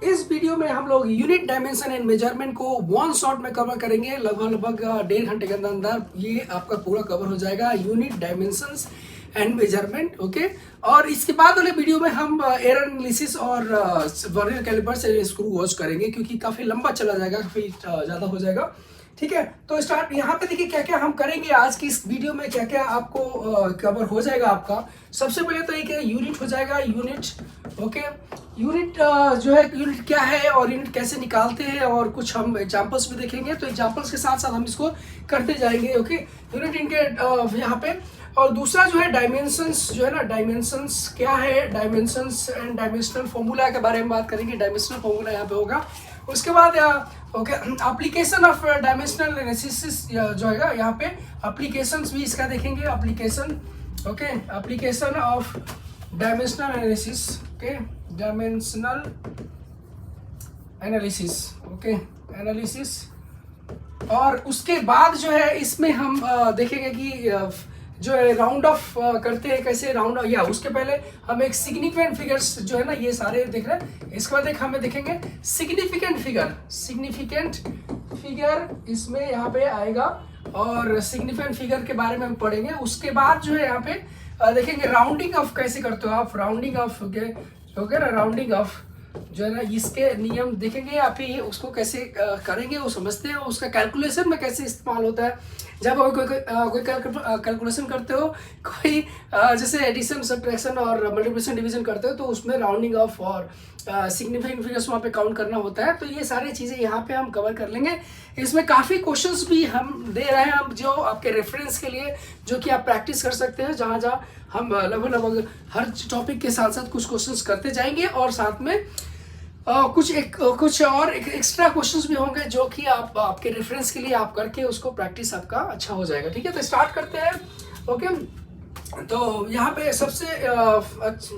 इस वीडियो में हम लोग यूनिट डायमेंशन एंड मेजरमेंट को वन शॉट में कवर करेंगे। लगभग 1.5 घंटे के अंदर अंदर ये आपका पूरा कवर हो जाएगा, unit dimensions and measurement. Okay, और इसके बाद वाले वीडियो में हम एरर एनालिसिस और वर्नियर कैलिपर से स्क्रू वॉश करेंगे, क्योंकि काफ़ी लंबा चला जाएगा, काफ़ी ज़्यादा हो जाएगा। ठीक है, तो स्टार्ट यहाँ पे देखिए क्या क्या हम करेंगे आज की इस वीडियो में, क्या क्या आपको कवर हो जाएगा आपका। सबसे पहले तो एक यूनिट हो जाएगा, यूनिट। ओके, यूनिट जो है, यूनिट क्या है और यूनिट कैसे निकालते हैं, और कुछ हम एग्जांपल्स भी देखेंगे, तो एग्जांपल्स के साथ साथ हम इसको करते जाएंगे। ओके, यूनिट इनके यहाँ पे। और दूसरा जो है डायमेंशंस, जो है ना, डायमेंशंस क्या है, डायमेंशंस एंड डायमेंशनल फॉर्मूला के बारे में बात करेंगे। डायमेंशनल फॉर्मूला यहाँ पे होगा। उसके बाद okay, application of dimensional analysis जो है यहाँ पे, एप्लीकेशंस भी इसका देखेंगे। Application, okay, application of dimensional analysis. Okay, dimensional analysis, okay, analysis. और उसके बाद जो है इसमें हम देखेंगे कि जो है राउंड ऑफ करते हैं कैसे, राउंड, या उसके पहले हम एक सिग्निफिकेंट फिगर्स जो है ना, ये सारे देख रहे हैं। इसके बाद एक हमें देखेंगे सिग्निफिकेंट फिगर। सिग्निफिकेंट फिगर इसमें यहाँ पे आएगा, और सिग्निफिकेंट फिगर के बारे में हम पढ़ेंगे। उसके बाद जो है यहाँ पे देखेंगे राउंडिंग ऑफ कैसे करते हो आप, राउंडिंग ऑफ। ओके ना, राउंडिंग ऑफ जो है ना, इसके नियम देखेंगे आप ही, उसको कैसे करेंगे वो समझते हैं। उसका कैलकुलेशन में कैसे इस्तेमाल होता है, जब आप कोई कैलकुलेशन करते हो, कोई जैसे एडिशन, सब्ट्रैक्शन और मल्टीप्लिकेशन, डिवीजन करते हो, तो उसमें राउंडिंग ऑफ और सिग्निफिकेंट फिगर्स वहाँ पे काउंट करना होता है। तो ये सारी चीज़ें यहाँ पे हम कवर कर लेंगे। इसमें काफ़ी क्वेश्चंस भी हम दे रहे हैं, हम जो आपके रेफरेंस के लिए, जो कि आप प्रैक्टिस कर सकते हैं, जहाँ जहाँ हम लगभग हर टॉपिक के साथ साथ कुछ क्वेश्चंस करते जाएंगे, और साथ में कुछ और एक्स्ट्रा क्वेश्चंस भी होंगे, जो कि आप आपके रेफरेंस के लिए आप करके उसको प्रैक्टिस आपका अच्छा हो जाएगा। ठीक है, तो स्टार्ट करते हैं। ओके, तो यहाँ पे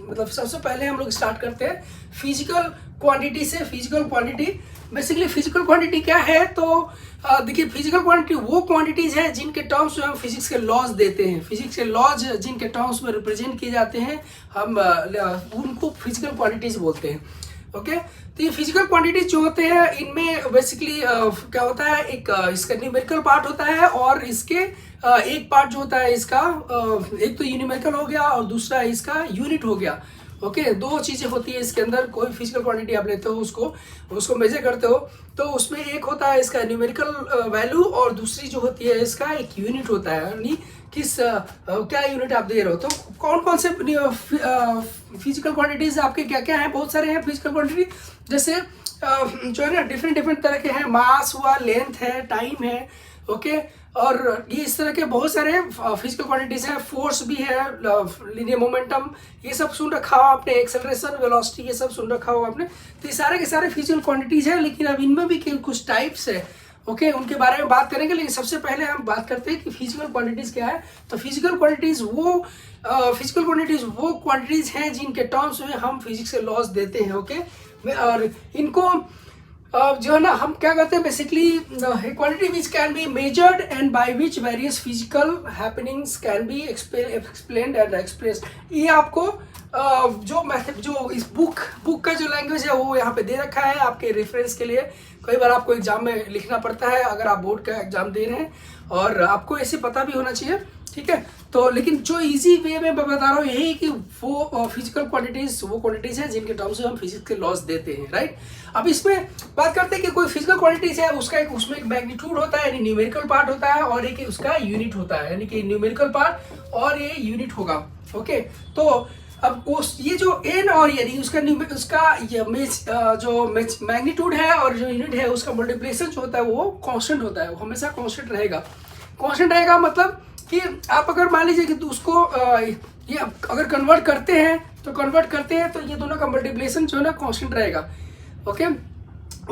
मतलब सबसे पहले हम लोग स्टार्ट करते हैं फिजिकल क्वांटिटी से। Physical quantity, basically physical quantity क्या है, तो देखिए फिजिकल क्वांटिटी वो क्वांटिटीज है जिनके टर्म्स में हम फिजिक्स के लॉज देते हैं। फिजिक्स के लॉज जिनके टर्म्स में रिप्रेजेंट किए जाते हैं, हम उनको फिजिकल क्वांटिटीज बोलते हैं। ओके, तो ये फिजिकल क्वांटिटीज जो होते हैं, इनमें बेसिकली क्या होता है, एक इसका न्यूमेरिकल पार्ट होता है, और इसके एक पार्ट जो होता है इसका, एक तो न्यूमेरिकल हो गया और दूसरा इसका यूनिट हो गया। ओके, दो चीज़ें होती है इसके अंदर। कोई फिजिकल क्वांटिटी आप लेते हो, उसको मेजर करते हो, तो उसमें एक होता है इसका न्यूमेरिकल वैल्यू, और दूसरी जो होती है इसका एक यूनिट होता है, यानी किस क्या यूनिट आप दे रहे हो। तो कौन कौन से फिजिकल क्वांटिटीज आपके क्या क्या हैं, बहुत सारे हैं फिजिकल क्वांटिटी। जैसे जो है ना, डिफरेंट तरह के हैं। मास हुआ, लेंथ है, टाइम है। ओके, और ये इस तरह के बहुत सारे फिजिकल क्वांटिटीज हैं। फोर्स भी है, लीनियर मोमेंटम, ये सब सुन रखा हो आपने, एक्सेलरेशन, वेलोसिटी, ये सब सुन रखा हो आपने। तो ये सारे के सारे फिजिकल क्वांटिटीज हैं, लेकिन अब इनमें भी कुछ टाइप्स है। ओके, उनके बारे में बात करेंगे, लेकिन सबसे पहले हम बात करते हैं कि फिजिकल क्वांटिटीज क्या है। तो फिजिकल क्वांटिटीज वो क्वांटिटीज हैं जिनके टर्म्स में हम फिजिक्स के लॉज देते हैं। ओके, और इनको जो है ना, हम क्या करते हैं, basically quantity which can be measured and by which various physical happenings can be explained and expressed. ये आपको जो मैथड, जो इस बुक का जो लैंग्वेज है, वो यहाँ पे दे रखा है आपके रेफरेंस के लिए। कई बार आपको एग्जाम में लिखना पड़ता है, अगर आप बोर्ड का एग्जाम दे रहे हैं, और आपको ऐसे पता भी होना चाहिए। ठीक है, तो लेकिन जो इजी वे में मैं बता रहा हूँ यही कि वो फिजिकल क्वांटिटीज वो क्वांटिटीज हैं जिनके टर्म्स में हम फिजिक्स के लॉज देते हैं। राइट, अब इसमें बात करते हैं कि कोई फिजिकल क्वांटिटीज है, उसमें एक मैग्नीट्यूड होता है, यानी न्यूमेरिकल पार्ट होता है, और एक उसका यूनिट होता है, यानी कि न्यूमेरिकल पार्ट और ये यूनिट होगा। ओके, तो अब ये जो एन और यानी उसका जो मैग्नीट्यूड है और जो यूनिट है, उसका मल्टीप्लिकेशन जो होता है वो कांस्टेंट होता है, वो हमेशा कांस्टेंट रहेगा। कांस्टेंट रहेगा मतलब कि आप अगर मान लीजिए कि उसको ये अगर कन्वर्ट करते हैं, तो ये दोनों का मल्टीप्लिकेशन जो है ना कांस्टेंट रहेगा। ओके,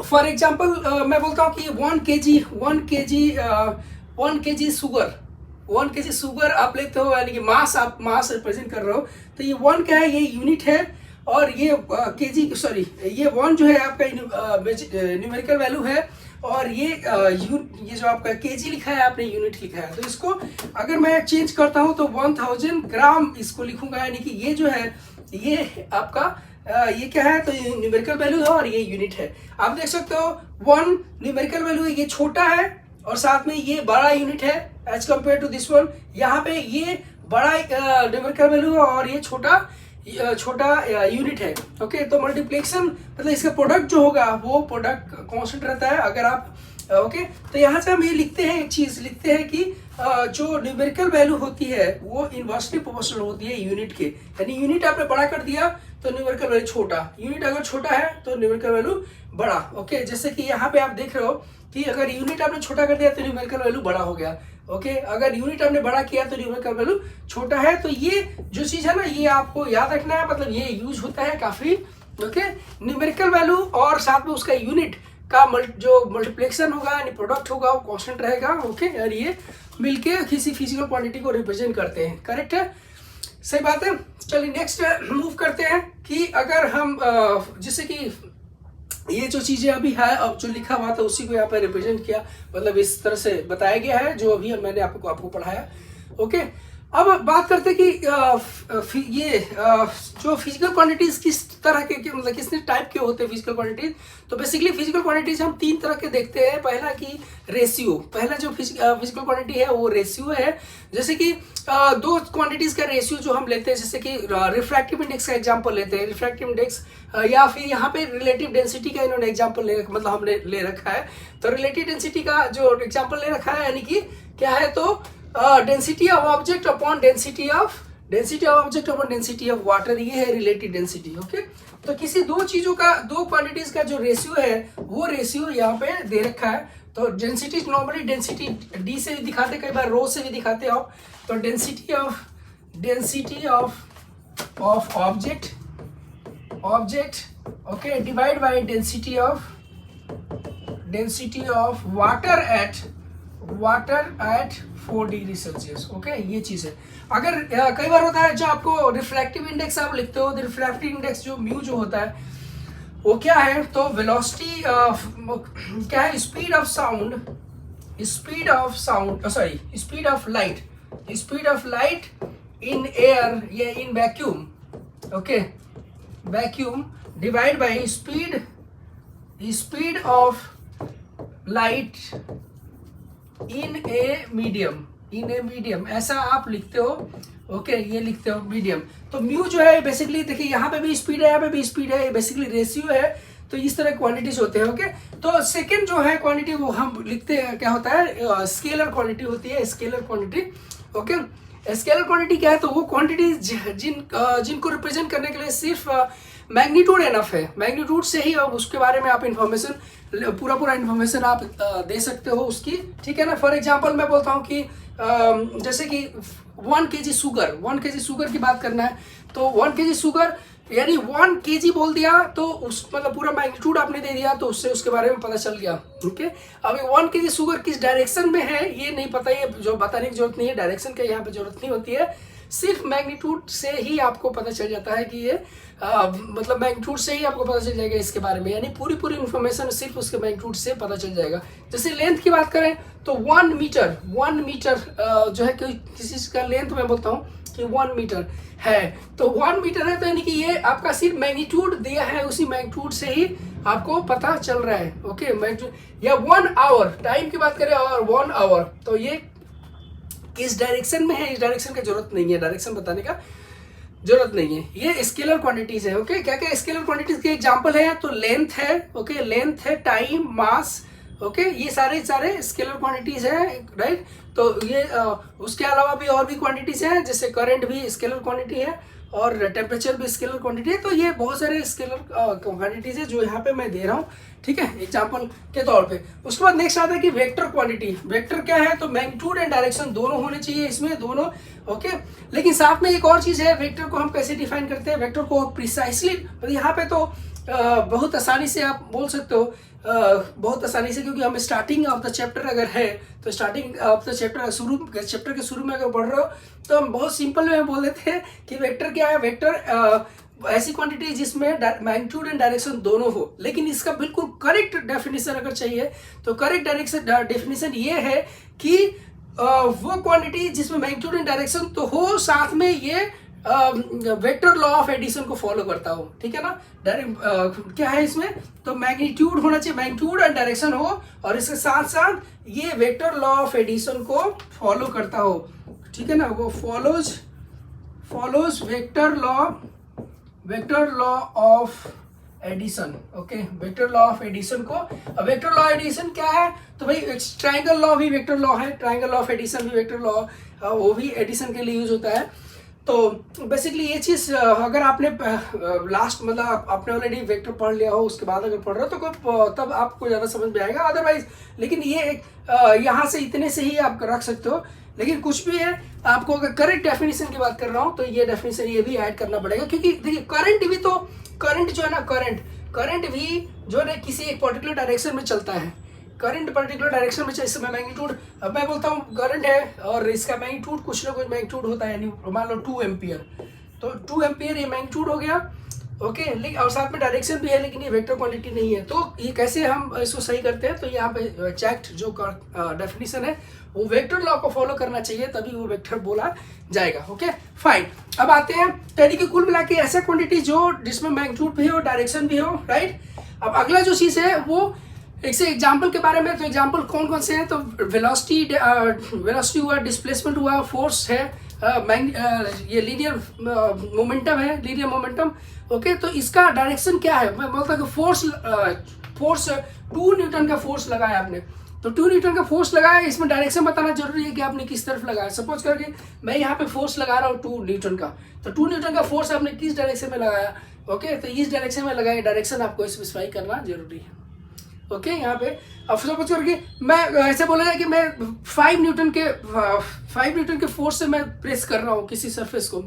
फॉर एग्जांपल मैं बोलता हूँ कि 1 kg शुगर आप लेते हो, यानी कि मास रिप्रेजेंट कर रहे हो, तो ये 1 क्या है, ये यूनिट है, और ये ये 1 जो है आपका न्यूमेरिकल वैल्यू है, और ये जो आपका केजी लिखा है आपने, यूनिट लिखा है। तो इसको अगर मैं चेंज करता हूँ तो 1000 ग्राम इसको लिखूंगा, यानी कि ये जो है ये आपका ये क्या है, तो ये न्यूमेरिकल वैल्यू है और ये यूनिट है। आप देख सकते हो 1 न्यूमेरिकल वैल्यू है, ये छोटा है और साथ में ये बड़ा यूनिट है as compare to this one. यहाँ पे ये बड़ा न्यूमेरिकल वैल्यू है और ये छोटा यूनिट है। ओके, तो मल्टीप्लिकेशन मतलब इसका प्रोडक्ट जो होगा वो प्रोडक्ट कांस्टेंट रहता है। अगर आप ओके, तो यहाँ से हम ये लिखते हैं, एक चीज लिखते हैं कि जो न्यूमेरिकल वैल्यू होती है वो इनवर्सली प्रोपोर्शनल होती है यूनिट के। यानी यूनिट आपने बड़ा कर दिया तो न्यूमेरिकल वैल्यू छोटा, यूनिट अगर छोटा है तो न्यूमेरिकल वैल्यू बड़ा। ओके, जैसे कि यहाँ पे आप देख रहे हो कि अगर यूनिट आपने छोटा कर दिया तो न्यूमेरिकल वैल्यू बड़ा हो गया। ओके, अगर यूनिट आपने बड़ा किया तो न्यूमेरिकल वैल्यू छोटा है। तो ये जो चीज है ना, ये आपको याद रखना है, मतलब ये यूज होता है काफी। ओके, न्यूमेरिकल वैल्यू और साथ में उसका यूनिट का जो मल्टीप्लिकेशन होगा यानी प्रोडक्ट होगा वो कांस्टेंट रहेगा। ओके, और ये मिलके किसी फिजिकल क्वांटिटी को रिप्रेजेंट करते हैं। करेक्ट है, सही बात है। चलिए नेक्स्ट मूव करते हैं कि अगर हम जैसे कि ये जो चीजें अभी है, अब जो लिखा हुआ था उसी को यहाँ पे रिप्रेजेंट किया, मतलब इस तरह से बताया गया है जो अभी मैंने आपको पढ़ाया। ओके, अब बात करते हैं कि ये जो फिजिकल क्वांटिटीज किस तरह के मतलब किस टाइप के होते हैं फिजिकल क्वांटिटीज। तो बेसिकली फिजिकल क्वांटिटीज हम 3 तरह के देखते हैं। पहला कि रेशियो, पहला जो फिजिकल क्वांटिटी है वो रेशियो है। जैसे कि 2 क्वांटिटीज का रेशियो जो हम लेते हैं, जैसे कि रिफ्रैक्टिव इंडेक्स का एग्जांपल लेते हैं, रिफ्रैक्टिव इंडेक्स, या फिर यहाँ पे रिलेटिव डेंसिटी का इन्होंने एग्जांपल मतलब हमने ले रखा है। तो रिलेटिव डेंसिटी का जो एग्जांपल ले रखा है यानी कि क्या है, तो density of object upon density of object upon density of water, ये है रिलेटिव डेंसिटी। ओके, तो किसी 2 चीजों का, 2 क्वांटिटीज का जो रेशियो है वो रेशियो यहाँ पे दे रखा है। तो डेंसिटी नॉर्मली डेंसिटी डी से भी दिखाते, कई बार रो से भी दिखाते हो। तो density of object okay divide by density of water at 4 degree Celsius. Okay, ये चीज है। अगर कई बार होता है जो आपको रिफ्रैक्टिव इंडेक्स आप लिखते हो, रिफ्रैक्टिव इंडेक्स जो म्यू जो होता है वो क्या है, तो वेलोसिटी क्या है, speed of light in air या in vacuum. Okay, vacuum divide by speed of light in a medium, ऐसा आप लिखते हो। ओके, ये लिखते हो मीडियम। तो म्यू जो है बेसिकली देखिए यहाँ पे भी स्पीड है, यहाँ पे भी स्पीड है, बेसिकली रेशियो है। तो इस तरह क्वांटिटीज होते हैं। ओके, तो सेकंड जो है क्वांटिटी वो हम लिखते हैं, क्या होता है, स्केलर क्वांटिटी होती है, scalar quantity. Okay, scalar quantity क्या है, तो वो क्वांटिटी जिनको रिप्रेजेंट करने के लिए सिर्फ मैग्नीट्यूड एनफ है, मैग्नीट्यूड से ही अब उसके बारे में आप इन्फॉर्मेशन पूरा इन्फॉर्मेशन आप दे सकते हो उसकी। ठीक है ना। फॉर एग्जांपल मैं बोलता हूँ कि जैसे कि 1 kg शुगर की बात करना है, तो 1 kg शुगर यानी 1 kg बोल दिया तो उस मतलब पूरा मैग्नीट्यूड आपने दे दिया, तो उससे उसके बारे में पता चल गया। ओके, अभी 1 kg शुगर किस डायरेक्शन में है ये नहीं पता, ये जो बताने की जरूरत नहीं है, डायरेक्शन की यहाँ पे जरूरत नहीं होती है, सिर्फ मैग्नीट्यूड से ही आपको पता चल जाता है कि ये मतलब मैग्नीट्यूड से ही आपको पता चल जाएगा इसके बारे में, यानी पूरी इन्फॉर्मेशन सिर्फ उसके मैग्नीट्यूड से पता चल जाएगा। जैसे लेंथ की बात करें तो 1 मीटर जो है किसी का लेंथ मैं बोलता हूँ कि 1 मीटर है, तो 1 मीटर है तो यानी कि ये आपका सिर्फ मैग्नीट्यूड दिया है, उसी मैग्नीट्यूड से ही आपको पता चल रहा है। ओके, मैग्नीट्यूड या 1 आवर टाइम की बात करें और 1 आवर, तो ये इस डायरेक्शन में है, इस डायरेक्शन की जरूरत नहीं है, डायरेक्शन बताने का जरूरत नहीं है। ये स्केलर क्वांटिटीज है। ओके, क्या क्या स्केलर क्वांटिटीज के एग्जांपल है, तो लेंथ है, ओके, लेंथ है, टाइम, मास, ओके, ये सारे स्केलर क्वांटिटीज है, राइट। तो ये उसके अलावा भी और भी क्वांटिटीज हैं, जैसे करंट भी स्केलर क्वांटिटी है और टेम्परेचर भी स्केलर क्वांटिटी है। तो ये बहुत सारे स्केलर क्वांटिटीज है जो यहाँ पे मैं दे रहा हूँ, ठीक है, एग्जांपल के तौर पे। उसके बाद नेक्स्ट आता है कि वेक्टर क्वांटिटी। वेक्टर क्या है, तो मैग्नीट्यूड एंड डायरेक्शन दोनों होने चाहिए इसमें, दोनों। ओके, लेकिन साथ में एक और चीज है, वेक्टर को हम कैसे डिफाइन करते हैं, वेक्टर को प्रिसाइसली यहाँ पे तो बहुत आसानी से आप बोल सकते हो, बहुत आसानी से, क्योंकि हम स्टार्टिंग ऑफ द चैप्टर अगर है तो स्टार्टिंग ऑफ द चैप्टर के शुरू में अगर पढ़ रहे हो तो हम बहुत सिंपल में बोल देते हैं कि वेक्टर क्या है। वेक्टर ऐसी क्वांटिटी जिसमें मैग्नीट्यूड एंड डायरेक्शन दोनों हो, लेकिन इसका बिल्कुल करेक्ट डेफिनेशन अगर चाहिए तो करेक्ट डेफिनेशन ये है कि वो क्वांटिटी जिसमें मैग्नीट्यूड एंड डायरेक्शन तो हो, साथ में ये वेक्टर लॉ ऑफ एडिशन को फॉलो करता हो, ठीक है ना। डायरेक्ट क्या है इसमें, तो मैग्नीट्यूड होना चाहिए, मैग्नीट्यूड एंड डायरेक्शन हो, और इसके साथ साथ ये वेक्टर लॉ ऑफ एडिशन को फॉलो करता हो, ठीक है ना। वो follows vector law of addition, okay. Vector law of addition को, वेक्टर लॉ एडिशन क्या है, तो भाई ट्राइंगल लॉ भी वेक्टर लॉ है, ट्राइंगल लॉ ऑफ एडिशन भी वेक्टर लॉ, वो भी एडिशन के लिए यूज होता है। तो बेसिकली ये चीज़ अगर आपने लास्ट मतलब आपने ऑलरेडी वेक्टर पढ़ लिया हो, उसके बाद अगर पढ़ रहे हो तो कोई तब आपको ज़्यादा समझ में आएगा, अदरवाइज लेकिन ये यहाँ से इतने से ही आप रख सकते हो। लेकिन कुछ भी है, आपको अगर करेक्ट डेफिनेशन की बात कर रहा हूँ तो ये डेफिनेशन ये भी ऐड करना पड़ेगा, क्योंकि देखिए करंट जो है ना, करंट भी जो है किसी एक पर्टिकुलर डायरेक्शन में चलता है। करंट पर्टिकुलर डायरेक्शन में इस समय मैग्नीट्यूड, अब मैं बोलता हूँ करंट है और इसका मैग्नीट्यूड कुछ ना कुछ मैग्नीट्यूड होता है, यानी मान लो 2 एम्पियर, तो 2 एम्पियर ये मैग्नीट्यूड हो गया, ओके। लेकिन और साथ में डायरेक्शन भी है, लेकिन ये वेक्टर क्वांटिटी नहीं है। तो ये कैसे हम इसको सही करते हैं, तो यहाँ पे चेक्ड जो डेफिनेशन है वो वेक्टर लॉ को फॉलो करना चाहिए, तभी वो वेक्टर बोला जाएगा, ओके फाइन। अब आते हैं यानी कि कुल मिला के ऐसा क्वांटिटी जो जिसमें मैग्नीट्यूड भी हो, डायरेक्शन भी हो, राइट। अब अगला जो चीज़ है वो एक से एग्जाम्पल के बारे में, तो एग्जाम्पल कौन कौन से हैं, तो वेलोसिटी हुआ, डिस्प्लेसमेंट हुआ, फोर्स है, ये लीनियर मोमेंटम है, लीनियर मोमेंटम, ओके। तो इसका डायरेक्शन क्या है, मैं बोलता हूँ फोर्स 2 न्यूटन का फोर्स लगाया आपने, तो 2 न्यूटन का फोर्स लगाया, इसमें डायरेक्शन बताना जरूरी है कि आपने किस तरफ लगाया। सपोज करके मैं यहाँ पे फोर्स लगा रहा हूँ 2 न्यूटन का, तो 2 न्यूटन का फोर्स आपने किस डायरेक्शन में लगाया, ओके। तो इस डायरेक्शन में लगाया, डायरेक्शन आपको स्पेसिफाई करना जरूरी है, ओके। यहाँ पे अब सपोज करके मैं ऐसे बोला जाए कि मैं 5 न्यूटन के फोर्स से मैं प्रेस कर रहा हूँ किसी सरफेस को,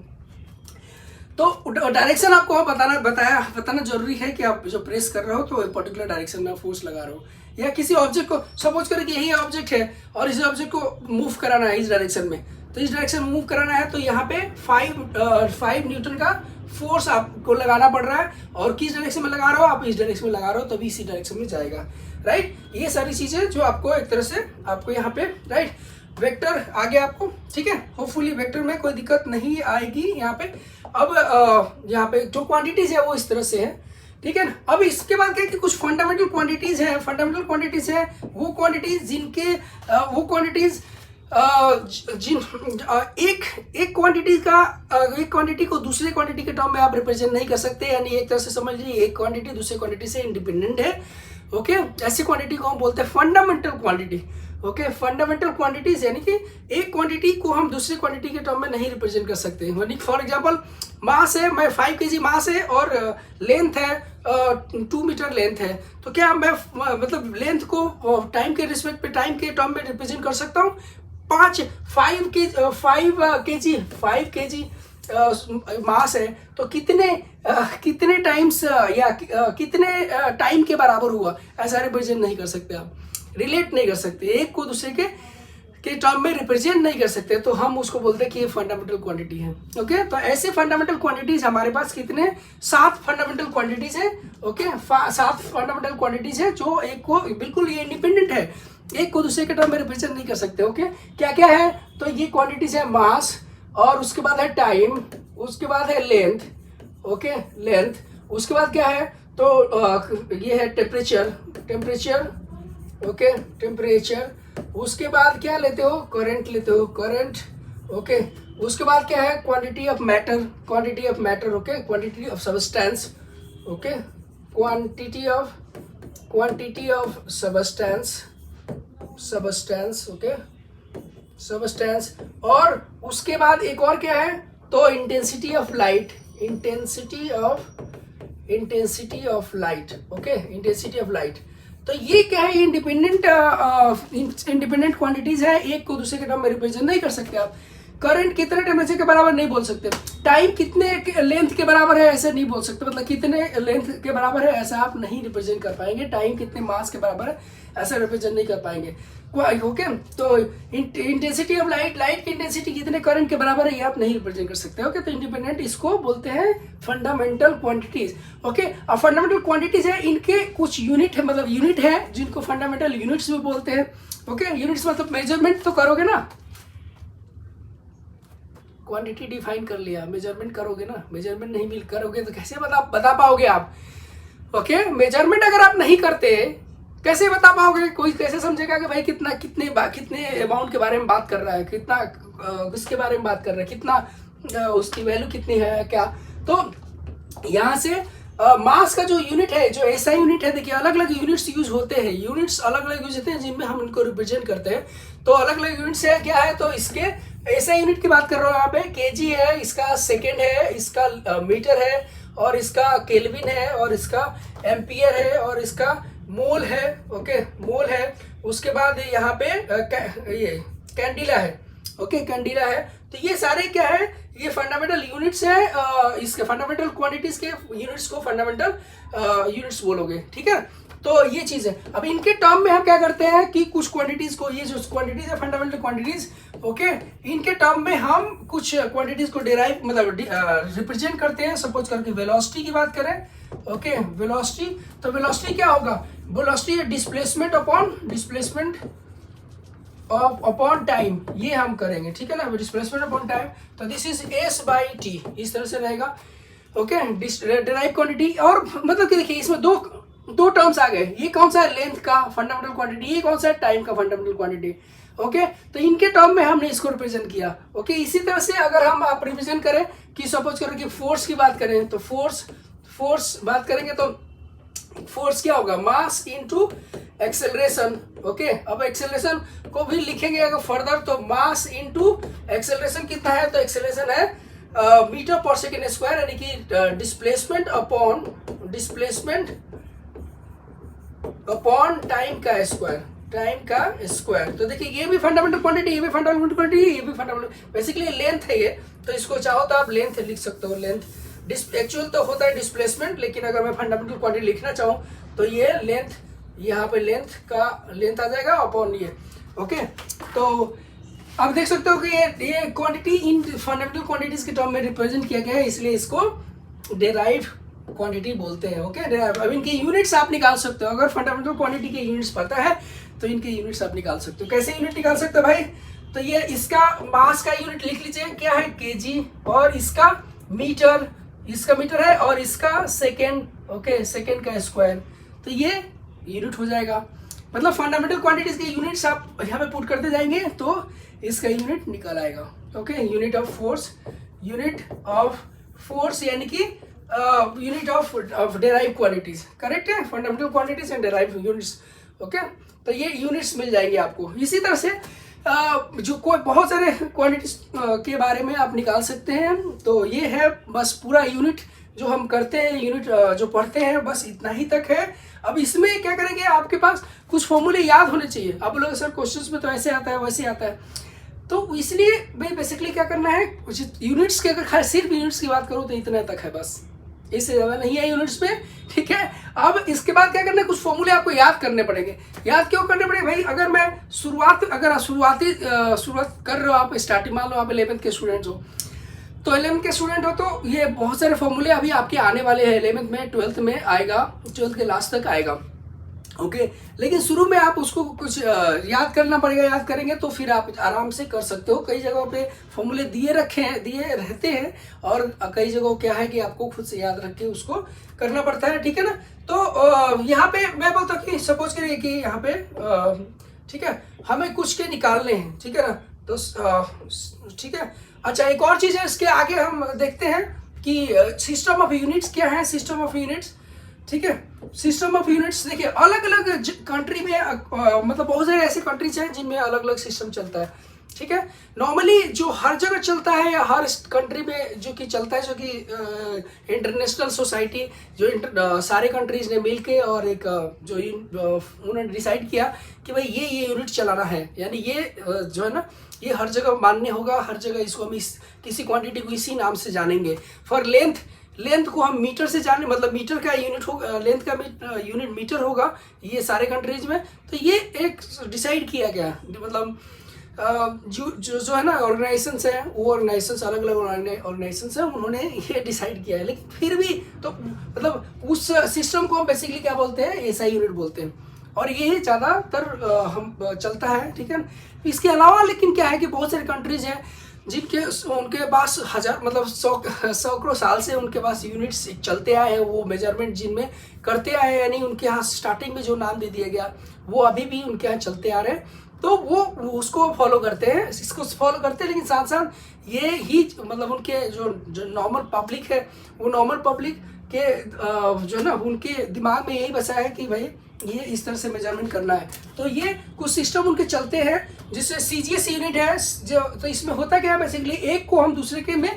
तो डायरेक्शन आपको बताना जरूरी है कि आप जो प्रेस कर रहे हो तो पर्टिकुलर डायरेक्शन में फोर्स लगा रहे हो। या किसी ऑब्जेक्ट को सपोज करें कि यही ऑब्जेक्ट है और इस ऑब्जेक्ट को मूव कराना है इस डायरेक्शन में, तो इस डायरेक्शन में मूव कराना है, तो यहाँ पे 5 न्यूटन का फोर्स आपको लगाना पड़ रहा है, और किस डायरेक्शन में लगा रहे हो, आप इस डायरेक्शन में लगा रहे हो, तभी इसी डायरेक्शन में जाएगा, राइट। ये सारी चीजें जो आपको एक तरह से आपको यहाँ पे, राइट, वेक्टर आ गया आपको, ठीक है। होपफुली वेक्टर में कोई दिक्कत नहीं आएगी यहाँ पे। अब यहाँ पे जो क्वांटिटीज है वो इस तरह से है, ठीक है ना। अब इसके बाद क्या है कि कुछ फंडामेंटल क्वांटिटीज है, वो क्वांटिटीज एक क्वांटिटी को दूसरे क्वांटिटी के टर्म में आप रिप्रेजेंट नहीं कर सकते, यानी एक तरह से समझ लीजिए एक क्वांटिटी दूसरे क्वांटिटी से इंडिपेंडेंट है, ओके। ऐसी क्वांटिटी को हम बोलते हैं fundamental quantity, okay. Fundamental quantities यानी कि एक क्वांटिटी को हम दूसरी क्वांटिटी के टर्म में नहीं रिप्रेजेंट कर सकते, यानी फॉर एग्जांपल मास है, मैं 5 kg मास है और लेंथ है 2 मीटर लेंथ है, तो क्या मैं मतलब लेंथ को टाइम के रिस्पेक्ट पे टाइम के टर्म में रिप्रेजेंट कर सकता हूँ। 5 kg मास है, तो कितने टाइम्स या कितने टाइम के बराबर हुआ, ऐसा रिप्रेजेंट नहीं कर सकते, आप रिलेट नहीं कर सकते, एक को दूसरे के टर्म में रिप्रेजेंट नहीं कर सकते, तो हम उसको बोलते हैं कि ये फंडामेंटल क्वांटिटी है, ओके। तो ऐसे फंडामेंटल क्वांटिटीज हमारे पास कितने 7 फंडामेंटल क्वांटिटीज है, ओके। 7 फंडामेंटल क्वांटिटीज है जो एक को बिल्कुल ये इंडिपेंडेंट है, एक को दूसरे के टर्म में रिप्रेजेंट नहीं कर सकते, ओके। क्या क्या है, तो ये क्वांटिटीज है मास, और उसके बाद है टाइम, उसके बाद है लेंथ, ओके, लेंथ, उसके बाद क्या है, तो ये है टेम्परेचर, ओके, टेम्परेचर, उसके बाद क्या लेते हो, करंट, ओके। उसके बाद क्या है, quantity of matter, okay, quantity of substance, okay, quantity of substance, okay, substance. और उसके बाद एक और क्या है, तो intensity of light, okay, intensity of light. तो ये क्या है, इंडिपेंडेंट क्वांटिटीज है, एक को दूसरे के टर्म में रिप्रेजेंट नहीं कर सकते आप। करंट कितने टेम्परेचर के बराबर नहीं बोल सकते, टाइम कितने लेंथ के बराबर है ऐसे नहीं बोल सकते, मतलब कितने लेंथ के बराबर है ऐसा आप नहीं रिप्रेजेंट कर पाएंगे, टाइम कितने मास के बराबर है ऐसा रिप्रेजेंट नहीं कर पाएंगे, ओके। तो इंटेंसिटी ऑफ लाइट की इंटेंसिटी कितने करंट के बराबर है ये आप नहीं रिप्रेजेंट कर सकते, ओके। तो इंडिपेंडेंट इसको बोलते हैं फंडामेंटल क्वांटिटीज, ओके। अब फंडामेंटल क्वांटिटीज है, इनके कुछ यूनिट है, मतलब यूनिट है जिनको फंडामेंटल यूनिट्स भी बोलते हैं, ओके। यूनिट्स मतलब मेजरमेंट तो करोगे ना, क्वांटिटी डिफाइन कर लिया, मेजरमेंट करोगे ना, मेजरमेंट नहीं मिल करोगे तो कैसे बता पाओगे आप? ओके, मेजरमेंट अगर आप नहीं करते कैसे बता पाओगे? कोई कैसे समझेगा कि भाई कितने अमाउंट के बारे में बात कर रहा है, कितना किसके बारे में बात कर रहा है, कितना उसकी वैल्यू कितनी है क्या? तो यहाँ से मास का जो यूनिट है, जो ऐसा यूनिट है, देखिए अलग अलग यूनिट्स यूज होते हैं, यूनिट्स अलग अलग यूज होते हैं जिनमें हम इनको रिप्रेजेंट करते हैं। तो अलग अलग यूनिट्स है क्या है, तो इसके ऐसा यूनिट की बात कर रहा हूँ यहाँ पे, केजी है, इसका सेकेंड है, इसका मीटर है, और इसका केल्विन है, और इसका एम्पियर है, और इसका मोल है। ओके, मोल है। उसके बाद यहाँ पे ये कैंडिला है। ओके, कैंडिला है। तो ये सारे क्या है, ये फंडामेंटल यूनिट्स है, इसके फंडामेंटल क्वांटिटीज के यूनिट्स को फंडामेंटल यूनिट्स बोलोगे, ठीक है। तो ये चीज है। अब इनके टर्म में हम क्या करते हैं कि कुछ क्वांटिटीज को, ये जो क्वांटिटीज है फंडामेंटल क्वांटिटीज, ओके, इनके टर्म में हम कुछ क्वांटिटीज को डिराइव मतलब रिप्रेजेंट करते हैं। सपोज करके वेलोसिटी की बात करें, ओके, वेलोसिटी, तो वेलोसिटी क्या होगा, वेलोसिटी डिस्प्लेसमेंट अपॉन टाइम, ये हम करेंगे, ठीक है ना, डिस्प्लेसमेंट अपॉन टाइम। तो this is s by T, इस तरह से रहेगा। ओके, डिराइव क्वांटिटी, और मतलब कि देखिए इसमें दो टर्म्स आ गए। ये कौन सा है, लेंथ का फंडामेंटल क्वांटिटी, ये कौन सा है, टाइम का फंडामेंटल क्वांटिटी। ओके, तो इनके टर्म में हमने इसको रिप्रेजेंट किया। ओके, इसी तरह से अगर हम आप रिप्रेजेंट करें कि सपोज करें कि फोर्स की बात करें, तो फोर्स बात करेंगे तो फोर्स क्या होगा, मास इनटू एक्सेलरेशन। ओके, अब एक्सेलरेशन को भी लिखेंगे अगर फर्दर, तो मास इनटू एक्सेलरेशन कितना है, तो एक्सेलरेशन है मीटर पर सेकेंड स्क्वायर, यानी कि डिस्प्लेसमेंट अपॉन टाइम का स्क्वायर, तो देखिए ये भी फंडामेंटल क्वांटिटी, ये भी फंडामेंटल क्वांटिटी, ये भी फंडामेंटल, बेसिकली लेंथ है ये। तो इसको चाहो तो आप लेंथ लिख सकते हो, लेंथ एक्चुअल तो होता है डिस्प्लेसमेंट, लेकिन अगर मैं फंडामेंटल क्वांटिटी लिखना चाहूँ तो ये लेंथ, यहाँ पे लेंथ आ जाएगा अपॉन ये। ओके, तो आप देख सकते हो कि ये क्वांटिटी इन फंडामेंटल क्वांटिटीज के टर्म में रिप्रेजेंट किया गया है, इसलिए इसको डेराइव क्वांटिटी बोलते हैं। ओके, अब इनके यूनिट्स आप निकाल सकते हो, अगर फंडामेंटल क्वांटिटी के यूनिट्स पता है तो इनके यूनिट्स आप निकाल सकते हो। कैसे यूनिट निकाल सकते हो भाई, तो ये इसका मास का यूनिट लिख लीजिए, क्या है, केजी, और इसका मीटर है, और इसका सेकेंड, ओके, सेकेंड का स्क्वायर, तो ये यूनिट हो जाएगा। मतलब फंडामेंटल क्वांटिटीज के यूनिट्स आप यहाँ पे पुट करते जाएंगे तो इसका यूनिट निकल आएगा। ओके, यूनिट ऑफ फोर्स यानी कि unit of derive quantities, correct है, fundamental quantities and derive units. Okay, तो ये यूनिट्स मिल जाएंगे आपको। इसी तरह से जो कोई बहुत सारे क्वांटिटीज के बारे में आप निकाल सकते हैं। तो ये है बस पूरा यूनिट जो हम करते हैं, यूनिट जो पढ़ते हैं, बस इतना ही तक है। अब इसमें क्या करेंगे, आपके पास कुछ फॉर्मूले याद होने चाहिए। अब लोग सर क्वेश्चंस में तो ऐसे आता है वैसे आता है, तो इसलिए भाई बेसिकली क्या करना है, कुछ यूनिट्स के, अगर सिर्फ यूनिट्स की बात करूँ तो इतना तक है बस, इससे ज़्यादा नहीं है यूनिट्स में, ठीक है। अब इसके बाद क्या करना है, कुछ फॉर्मूले आपको याद करने पड़ेंगे। याद क्यों करने पड़ेंगे भाई, अगर मैं शुरुआत कर रहे हो आप, स्टार्टिंग मान लो आप 11th के स्टूडेंट्स हो, तो 11th के स्टूडेंट हो तो ये बहुत सारे फॉर्मूले अभी आपके आने वाले हैं, 11th में, 12th में आएगा, 12th के लास्ट तक आएगा। ओके, लेकिन शुरू में आप उसको कुछ याद करना पड़ेगा। याद करेंगे तो फिर आप आराम से कर सकते हो। कई जगहों पे फॉर्मूले दिए रहते हैं, और कई जगहों क्या है कि आपको खुद से याद रख के उसको करना पड़ता है, ठीक है ना। तो यहाँ पे मैं बोलता हूँ कि सपोज करिए कि यहाँ पे ठीक है, हमें कुछ के निकालने हैं, ठीक है ना, तो ठीक है। अच्छा, एक और चीज़ है, इसके आगे हम देखते हैं कि सिस्टम ऑफ यूनिट्स क्या है। सिस्टम ऑफ यूनिट्स, ठीक है, सिस्टम ऑफ यूनिट्स देखिए अलग अलग कंट्री में मतलब बहुत सारे ऐसे कंट्रीज हैं जिनमें अलग अलग सिस्टम चलता है, ठीक है। नॉर्मली जो हर जगह चलता है या हर कंट्री में जो कि चलता है, जो कि इंटरनेशनल सोसाइटी, जो सारे कंट्रीज ने मिलके और एक जो उन्होंने डिसाइड किया कि भाई ये यूनिट चलाना है, यानी ये जो है ना, ये हर जगह मान्य होगा, हर जगह इसको हम किसी क्वांटिटी को इसी नाम से जानेंगे। फॉर लेंथ को हम मीटर से जाने, मतलब मीटर का यूनिट होगा, लेंथ का यूनिट मीटर होगा ये सारे कंट्रीज में। तो ये एक डिसाइड किया गया, मतलब जो है ना ऑर्गेनाइजेशंस है, वो ऑर्गेनाइजेशंस अलग अलग ऑर्गेनाइजेशंस हैं, उन्होंने ये डिसाइड किया है। लेकिन फिर भी तो मतलब उस सिस्टम को हम बेसिकली क्या बोलते हैं, एसआई यूनिट बोलते हैं, और ये ज़्यादातर हम चलता है, ठीक है। इसके अलावा लेकिन क्या है कि बहुत सारे कंट्रीज हैं जिनके उनके पास हजार मतलब सैकड़ों साल से उनके पास यूनिट्स चलते आए हैं, वो मेजरमेंट जिनमें करते आए हैं, यानी उनके यहाँ स्टार्टिंग में जो नाम दे दिया गया वो अभी भी उनके यहाँ चलते आ रहे हैं, तो वो उसको फॉलो करते हैं, इसको फॉलो करते हैं। लेकिन साथ साथ ये ही मतलब उनके जो नॉर्मल पब्लिक है, वो नॉर्मल पब्लिक के जो ना उनके दिमाग में यही बसा है कि भाई ये इस तरह से मेजरमेंट करना है। तो ये कुछ सिस्टम उनके चलते हैं, जिससे सीजीएस यूनिट है जो, तो इसमें होता क्या है बेसिकली, एक को हम दूसरे के में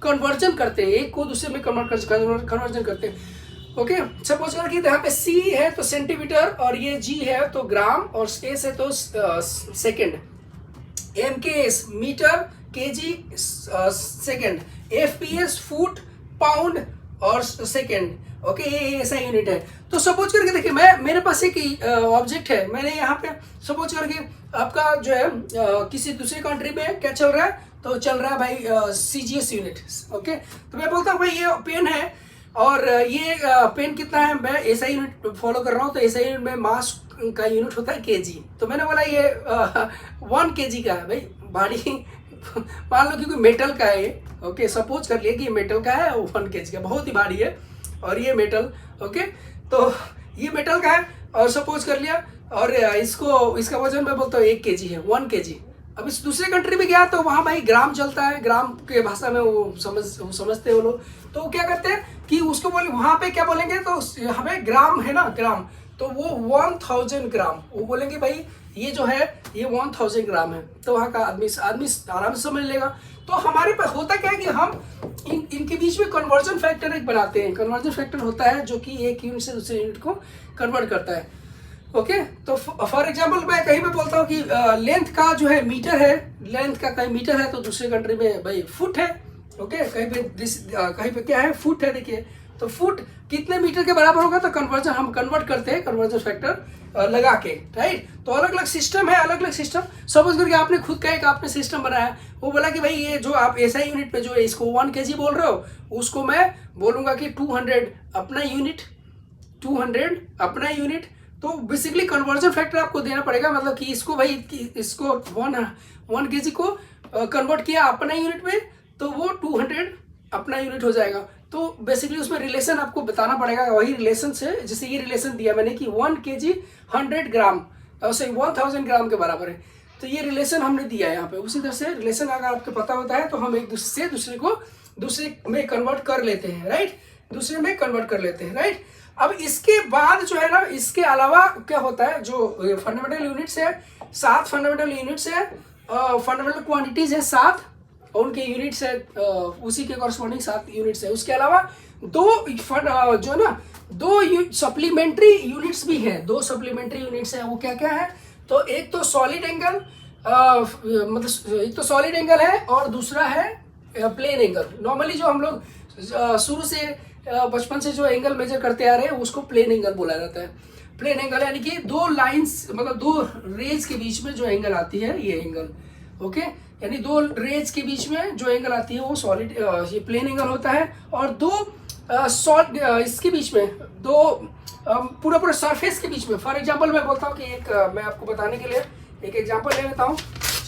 कन्वर्जन करते हैं, एक को दूसरे में कन्वर्जन करते हैं। ओके, सपोज करिए यहाँ पे सी है तो सेंटीमीटर, और ये जी है तो ग्राम, और एस है तो second, M K S metre, K G second, F P S foot, pound और सेकेंड। ओके, ये ऐसा यूनिट है। तो सपोज करके देखिए, मेरे पास एक ऑब्जेक्ट है, मैंने यहाँ पे सपोज करके आपका जो है किसी दूसरे कंट्री में क्या चल रहा है, तो चल रहा है भाई सीजीएस यूनिट। ओके, तो मैं बोलता हूँ भाई ये पेन है, और ये पेन कितना है, मैं ऐसा यूनिट फॉलो कर रहा हूँ, तो ऐसा यूनिट में मास का यूनिट होता है केजी। तो मैंने बोला ये 1 केजी का है भाई, भारी मान लो कि कोई मेटल का है ये। ओके, सपोज कर लिया कि ये मेटल का है, 1 केजी का, बहुत ही भारी है, और ये मेटल। ओके, तो ये मेटल का है, और सपोज कर लिया, और इसका वजन मैं बोलता हूँ 1 केजी है, 1 केजी। अब इस दूसरे कंट्री में गया तो वहाँ भाई ग्राम चलता है, ग्राम के भाषा में वो समझते हैं वो लोग। तो वो क्या करते हैं कि उसको बोले, वहाँ पे क्या बोलेंगे, तो हमें ग्राम है ना, ग्राम, तो वो 1000 ग्राम वो बोलेंगे भाई ये जो है ये 1000 ग्राम है, तो वहाँ का आदमी आराम से समझ लेगा। तो हमारे पास होता क्या है कि हम इनके बीच में कन्वर्जन फैक्टर एक बनाते हैं। कन्वर्जन फैक्टर होता है जो कि एक यूनिट से दूसरे यूनिट को कन्वर्ट करता है। ओके, तो फॉर एग्जांपल मैं कहीं पे बोलता हूँ कि लेंथ का जो है मीटर है, लेंथ का कहीं मीटर है, तो दूसरे कंट्री में भाई फुट है। ओके, कहीं पे क्या है, फुट है। देखिए, तो फुट कितने मीटर के बराबर होगा, तो कन्वर्जन हम कन्वर्ट करते हैं कन्वर्जन फैक्टर लगा के, राइट। तो अलग अलग सिस्टम है, अलग अलग सिस्टम। सपोज करके आपने खुद का एक आपने सिस्टम बनाया, वो बोला कि भाई ये जो आप ऐसा यूनिट पे जो है इसको 1 केजी बोल रहे हो, उसको मैं बोलूँगा कि 200 अपना यूनिट, 200 अपना यूनिट। तो बेसिकली कन्वर्जन फैक्टर आपको देना पड़ेगा, मतलब कि इसको भाई इसको 1 केजी को कन्वर्ट किया अपना यूनिट में, तो वो 200 अपना यूनिट हो जाएगा। तो बेसिकली उसमें रिलेशन आपको बताना पड़ेगा, वही रिलेशन से, जैसे ये रिलेशन दिया मैंने कि 1 केजी 100 ग्राम, सॉरी 1000 ग्राम के बराबर है। तो ये रिलेशन हमने दिया है यहाँ पे। उसी तरह से रिलेशन अगर आपको पता होता है तो हम एक दूसरे से दूसरे में कन्वर्ट कर लेते हैं, राइट, दूसरे में कन्वर्ट कर लेते हैं, राइट। अब इसके बाद जो है ना, इसके अलावा क्या होता है, जो फंडामेंटल यूनिट्स है, 7 फंडामेंटल यूनिट्स है, फंडामेंटल क्वांटिटीज है 7, और उनके यूनिट्स है उसी के कॉरस्पॉन्डिंग 7 यूनिट्स है। उसके अलावा जो ना 2 सप्लीमेंट्री यूनिट्स भी हैं, 2 सप्लीमेंट्री यूनिट्स हैं। वो क्या क्या है, तो एक तो सॉलिड एंगल, मतलब एक तो सॉलिड एंगल है, और दूसरा है प्लेन एंगल। नॉर्मली जो हम लोग शुरू से बचपन से जो एंगल मेजर करते आ रहे हैं उसको प्लेन एंगल बोला जाता है। प्लेन एंगल यानी कि 2 लाइंस, मतलब 2 रेज के बीच में जो एंगल आती है ये एंगल। ओके, यानी 2 रेज के बीच में जो एंगल आती है वो सॉलिड, ये प्लेन एंगल होता है। और 2 इसके बीच में, 2 पूरा सरफेस के बीच में। फॉर एग्जांपल मैं बोलता हूँ कि मैं आपको बताने के लिए एक एग्जांपल ले लेता हूँ।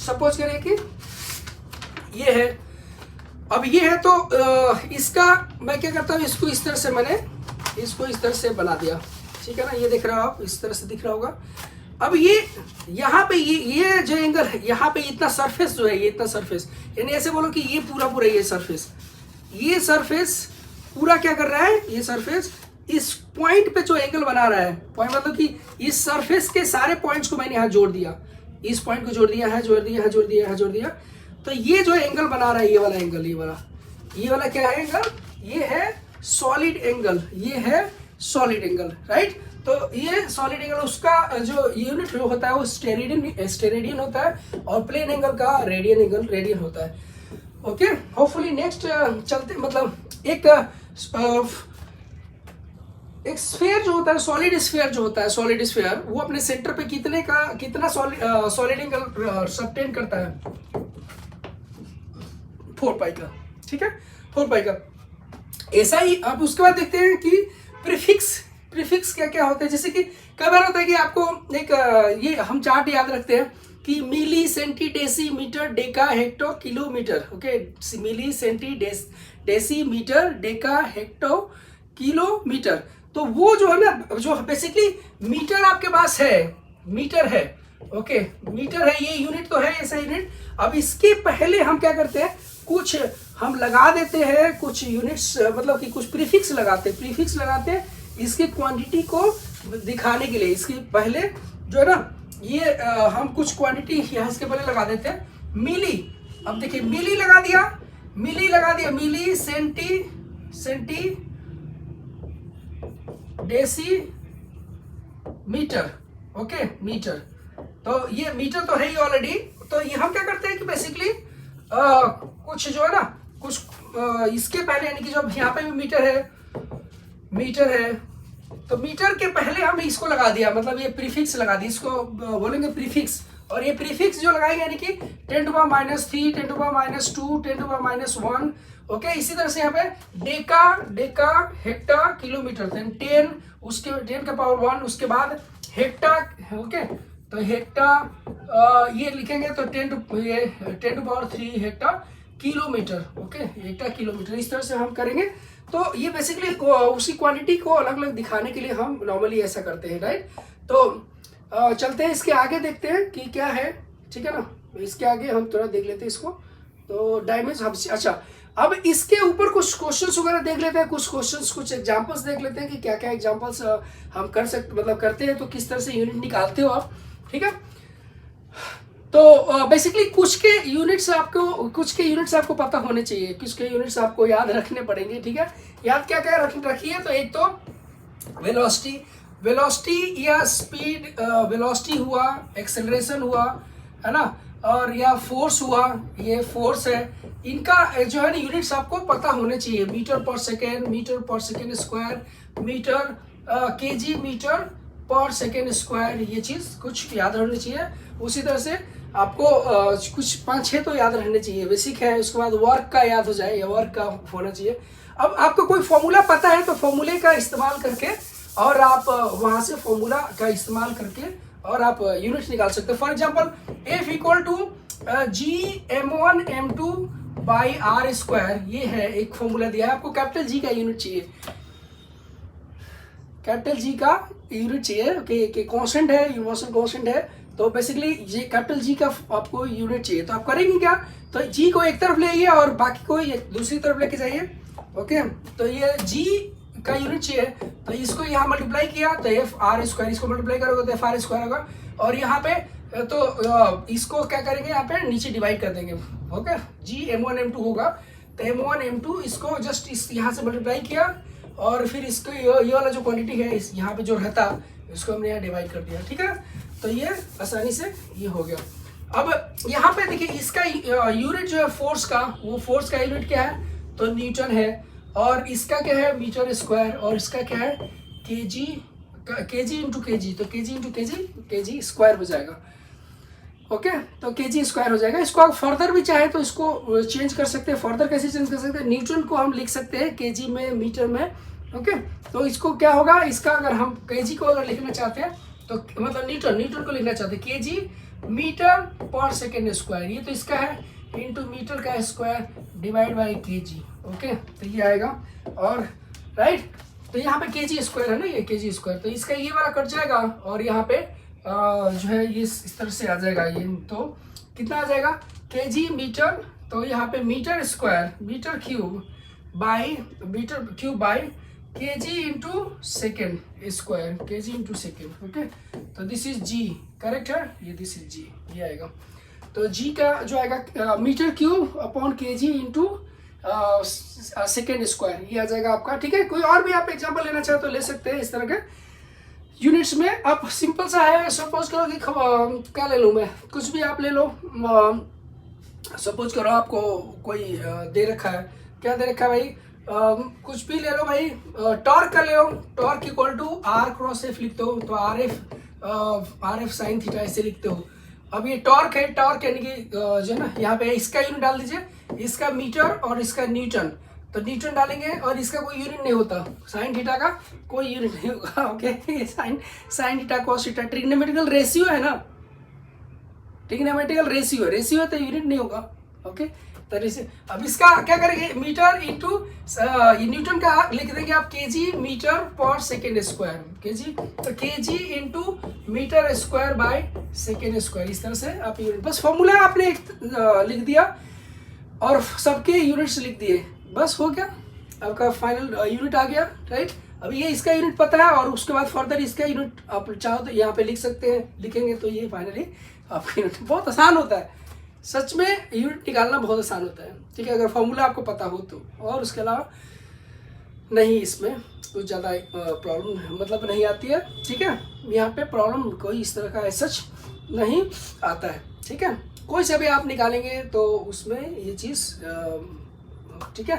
सपोज करिए कि ये है, अब ये है, तो इसका मैं क्या करता हूँ, इसको इस तरह से मैंने इसको इस तरह से बना दिया, ठीक है ना, ये देख रहे हो आप, इस तरह से दिख रहा होगा। अब ये यहाँ पे ये जो एंगल है, यहाँ पे इतना सरफेस जो है, ये इतना सरफेस, यानी ऐसे बोलो कि ये पूरा ये सरफेस पूरा क्या कर रहा है, ये सरफेस इस पॉइंट पे जो एंगल बना रहा है, पॉइंट मतलब कि इस सरफेस के सारे पॉइंट्स को मैंने यहाँ जोड़ दिया, इस पॉइंट को जोड़ दिया है, जोड़ दिया। तो ये जो एंगल बना रहा है, ये वाला एंगल, ये वाला क्या है एंगल, ये है सॉलिड एंगल, ये है सॉलिड एंगल, राइट। तो ये सॉलिड एंगल, उसका जो यूनिट होता है वो स्टेरेडियन होता है, और प्लेन एंगल का रेडियन होता है। ओके, होपफुली नेक्स्ट चलते, मतलब एक स्फीयर जो होता है, सॉलिड स्फीयर वो अपने सेंटर पे कितना सॉलिड एंगल सबटेंड करता है, 4 पाई का, ठीक है, 4 पाई का। ऐसा ही अब उसके बाद देखते हैं कि प्रीफिक्स क्या क्या होता है। जैसे कि कई बार होता है कि आपको एक ये हम चार्ट याद रखते हैं कि milli centi decimetre deca hecto kilometre, okay, milli centi decimetre deca hecto kilometre. तो वो जो है ना, जो बेसिकली मीटर आपके पास है, मीटर है, ओके, मीटर है, ये यूनिट तो है ऐसा यूनिट। अब इसके पहले हम क्या करते हैं, कुछ हम लगा देते हैं, कुछ यूनिट्स, मतलब कि कुछ प्रीफिक्स लगाते हैं इसकी क्वांटिटी को दिखाने के लिए। इसके पहले जो है ना, ये हम कुछ क्वांटिटी यहाँ इसके पहले लगा देते हैं, मिली। अब देखिए मिली लगा दिया, milli centi deci metre, okay, metre. तो ये मीटर तो है ही ऑलरेडी। तो ये हम क्या करते हैं कि बेसिकली कुछ जो है ना, कुछ इसके पहले, यानी कि जब यहाँ पे भी मीटर है, तो मीटर के पहले हम इसको लगा दिया, मतलब ये प्रीफिक्स लगा दिया, इसको बोलेंगे प्रीफिक्स। और ये प्रीफिक्स जो लगाएंगे यानी कि 10⁻³ 10⁻², 10⁻1, ओके। इसी तरह से यहाँ पे डेका हेक्टा किलोमीटर, 10, उसके 10 का पावर 1, उसके बाद हेक्टा, ओके। तो हेक्टा ये लिखेंगे तो 10⁻³ hecto kilometre, okay, hecto kilometre. इस तरह से हम करेंगे। तो ये बेसिकली उसी क्वांटिटी को अलग अलग दिखाने के लिए हम नॉर्मली ऐसा करते हैं, राइट। तो चलते हैं इसके आगे, देखते हैं कि क्या है, ठीक है ना। इसके आगे हम थोड़ा देख लेते हैं इसको। तो डायमेंशन हम, अच्छा, अब इसके ऊपर कुछ क्वेश्चंस वगैरह देख लेते हैं, कुछ एग्जांपल्स देख लेते हैं कि क्या क्या एग्जांपल्स हम कर सकते, मतलब करते हैं, तो किस तरह से यूनिट निकालते हो आप, ठीक है। तो बेसिकली कुछ के यूनिट्स आपको पता होने चाहिए, कुछ के यूनिट्स आपको याद रखने पड़ेंगे, ठीक है। याद क्या क्या रखिए, तो एक तो वेलोसिटी या स्पीड, वेलोसिटी हुआ, एक्सेलरेशन हुआ, है ना, और या फोर्स हुआ, ये फोर्स है। इनका जो है ना यूनिट्स आपको पता होने चाहिए, metre per second square, metre kg metre per second square, ये चीज़ कुछ याद रहनी चाहिए। उसी तरह से आपको कुछ 5-6 तो याद रहने चाहिए, बेसिक है। उसके बाद वर्क का याद हो जाए, या वर्क का होना चाहिए। अब आपको कोई फॉर्मूला पता है तो फॉर्मूले का इस्तेमाल करके, और आप वहाँ से फॉर्मूला का इस्तेमाल करके और आप यूनिट्स निकाल सकते हैं। For example F = G m1m2/r², ये है एक फॉर्मूला दिया है आपको। कैपिटल G का यूनिट चाहिए, कि कांस्टेंट है, यूनिवर्सल कांस्टेंट है। तो बेसिकली ये कैपिटल G का आपको यूनिट चाहिए। तो आप करेंगे क्या, तो G को एक तरफ ले आइए और बाकी को दूसरी तरफ लेके जाइए, ओके। तो ये G का यूनिट चाहिए, तो इसको यहाँ मल्टीप्लाई किया तो FR², इसको मल्टीप्लाई करोगे तो FR² होगा। और यहाँ पे तो इसको क्या करेंगे, यहाँ पे नीचे डिवाइड कर देंगे, ओके। G m1m2 होगा, तो m1m2 इसको जस्ट इस यहाँ से मल्टीप्लाई किया, और फिर इसको ये वाला जो क्वांटिटी है इस यहाँ पे जो रहता, इसको हमने यहाँ डिवाइड कर दिया, ठीक है। तो ये आसानी से ये हो गया। अब यहाँ पे देखिए इसका यूनिट जो है फोर्स का, वो फोर्स का यूनिट क्या है, तो न्यूटन है। और इसका क्या है, मीटर स्क्वायर। और इसका क्या है, केजी इंटू केजी, तो केजी स्क्वायर हो जाएगा, ओके। तो केजी स्क्वायर हो जाएगा। इसको आप फर्दर भी चाहे तो इसको चेंज कर सकते हैं। फर्दर कैसे चेंज कर सकते हैं, न्यूटन को हम लिख सकते हैं केजी में, मीटर में, ओके। तो इसको क्या होगा, इसका अगर हम केजी को अगर लिखना चाहते हैं, तो मतलब न्यूटन को लिखना चाहते हैं, KG metre per second square, ये तो इसका है, इंटू मीटर का square divide by KG, okay. तो ये आएगा, और राइट, तो यहाँ पे केजी स्क्वायर है ना, ये केजी स्क्वायर, तो इसका ये वाला कट जाएगा, और यहाँ पे जो है ये इस तरह से आ जाएगा। ये तो कितना आ जाएगा, केजी मीटर, तो यहाँ पे metre square, metre cube by kg into second square, kg into second, okay. तो दिस इज जी, करेक्ट है, ये दिस इज जी, ये आएगा। तो जी का जो आएगा metre cube upon kg into second square, ये आ जाएगा आपका, ठीक है। कोई और भी आप एग्जांपल लेना चाहे तो ले सकते हैं इस तरह के यूनिट्स में। अब सिंपल सा है, सपोज करो कि क्या ले लूँ मैं, कुछ भी आप ले लो। सपोज करो आपको कोई दे रखा है, क्या दे रखा है भाई, कुछ भी ले लो भाई, टॉर्क का ले लो। टॉर्क = R×F लिखते हो, तो RF sin थीटा ऐसे लिखते हो। अब ये टॉर्क है, टॉर्क यानी कि जो है ना, यहाँ पे इसका यूनिट डाल दीजिए, इसका मीटर और इसका न्यूटन, तो न्यूटन डालेंगे, और इसका कोई यूनिट नहीं होता, साइन थीटा का कोई यूनिट नहीं होगा, okay. Sine theta cos theta trigonometrical ratio है ना, ट्रिग्नोमेट्रिकल रेशियो है, रेशियो है तो यूनिट नहीं होगा। ओके, तो अब इसका क्या करेंगे, मीटर इंटू न्यूटन का लिख देंगे आप kg metre per second square, kg, तो kg into metre square by second square, इस तरह से आप यूनिट, बस फॉर्मूला आपने लिख दिया और सबके यूनिट्स लिख दिए, बस हो गया आपका फाइनल यूनिट आ गया, राइट। अब ये इसका यूनिट पता है और उसके बाद फर्दर इसका यूनिट आप चाहो तो यहाँ पे लिख सकते हैं, लिखेंगे तो ये फाइनली आपका यूनिट। बहुत आसान होता है सच में, यूनिट निकालना बहुत आसान होता है, ठीक है, अगर फॉर्मूला आपको पता हो तो। और उसके अलावा नहीं, इसमें कुछ ज़्यादा प्रॉब्लम मतलब नहीं आती है, ठीक है। यहाँ पे प्रॉब्लम कोई इस तरह का सच नहीं आता है, ठीक है। कोई से भी आप निकालेंगे तो उसमें ये चीज़ ठीक है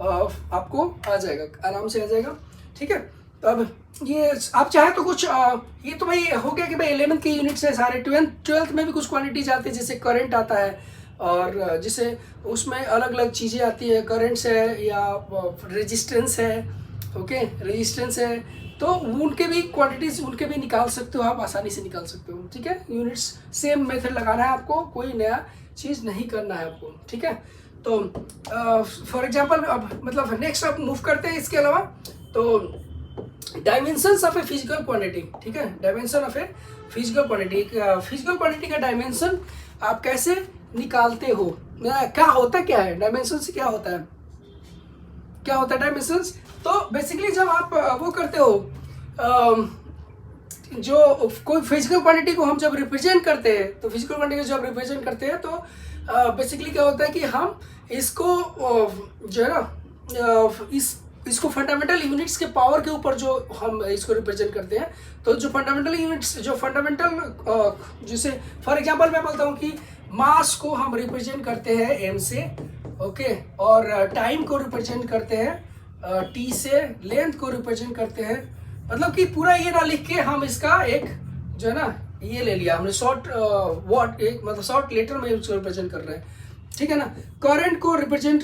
आपको आ जाएगा, आराम से आ जाएगा, ठीक है। तो अब ये आप चाहे तो कुछ ये तो भाई हो गया कि भाई 11th के यूनिट से सारे, 12th में भी कुछ क्वांटिटीज आती है, जैसे करंट आता है और जिसे उसमें अलग अलग चीज़ें आती है, करंट्स है या रेजिस्टेंस है, ओके, रेजिस्टेंस है, तो उनके भी क्वांटिटीज उनके भी निकाल सकते हो आप, आसानी से निकाल सकते हो, ठीक है। यूनिट्स सेम मेथड लगाना है आपको, कोई नया चीज़ नहीं करना है आपको, ठीक है। तो फॉर एग्जांपल अब मतलब नेक्स्ट अब मूव करते हैं, इसके अलावा तो dimensions of a physical quantity, ठीक है, dimension of a physical quantity, physical quantity का डायमेंशन आप कैसे निकालते हो, क्या होता क्या है डायमेंशन से, क्या होता है, क्या होता है डायमेंशंस। तो बेसिकली जब आप वो करते हो जो कोई फिजिकल क्वांटिटी को हम जब रिप्रेजेंट करते हैं, तो फिजिकल क्वांटिटी को जब रिप्रेजेंट करते हैं तो बेसिकली क्या होता है कि हम इसको जो है ना इसको फंडामेंटल यूनिट्स के पावर के ऊपर जो हम इसको रिप्रेजेंट करते हैं, तो जो फंडामेंटल यूनिट्स, जो फंडामेंटल जैसे फॉर एग्जांपल मैं बोलता हूँ कि मास को हम रिप्रेजेंट करते हैं एम से, ओके, और टाइम को रिप्रेजेंट करते हैं टी से, लेंथ को रिप्रेजेंट करते हैं, मतलब कि पूरा ये ना लिख के हम इसका एक जो है ना ये ले लिया हमने शॉर्ट वर्ड, एक मतलब शॉर्ट लेटर में इसको रिप्रेजेंट कर रहे हैं, ठीक है ना। करंट को रिप्रेजेंट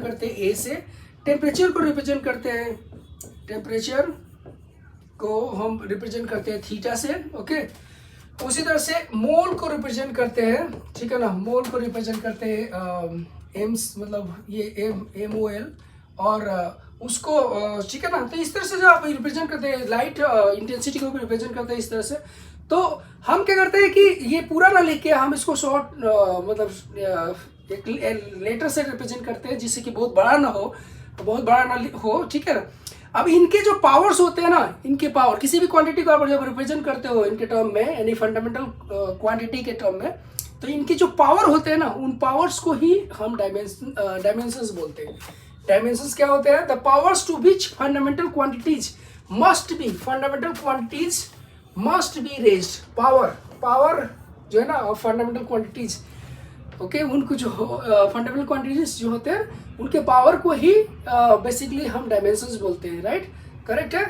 करते हैं ए से, टेम्परेचर को रिप्रेजेंट करते हैं, टेम्परेचर को हम रिप्रेजेंट करते हैं थीटा से, ओके। उसी तरह से मोल को रिप्रेजेंट करते हैं, ठीक है ना, मोल को रिप्रेजेंट करते हैं एम्स, मतलब ये MOL, और उसको ठीक है ना। तो इस तरह से जो आप रिप्रेजेंट करते हैं, लाइट इंटेंसिटी को भी रिप्रेजेंट करते हैं इस तरह से। तो हम क्या करते हैं कि ये पूरा ना लिख के हम इसको शॉर्ट मतलब एक लेटर से रिप्रेजेंट करते हैं, जिससे कि बहुत बड़ा ना हो, ठीक है ना। अब इनके जो पावर्स होते हैं ना, इनके पावर, किसी भी क्वांटिटी को आप जब रिप्रेजेंट करते हो इनके टर्म में, यानी फंडामेंटल क्वांटिटी के टर्म में, तो इनके जो पावर होते हैं ना, उन पावर्स को ही हम डायमेंशंस बोलते हैं। डायमेंशंस क्या होते हैं, the powers to which fundamental quantities must be raised, power जो है ना फंडामेंटल क्वांटिटीज, ओके, उनको जो फंडामेंटल क्वांटिटीज जो होते हैं उनके पावर को ही बेसिकली हम डायमेंशंस बोलते हैं, राइट, करेक्ट है।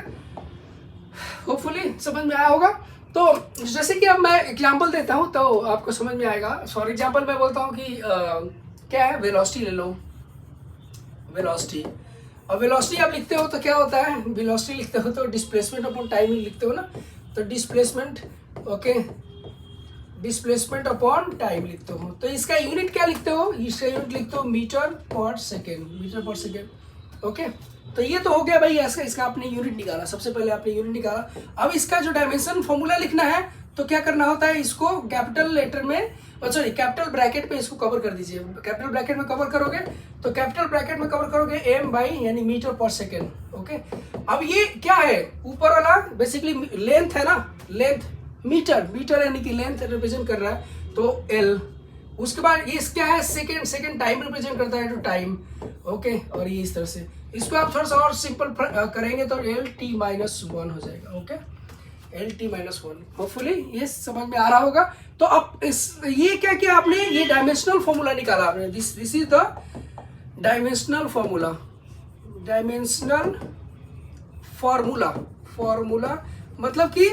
होपफुली समझ में आया होगा। तो जैसे कि अब मैं एग्जांपल देता हूँ तो आपको समझ में आएगा। फॉर एग्जांपल मैं बोलता हूँ कि क्या है, वेलोसिटी ले लो, वेलोसिटी। और वेलोसिटी आप लिखते हो तो क्या होता है, वेलोसिटी लिखते हो तो डिस्प्लेसमेंट अपॉन टाइम लिखते हो ना, तो displacement, okay, displacement upon time लिखते हो। तो इसका यूनिट क्या लिखते हो, इसका यूनिट लिखते हो मीटर पर सेकेंड, ओके। तो ये तो हो गया भाई इसका आपने यूनिट निकाला, सबसे पहले आपने यूनिट निकाला। अब इसका जो डायमेंशन फॉर्मूला लिखना है तो क्या करना होता है, इसको कैपिटल लेटर में, सॉरी कैपिटल ब्रैकेट पे इसको कवर कर दीजिए। कैपिटल ब्रैकेट में कवर करोगे तो कैपिटल ब्रैकेट में कवर करोगे m बाई यानी मीटर पर सेकेंड, ओके। अब ये क्या है, ऊपर वाला बेसिकली लेंथ है ना, लेंथ मीटर यानी कि लेंथ रिप्रेजेंट कर रहा है तो L। उसके बाद ये क्या है, सेकेंड टाइम रिप्रेजेंट करता है तो टाइम, ओके। और ये इस तरह से इसको आप थोड़ा सा और सिंपल करेंगे तो LT-1 हो जाएगा, ओके, LT-1। होपफुली ये समझ में आ रहा होगा। तो अब ये क्या किया आपने, ये डायमेंशनल फॉर्मूला निकाला आपने, this is the dimensional formula मतलब कि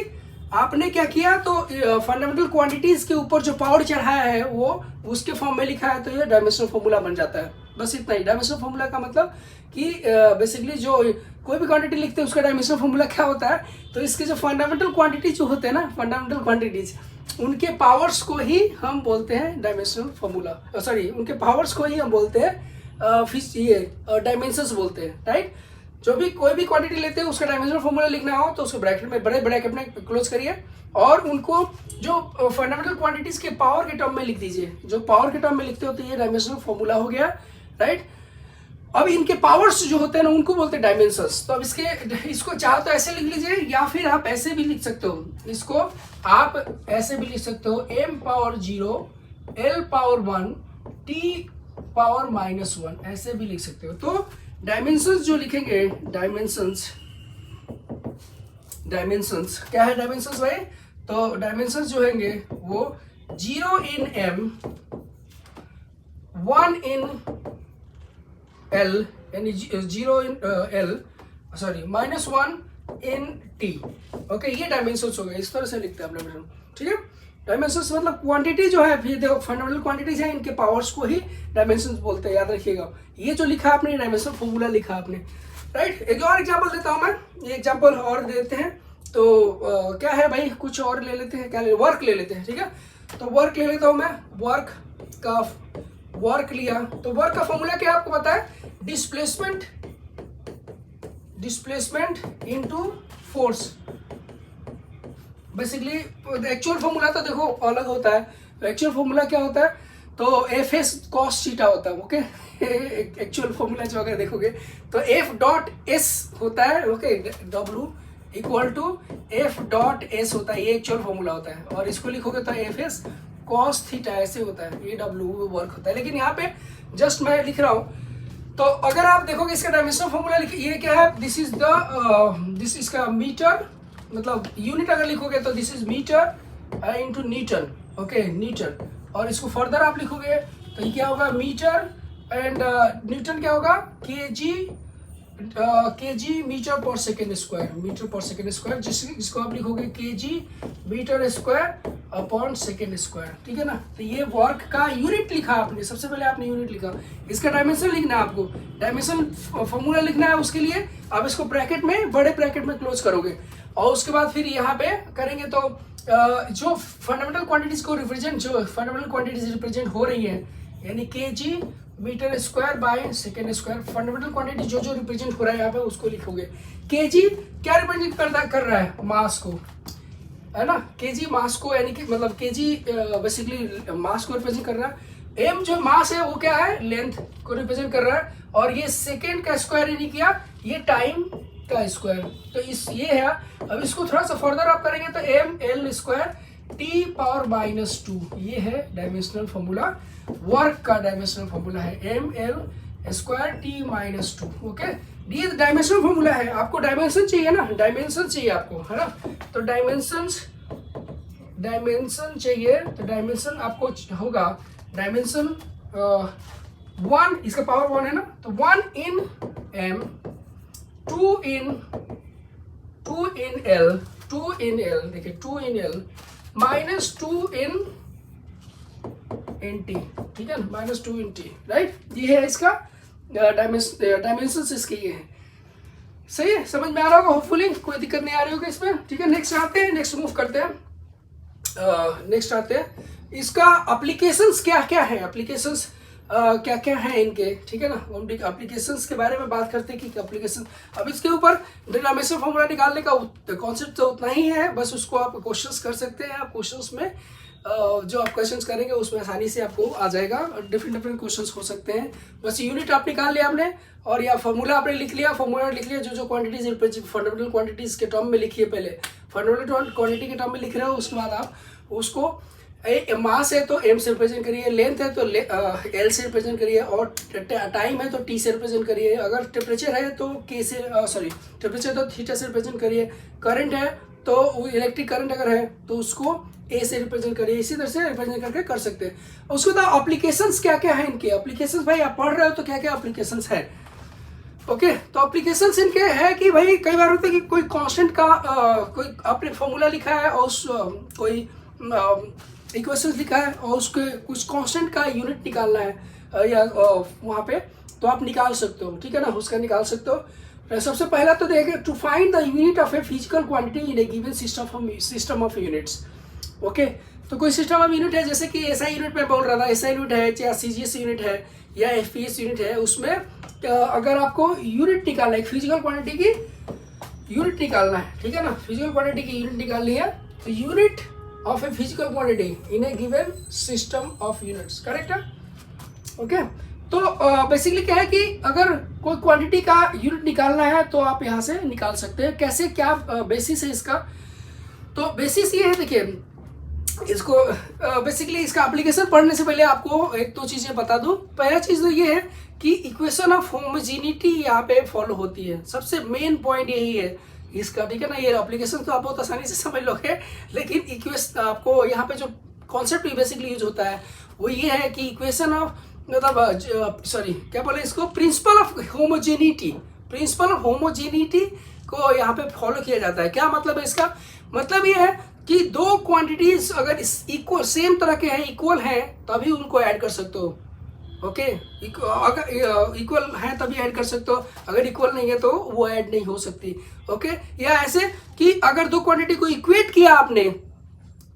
आपने क्या किया, तो फंडामेंटल क्वांटिटीज के ऊपर जो पावर चढ़ाया है वो उसके फॉर्म में लिखा है, तो ये डायमेंशनल फॉर्मूला बन जाता है। बस इतना ही। डायमेंशनल फॉर्मूला का मतलब कि बेसिकली जो कोई भी क्वांटिटी लिखते हैं उसका डायमेंशनल फॉर्मूला क्या होता है, तो इसके जो फंडामेंटल क्वांटिटीज जो होते हैं ना, फंडामेंटल क्वांटिटीज, उनके पावर्स को ही हम बोलते हैं डायमेंशनल फॉर्मूला, सॉरी उनके पावर्स को ही हम बोलते हैं ये डायमेंशंस बोलते हैं, राइट। जो भी कोई भी क्वांटिटी लेते हैं उसका डायमेंशनल फॉर्मूला लिखना हो तो उसको ब्रैकेट में बड़े ब्रैकेट में क्लोज करिए और उनको जो फंडामेंटल क्वांटिटीज के पावर के टर्म में लिख दीजिए। जो पावर के टर्म में लिखते हो तो ये डायमेंशनल फॉर्मूला हो गया, राइट। अब इनके पावर्स जो होते हैं ना उनको बोलते हैं डायमेंशंस। तो अब इसको चाहो तो ऐसे लिख लीजिए या फिर आप ऐसे भी लिख सकते हो। इसको आप ऐसे भी लिख सकते हो m power 0 l power 1 t power -1, ऐसे भी लिख सकते हो। तो डायमेंशंस जो लिखेंगे, डायमेंशंस क्या है डायमेंशंस भाई, तो डायमेंशंस जो होंगे वो 0 in m 1 in l यानी 0 in l sorry -1 in t, okay. ये डायमेंशंस हो गए, इस तरह से लिखते हैं आप डायमेंशन, ठीक है। डायमेंशंस मतलब क्वांटिटी जो है, फिर देखो फंडामेंटल क्वांटिटीज है, इनके पावर्स को ही डायमेंशंस बोलते हैं, याद रखिएगा। ये जो लिखा आपने डायमेंशनल फॉर्मूला लिखा आपने, राइट। एक और एग्जांपल देता हूं मैं, ये एग्जांपल और देते हैं। तो क्या है भाई, कुछ और ले लेते हैं, क्या वर्क ले लेते हैं, ठीक है। तो वर्क ले लेता हूं मैं, वर्क लिया तो वर्क का फॉर्मूला क्या आपको पता है, displacement into force. Basically actual formula तो देखो अलग होता है। एक्चुअल फॉर्मूला क्या होता है, तो एफ एस कॉस थीटा होता है, ओके। एक्चुअल फॉर्मूला जो अगर देखोगे तो एफ डॉट एस होता है, okay. W equal to F dot S होता है, ये एक्चुअल फॉर्मूला होता है। और इसको लिखोगे तो एफ एस कॉस थीटा ऐसे होता है, ये डब्ल्यू वर्क होता है। लेकिन यहाँ पे जस्ट मैं लिख रहा हूँ। तो अगर आप देखोगे इसका डायमेंशनल फॉर्मूला ये क्या है, दिस इज इसका मीटर, मतलब यूनिट अगर लिखोगे तो this is metre into newton, okay, newton. और इसको फर्दर आप लिखोगे तो ये क्या होगा, मीटर एंड न्यूटन क्या होगा, kg metre per second square, जिसको आप लिखोगे kg metre square upon second square, ठीक है ना। तो ये वर्क का यूनिट लिखा आपने, सबसे पहले आपने यूनिट लिखा। इसका डायमेंशन लिखना है आपको, डायमेंशन फॉर्मूला लिखना है। उसके लिए आप इसको ब्रैकेट में, बड़े ब्रैकेट में क्लोज करोगे और उसके बाद फिर यहाँ पे करेंगे तो जो फंडामेंटल क्वांटिटीज को रिप्रेजेंट, जो फंडामेंटल क्वांटिटीज रिप्रेजेंट हो रही है, यानी kg metre square by second square, fundamental quantity जो जो रिप्रेजेंट हो रहा है यहाँ पे उसको लिखोगे। केजी क्या रिप्रेजेंट कर रहा है, मास को, है ना। केजी मास को, यानी कि मतलब केजी बेसिकली मास को रिप्रेजेंट कर रहा है। एम जो मास है वो क्या है, लेंथ को रिप्रेजेंट कर रहा है। और ये सेकेंड का स्क्वायर यानी क्या, ये टाइम का स्क्वायर। तो ये है। अब इसको थोड़ा सा फर्दर आप करेंगे तो M L square T power -2, ये है डायमेंशनल फॉर्मूला। वर्क का डायमेंशनल फॉर्मूला है M L square T -2, okay. ये डायमेंशनल फॉर्मूला है। आपको डायमेंशन चाहिए ना, डायमेंशन चाहिए आपको, है ना। तो डायमेंशन चाहिए, तो डायमेंशन आपको होगा डायमेंशन 1, इसका पावर 1 है ना, तो 1 in m 2 in l, देखिए 2 in l -2 in t, ठीक है, -2 in t, राइट। ये है इसका डायमेंशन, इसके ये है। सही है, समझ में आ रहा होगा होपफुली, कोई दिक्कत नहीं आ रही होगी इसमें, ठीक है। नेक्स्ट आते हैं, नेक्स्ट मूव करते हैं। नेक्स्ट आते हैं, इसका एप्लीकेशंस क्या क्या है, एप्लीकेशंस क्या क्या है इनके, ठीक है ना। हम एप्लीकेशंस के बारे में बात करते हैं कि एप्लीकेशन। अब इसके ऊपर डायमेंशनल फॉर्मूला निकालने का कॉन्सेप्ट तो उतना ही है, बस उसको आप क्वेश्चंस कर सकते हैं। आप क्वेश्चंस में जो आप क्वेश्चंस करेंगे उसमें आसानी से आपको आ जाएगा। डिफरेंट क्वेश्चंस हो सकते हैं। बस यूनिट आप निकाल लिया आपने और या फॉर्मूला आपने लिख लिया, जो क्वांटिटीज फंडामेंटल क्वांटिटीज के टर्म में लिखिए। पहले फंडामेंटल क्वांटिटी के टर्म में लिख रहे हो, उसके बाद आप उसको मास है तो एम से रिप्रेजेंट करिए, लेंथ है तो एल से रिप्रेजेंट करिए, और टाइम है तो टी से रिप्रेजेंट करिए। अगर टेम्परेचर है तो के से टेम्परेचर तो थीटा से रिप्रेजेंट करिए। करंट है तो इलेक्ट्रिक करंट अगर है तो उसको ए से रिप्रेजेंट करिए। इसी तरह से रिप्रेजेंट करके कर सकते हैं। उसके बाद एप्लीकेशंस क्या क्या है इनके, एप्लीकेशंस भाई आप पढ़ रहे हो तो क्या क्या एप्लीकेशंस है, ओके। तो एप्लीकेशंस इनके है कि भाई कई बार होता है कि कोई कांस्टेंट का कोई आपने फॉर्मूला लिखा है और कोई इक्वेशंस लिखा है और उसके कुछ कांस्टेंट का यूनिट निकालना है। या वहाँ पे, तो आप निकाल सकते हो, ठीक है ना, उसका निकाल सकते हो। सबसे पहला तो देखिए, to find the unit of a physical quantity in a given system of units. Okay, तो कोई सिस्टम ऑफ यूनिट है, जैसे कि एसआई यूनिट में बोल रहा था, एसआई यूनिट है या सीजीएस यूनिट है या एफपीएस यूनिट है, उसमें अगर आपको यूनिट निकालना है, फिजिकल क्वांटिटी की यूनिट निकालना है, ठीक है ना, फिजिकल क्वांटिटी की यूनिट निकालनी है, तो unit of a physical quantity in a given system of units, correct है। ओके, तो बेसिकली क्या है कि अगर कोई क्वांटिटी का यूनिट निकालना है तो आप यहाँ से निकाल सकते हैं। कैसे, क्या बेसिस है इसका, तो बेसिस ये है, देखिए इसको बेसिकली इसका एप्लीकेशन पढ़ने से पहले आपको एक दो चीजें बता दूं। पहला चीज तो ये है कि इक्वेशन ऑफ होमोजेनिटी यहाँ पे फॉलो होती है, सबसे मेन पॉइंट यही है इसका, ठीक है ना। ये एप्लीकेशन तो आप बहुत आसानी से समझ लोगे, लेकिन इक्वेशन आपको यहाँ पे जो कॉन्सेप्ट बेसिकली यूज होता है वो ये है कि इक्वेशन ऑफ, मतलब सॉरी क्या बोले इसको, principle of homogeneity, principle of homogeneity को यहाँ पे फॉलो किया जाता है। क्या मतलब है इसका, मतलब ये है कि दो क्वांटिटीज अगर इक्वल सेम तरह के हैं, इक्वल हैं, तभी उनको ऐड कर सकते हो। ओके, अगर इक्वल है तभी ऐड कर सकते हो, अगर इक्वल नहीं है तो वो ऐड नहीं हो सकती। ओके, या ऐसे कि अगर दो क्वांटिटी को इक्वेट किया आपने,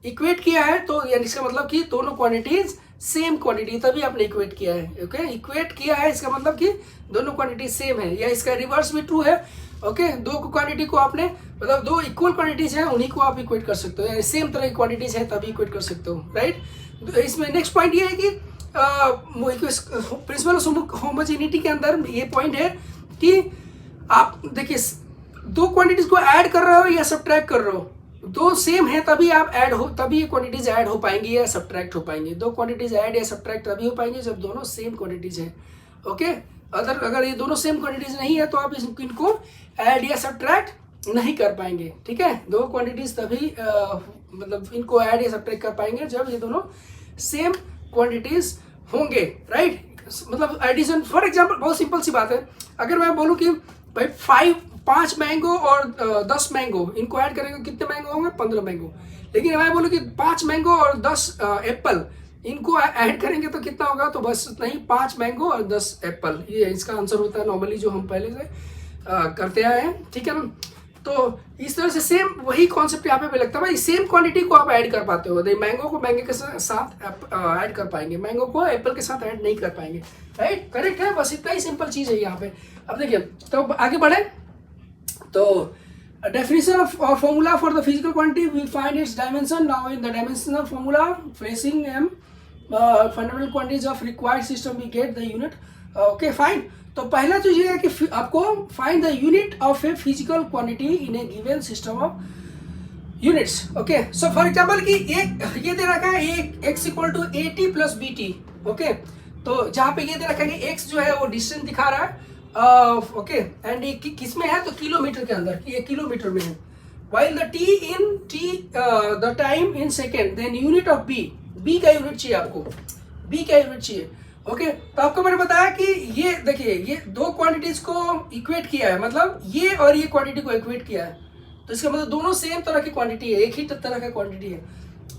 इक्वेट किया है तो यानी इसका मतलब कि दोनों क्वांटिटीज सेम क्वांटिटी, तभी आपने इक्वेट किया है। ओके, इक्वेट किया है इसका मतलब कि दोनों क्वांटिटी सेम है, या इसका रिवर्स भी ट्रू है। ओके, दो क्वांटिटी को आपने, मतलब दो इक्वल क्वांटिटीज है, उन्हीं को आप इक्वेट कर सकते हो, यानी सेम तरह की क्वांटिटीज है तभी इक्वेट कर सकते हो, राइट। तो इसमें नेक्स्ट पॉइंट ये है कि प्रिंसिपल ऑफ होमोजेनिटी के अंदर ये पॉइंट है कि आप देखिए दो क्वांटिटीज को ऐड कर रहे हो या सब्ट्रैक्ट कर रहे हो, दो सेम है तभी आप ऐड हो, तभी ये क्वांटिटीज ऐड हो पाएंगी या सब्ट्रैक्ट हो पाएंगी। दो क्वांटिटीज ऐड या सब्ट्रैक्ट तभी हो पाएंगे जब दोनों सेम क्वांटिटीज है। ओके, अगर ये दोनों सेम क्वांटिटीज नहीं है तो आप इनको ऐड या सब्ट्रैक्ट नहीं कर पाएंगे, ठीक है। दो क्वांटिटीज तभी मतलब इनको ऐड या सब्ट्रैक्ट कर पाएंगे जब ये दोनों सेम क्वांटिटीज होंगे, राइट। मतलब एडिशन, फॉर एग्जांपल बहुत सिंपल सी बात है, अगर मैं बोलूं कि भाई 5 मैंगो और 10 मैंगो, इनको ऐड करेंगे कितने मैंगो होंगे, 15 मैंगो। लेकिन मैं बोलूं कि 5 मैंगो और 10 एप्पल, इनको ऐड करेंगे तो कितना होगा, तो बस उतना ही, 5 मैंगो और 10 एप्पल, ये इसका आंसर होता है नॉर्मली जो हम पहले से करते आए हैं, ठीक है ना। तो इस तरह से सेम वही कॉन्सेप्ट यहाँ पे भी लगता है, भाई सेम क्वांटिटी को आप ऐड कर पाते हो, मैंगो को मैंगो के साथ ऐड कर पाएंगे, मैंगो को एप्पल के साथ ऐड नहीं कर पाएंगे, राइट, करेक्ट है। बस इतना ही सिंपल चीज है यहाँ पे। अब देखिए, तो आगे बढ़े, तो definition of or formula for the physical quantity, we find its dimension. Now in the dimensional formula facing m fundamental quantities of required system, we get the unit. Okay, fine. तो पहला तो ये है कि आपको find the unit of a physical quantity in a given system of units. Okay, so for example कि ये दे रखा है x equal to at plus bt. Okay, तो जहाँ पे ये दे रखा है कि x जो है वो डिस्टेंस दिखा रहा है, ओके, एंड ये किस में है, तो किलोमीटर के अंदर, ये किलोमीटर में है। while the the time in second, then unit of b का यूनिट चाहिए आपको, b का यूनिट चाहिए। ओके, तो आपको मैंने बताया कि ये देखिए, ये दो क्वांटिटीज को इक्वेट किया है, मतलब ये और ये क्वांटिटी को इक्वेट किया है, तो इसका मतलब दोनों सेम तरह की क्वांटिटी है, एक ही तरह का क्वांटिटी है,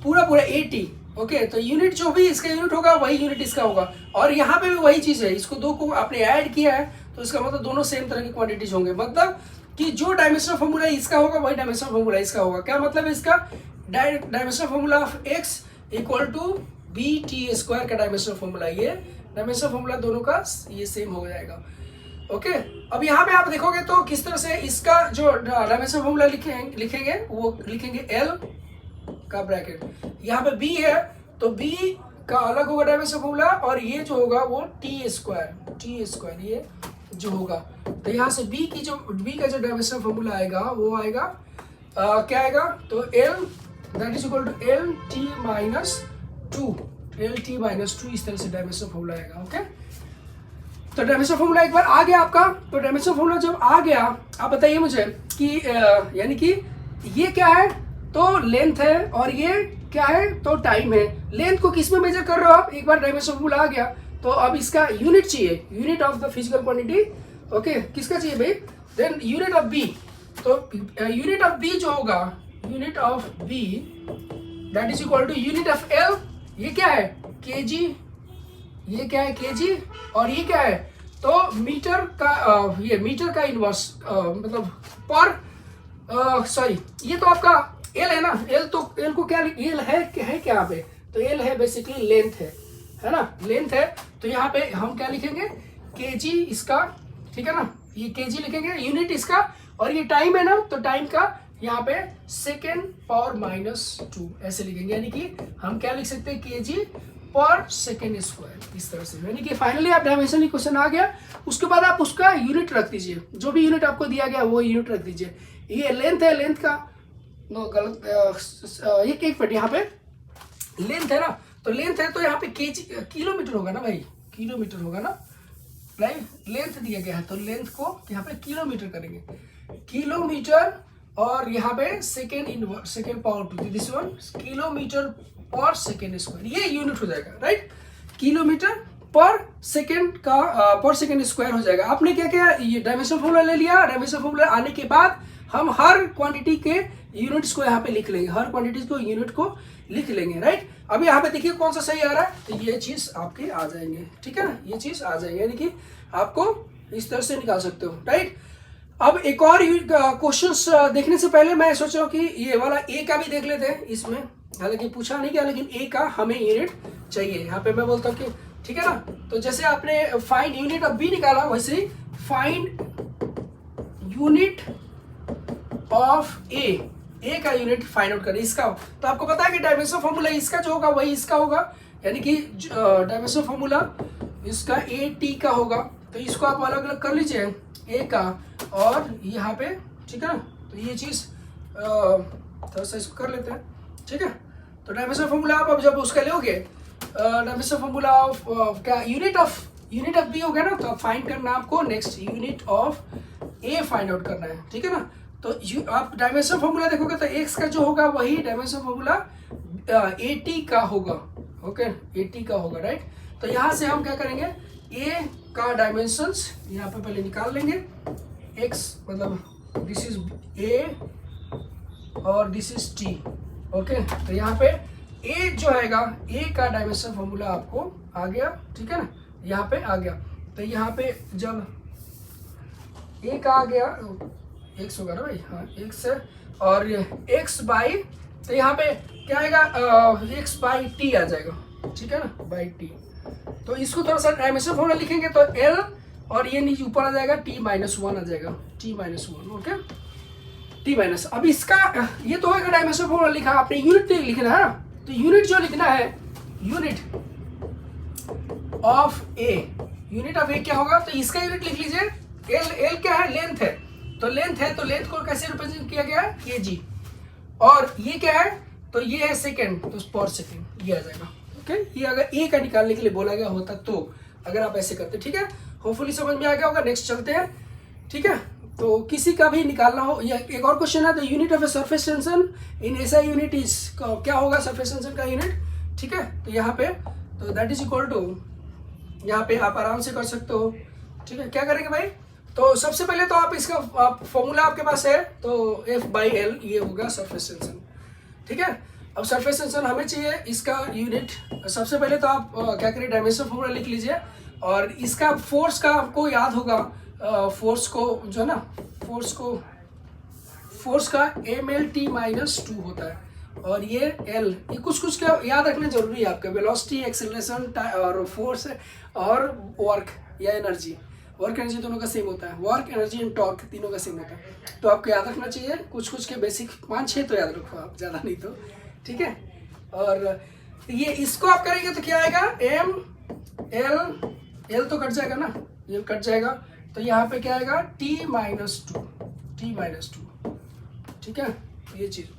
पूरा 80। ओके, तो यूनिट जो भी इसका यूनिट होगा वही यूनिट इसका होगा, और यहाँ पे भी वही चीज है, इसको दो को आपने ऐड किया है तो इसका मतलब दोनों सेम तरह की क्वांटिटीज होंगे, मतलब कि जो डायमेंशनल फॉर्मूला इसका होगा वही डायमेंशनल फॉर्मूला इसका होगा। क्या मतलब है इसका, dimensional formula of x equal to B T square का डायमेंशनल फॉर्मूला, ये डायमेंशनल फॉर्मूला दोनों का ये सेम हो जाएगा। ओके, अब यहाँ पे आप देखोगे तो किस तरह से इसका जो डायमेंशनल फॉर्मूला लिखेंगे वो लिखेंगे L का ब्रैकेट, यहाँ पे B है तो B का अलग होगा डायमेंशनल फॉर्मूला, और ये जो होगा वो टी स्क्वायर ये जो होगा, तो यहाँ से B का जो डायमेंशनल फॉर्मूला आएगा वो आएगा क्या आएगा, तो L that is equal to L T minus two, इस तरह से डायमेंशनल फॉर्मूला आएगा। ओके, तो डायमेंशनल फॉर्मूला एक बार आ गया आपका, तो डायमेंशनल फॉर्मूला जब आ गया, आप बताइए मुझे कि यानी कि ये क्या है, तो लेंथ है, और ये क्या है, तो टाइम है। लेंथ को किस में मेजर कर रहे हो आप, एक बार डायमेंशनल फॉर्मूला आ गया तो अब इसका यूनिट चाहिए, unit of the physical quantity. Okay, किसका चाहिए भाई, देन यूनिट ऑफ बी, तो यूनिट ऑफ बी जो होगा, unit of B that is equal to unit of L, ये क्या है, केजी ये क्या है केजी, और ये क्या है तो मीटर का ये मीटर का इनवर्स मतलब पर सॉरी, ये तो आपका एल है ना, एल तो एल को क्या एल है क्या यहाँ पे, तो एल है बेसिकली लेंथ है ना, लेंथ है। तो यहाँ पे हम क्या लिखेंगे केजी इसका, ठीक है ना, ये केजी लिखेंगे यूनिट इसका, और ये टाइम है ना, तो टाइम का यहाँ पे सेकेंड पावर -2 ऐसे लिखेंगे, यानी कि हम क्या लिख सकते हैं केजी पर सेकेंड स्क्वायर, इस तरह से। यानी कि फाइनली आप डायमेंशन इक्वेशन आ गया, उसके बाद आप उसका यूनिट रख दीजिए, जो भी यूनिट आपको दिया गया वो यूनिट रख दीजिए। ये लेंथ है, लेंथ का नो गलत, एक मिनट, यहाँ पे लेंथ है ना, तो लेंथ है तो यहाँ पे केजी किलोमीटर होगा ना भाई, किलोमीटर होगा ना, राइट, लेंथ दिया गया है तो लेंथ को यहाँ पे किलोमीटर करेंगे, किलोमीटर, और यहाँ पे second power 2 this one kilometre पर सेकेंड स्क्वायर, ये यूनिट हो जाएगा, राइट, किलोमीटर पर सेकेंड का पर सेकेंड स्क्वायर हो जाएगा। आपने क्या किया, ये डायमेंशन फॉर्मूला ले लिया, डायमेंशन फॉर्मूला आने के बाद हम हर क्वांटिटी के यूनिट्स को यहाँ पे लिख लेंगे, हर क्वांटिटी को यूनिट को लिख लेंगे, राइट। अब यहाँ पे देखिए कौन सा सही आ रहा है, तो ये चीज आपके आ जाएंगे, ठीक है ना, ये चीज आ जाएंगे, यानी कि आपको इस तरह से निकाल सकते हो, राइट। अब एक और क्वेश्चंस देखने से पहले मैं सोच रहा हूँ कि ये वाला ए का भी देख लेते हैं इसमें, हालांकि पूछा नहीं गया, लेकिन ए का हमें यूनिट चाहिए। यहाँ पे मैं बोलता हूँ कि ठीक है ना, तो जैसे आपने फाइंड यूनिट ऑफ बी निकाला, वैसे ही फाइंड यूनिट ऑफ ए का यूनिट फाइंड आउट करें इसका। तो आपको पता है कि डायमेंशन फॉर्मूला इसका जो होगा वही इसका होगा, यानी कि डायमेंशन फॉर्मूला इसका ए टी का होगा, तो इसको आप अलग अलग कर लीजिए ए का और यहाँ पे, ठीक है ना, तो ये चीज थोड़ा सा इसको कर लेते हैं, ठीक है। तो डायमेंशन फॉर्मूला आप अब जब उसका लोगे, डायमेंशन फॉर्मूला ऑफ क्या यूनिट ऑफ बी हो गया ना, तो फाइंड करना आपको next unit of A find out करना है, ठीक है ना। तो आप डायमेंशन फॉर्मूला देखोगे तो एक्स का जो होगा वही डायमेंशन फॉर्मूला ए टी का होगा, ओके, ए टी का होगा, राइट। तो यहाँ से हम क्या करेंगे, ए का डायमेंशंस यहाँ पे पहले निकाल लेंगे, एक्स मतलब दिस इज ए और दिस इज टी, ओके। तो यहाँ पे ए जो आएगा, ए का डायमेंशन फॉर्मूला आपको आ गया, ठीक है ना, यहाँ पे आ गया। तो यहाँ पे जब ए का आ गया, एक्स होगा ना भाई, हाँ एक्स है, और एक्स बाई, तो यहाँ पे क्या आएगा, एक्स बाई टी आ जाएगा, ठीक है ना, बाई टी। तो इसको थोड़ा सा डायमेंशन फॉर्मूला लिखेंगे तो एल, और ये नीचे ऊपर आ जाएगा t-1 आ जाएगा, t-1, ओके, t-। अब इसका ये तो होगा डायमेंशन फॉर्मूला लिखा, आपने यूनिट लिखना है ना, तो यूनिट जो लिखना है, unit of A, unit of A क्या होगा, तो इसका यूनिट लिख लीजिए, एल क्या है, लेंथ है, तो लेंथ है, तो लेंथ को कैसे रिप्रेजेंट किया गया है, केजी, और ये क्या है, तो ये है सेकेंड, तो पर सेकेंड ये आ जाएगा, ओके। ये अगर ए का निकालने के लिए बोला गया होता तो अगर आप ऐसे करते, ठीक है, होपफुली समझ में आ गया होगा। नेक्स्ट चलते हैं, ठीक है। तो किसी का भी निकालना हो, या एक और क्वेश्चन है, the unit of a surface tension in SI unit is, क्या होगा सरफेस टेंशन का यूनिट, ठीक है। तो यहाँ पे तो दैट इज इक्वल टू, यहाँ पे आप आराम से कर सकते हो, ठीक है। क्या करेंगे भाई, तो सबसे पहले तो आप इसका फॉर्मूला आपके पास है, तो F/L ये होगा सरफेस टेंशन, ठीक है। अब सरफेस टेंशन हमें चाहिए इसका यूनिट, सबसे पहले तो आप क्या करिए, डायमेंशन फॉर्मूला लिख लीजिए, और इसका फोर्स का आपको याद होगा, फोर्स को जो है ना, फोर्स का mlt-2 होता है, और ये L, ये कुछ क्या याद रखना जरूरी है आपका, वेलोसिटी, एक्सेलरेशन और फोर्स और वर्क या एनर्जी, वर्क एनर्जी दोनों का सेम होता है, वर्क एनर्जी एंड टॉर्क तीनों का सेम होता है, तो आपको याद रखना चाहिए कुछ के बेसिक 5-6 तो याद रखो आप, ज़्यादा नहीं तो, ठीक है। और ये इसको आप करेंगे तो क्या आएगा, एल तो कट जाएगा ना, ये कट जाएगा, तो यहाँ पे क्या आएगा, t-2, ठीक है। ये चीज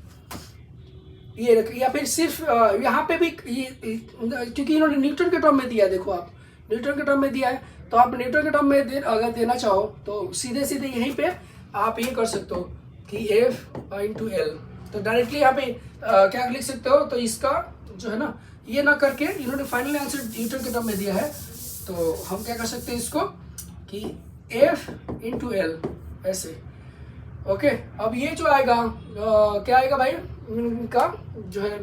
ये या फिर सिर्फ यहाँ पे भी ये, क्योंकि इन्होंने न्यूटन के टर्म में दिया है, देखो आप न्यूटन के टर्म में दिया है, तो आप न्यूटन के टर्म में अगर देना चाहो तो सीधे यहीं पे आप ये कर सकते हो कि F/L, तो डायरेक्टली यहाँ पे क्या लिख सकते हो, तो इसका जो है ना, ये ना करके इन्होंने फाइनल आंसर न्यूटन के टर्म में दिया है, तो हम क्या कर सकते हैं इसको कि F/L ऐसे, ओके। अब ये जो आएगा क्या आएगा भाई, इनका जो है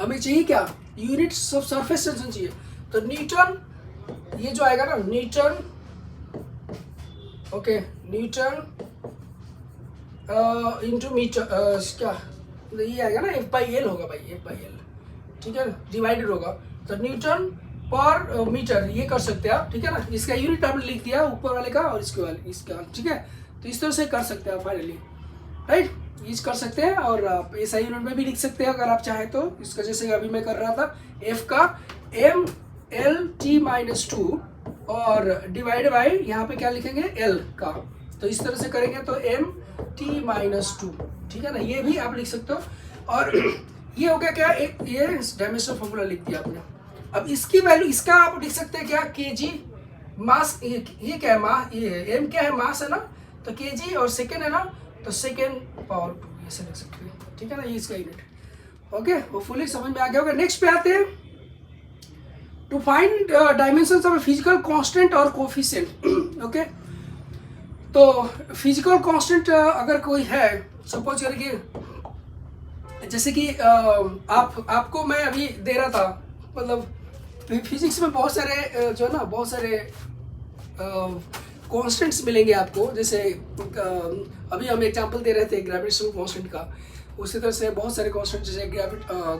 हमें चाहिए क्या, यूनिट ऑफ सरफेस टेंशन चाहिए, तो तो न्यूटन, ये जो आएगा ना newton, okay, newton into metre, क्या ये आएगा ना, F/L होगा भाई, F/L, ठीक है, डिवाइडेड होगा। तो न्यूटन पर मीटर ये कर सकते हैं आप, ठीक है ना। इसका यूनिट आपने लिख दिया ऊपर वाले का और इसके वाले इसका, ठीक है। तो इस तरह से कर सकते हैं आप फाइनली, राइट, यूज कर सकते हैं। और आप ऐसा यूनिट में भी लिख सकते हैं अगर आप चाहें तो। इसका जैसे अभी मैं कर रहा था, F का mLt-2 और डिवाइड बाई यहाँ पे क्या लिखेंगे L का, तो इस तरह से करेंगे तो mt-2, ठीक है ना, ये भी आप लिख सकते हो। और ये हो गया क्या, एक ये डायमेंशनल फॉर्मूला लिख दिया आपने। अब इसकी वैल्यू, इसका आप लिख सकते हैं क्या, kg मास, ये क्या है मास, ये m क्या है, मास है ना, तो kg, और सेकेंड है ना, तो सेकेंड पावर 2, ऐसे लिख सकते हैं, ठीक है ना, ये इसका यूनिट। ओके, वो फुली समझ में आ गया होगा। नेक्स्ट पे आते हैं, to find dimensions of physical constant और कोफिशिएंट। ओके, तो फिजिकल कांस्टेंट अगर कोई है, सपोज करिए जैसे कि आपको मैं अभी दे रहा था, मतलब फिजिक्स में बहुत सारे जो है ना, बहुत सारे कांस्टेंट्स मिलेंगे आपको। जैसे अभी हम एग्जांपल दे रहे थे ग्रेविटेशनल कांस्टेंट का, उसी तरह से बहुत सारे कांस्टेंट, जैसे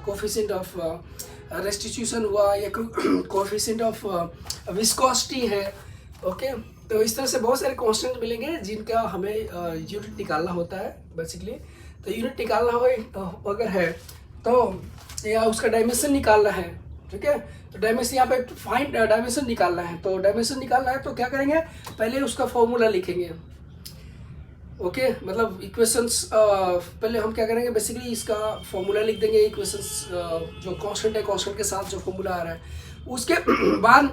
कोफिशिएंट ऑफ रेस्टिट्यूशन हुआ, या कोफिशिएंट ऑफ विस्कोसिटी है। ओके, तो इस तरह से बहुत सारे कांस्टेंट मिलेंगे जिनका हमें यूनिट निकालना होता है बेसिकली। तो यूनिट निकालना हो अगर है तो, या उसका डायमेंशन निकालना है, ठीक है। तो डायमेंशन यहाँ पे फाइंड डायमेंशन निकालना है, तो डायमेंशन निकालना है तो क्या करेंगे, पहले उसका फॉर्मूला लिखेंगे। ओके, मतलब इक्वेशंस, पहले हम क्या करेंगे, बेसिकली इसका फॉर्मूला लिख देंगे, इक्वेशंस जो कांस्टेंट है, कांस्टेंट के साथ जो फॉर्मूला आ रहा है, उसके बाद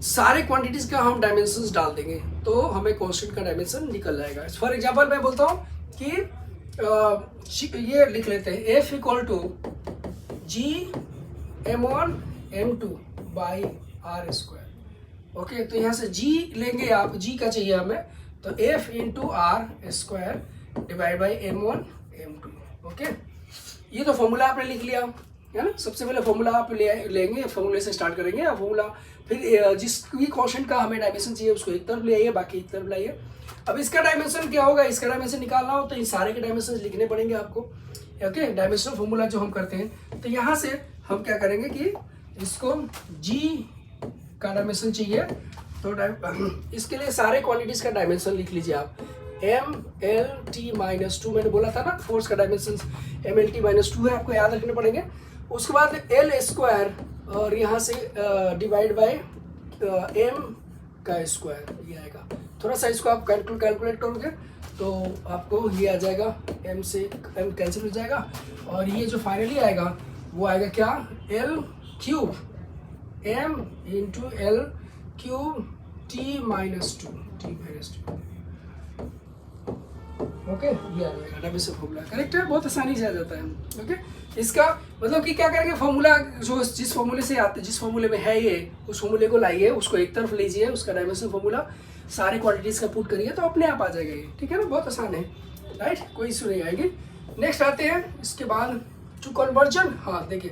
सारे क्वांटिटीज का हम डायमेंशंस डाल देंगे, तो हमें कांस्टेंट का डायमेंशन निकल जाएगा। फॉर एग्जांपल मैं बोलता हूँ कि ये लिख लेते हैं, F equal to G(m1m2/r²). Okay, तो यहाँ से G लेंगे आप, G का चाहिए हमें, तो F into r² divide by m1m2। Okay, ये तो फॉर्मूला आपने लिख लिया है ना। सबसे पहले फॉर्मूला आप लेंगे, फॉर्मूले से स्टार्ट करेंगे, और फॉर्मूला फिर जिस भी कांस्टेंट का हमें डायमेंशन चाहिए उसको एक तरफ ले आइए, बाकी एक तरफ लाइए। अब इसका डायमेंशन क्या होगा, इसका डायमेंशन निकालना हो तो इन सारे के डायमेंशन लिखने पड़ेंगे आपको। ओके, डायमेंशनल फॉर्मूला जो हम करते हैं, तो यहाँ से हम क्या करेंगे कि इसको G का डायमेंशन चाहिए, तो इसके लिए सारे क्वांटिटीज का डायमेंशन लिख लीजिए आप। mLt-2 मैंने बोला था ना, फोर्स का डायमेंशन mLt-2 है, आपको याद रखने पड़ेंगे। उसके बाद L² और यहाँ से डिवाइड बाय m का स्क्वायर, ये आएगा। थोड़ा सा इसको आप कैलकुलेट करोगे तो आपको ये आ जाएगा, m से m कैंसिल हो जाएगा, और ये जो फाइनली आएगा वो आएगा क्या, L³ m into L³ t-2। Okay, ये आ जाएगा डायमेंशन फॉर्मूला, करेक्ट है, बहुत आसानी से आ जाता है। ओके, इसका मतलब कि क्या करेंगे, फॉर्मूला जो जिस फॉर्मूले से आते, जिस फॉर्मूले में है ये, उस फॉर्मूले को लाइए, उसको एक तरफ लीजिए, उसका डायमेंशन फॉर्मूला सारे क्वांटिटीज का पुट करिए, तो अपने आप आ जाएगा ये, ठीक है ना, बहुत आसान है, राइट, कोई इशू नहीं आएगी। नेक्स्ट आते हैं इसके बाद टू कन्वर्जन। हाँ देखिए,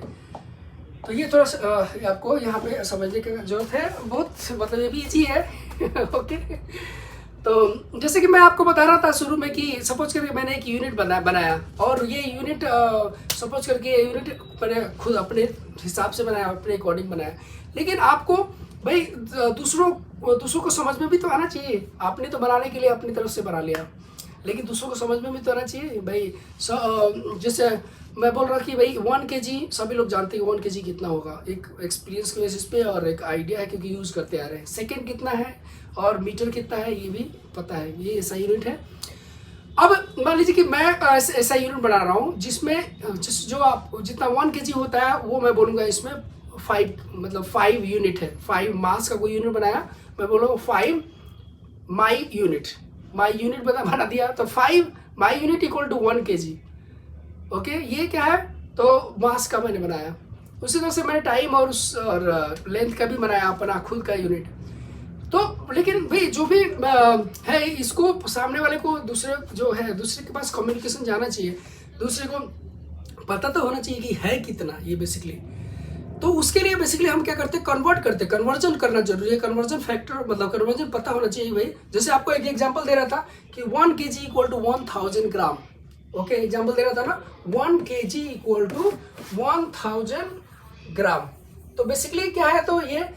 तो ये थोड़ा सा आपको यहाँ पे समझने की जरूरत है, बहुत मतलब ये भी ईजी है। ओके, तो जैसे कि मैं आपको बता रहा था शुरू में कि सपोज करके मैंने एक यूनिट बनाया, और ये यूनिट सपोज करके ये यूनिट मैंने खुद अपने हिसाब से बनाया, अपने अकॉर्डिंग बनाया, लेकिन आपको भाई दूसरों को समझ में भी तो आना चाहिए। आपने तो बनाने के लिए अपनी तरफ से बना लिया, लेकिन दूसरों को समझ में भी तो आना चाहिए भाई। जैसे मैं बोल रहा कि भाई 1 kg सभी लोग जानते हैं 1 kg कितना होगा, एक एक्सपीरियंस के बेसिस पे और एक आइडिया है क्योंकि यूज़ करते आ रहे हैं। सेकंड कितना है और मीटर कितना है ये भी पता है, ये ऐसा यूनिट है। अब मान लीजिए कि मैं ऐसा यूनिट बना रहा हूँ जिसमें जो आप जितना 1 kg होता है वो मैं बोलूँगा इसमें 5 यूनिट है। 5 मास का कोई यूनिट बनाया, मैं बोलूँगा 5 माई यूनिट बना दिया, तो 5 my unit equal to 1 kg। Okay, ये क्या है, तो मास का मैंने बनाया। उसी तरह से मैंने टाइम और लेंथ का भी बनाया अपना खुद का यूनिट। तो लेकिन भाई जो भी है, इसको सामने वाले को दूसरे के पास कम्युनिकेशन जाना चाहिए, दूसरे को पता तो होना चाहिए कि है कितना ये बेसिकली। तो उसके लिए बेसिकली हम क्या करते हैं, कन्वर्ट करते हैं। कन्वर्जन करना जरूरी है, कन्वर्जन फैक्टर मतलब कन्वर्जन पता होना चाहिए भाई। जैसे आपको एक एग्जांपल दे रहा था कि 1 kg equal to 1000 gram. Okay, example दे रहा था ना, 1 kg इक्वल टू 1000 ग्राम। तो बेसिकली क्या है, तो ये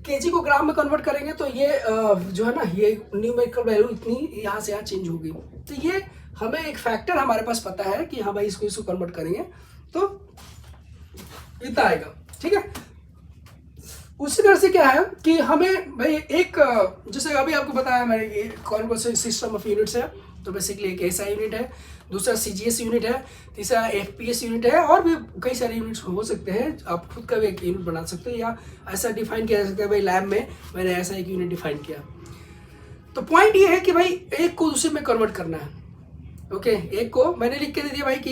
केजी को ग्राम में कन्वर्ट करेंगे तो ये जो है ना, ये न्यूमेरिकल वैल्यू इतनी यहाँ से यहाँ चेंज होगी। तो ये हमें एक फैक्टर हमारे पास पता है कि हाँ भाई इसको कन्वर्ट करेंगे तो इतना आएगा, ठीक है। उसी तरह से क्या है कि हमें भाई एक जैसे अभी आपको बताया मैंने कौन कौन से सिस्टम ऑफ यूनिट्स है। तो बेसिकली एक ऐसा यूनिट है, दूसरा CGS यूनिट है, तीसरा FPS यूनिट है, और भी कई सारे यूनिट्स हो सकते हैं। आप खुद का भी एक यूनिट बना सकते हो या ऐसा डिफाइन किया जा सकता है भाई लैब में मैंने ऐसा एक यूनिट डिफाइन किया। तो पॉइंट ये है कि भाई एक को दूसरे में कन्वर्ट करना है। ओके, एक को मैंने लिख के दे दिया भाई कि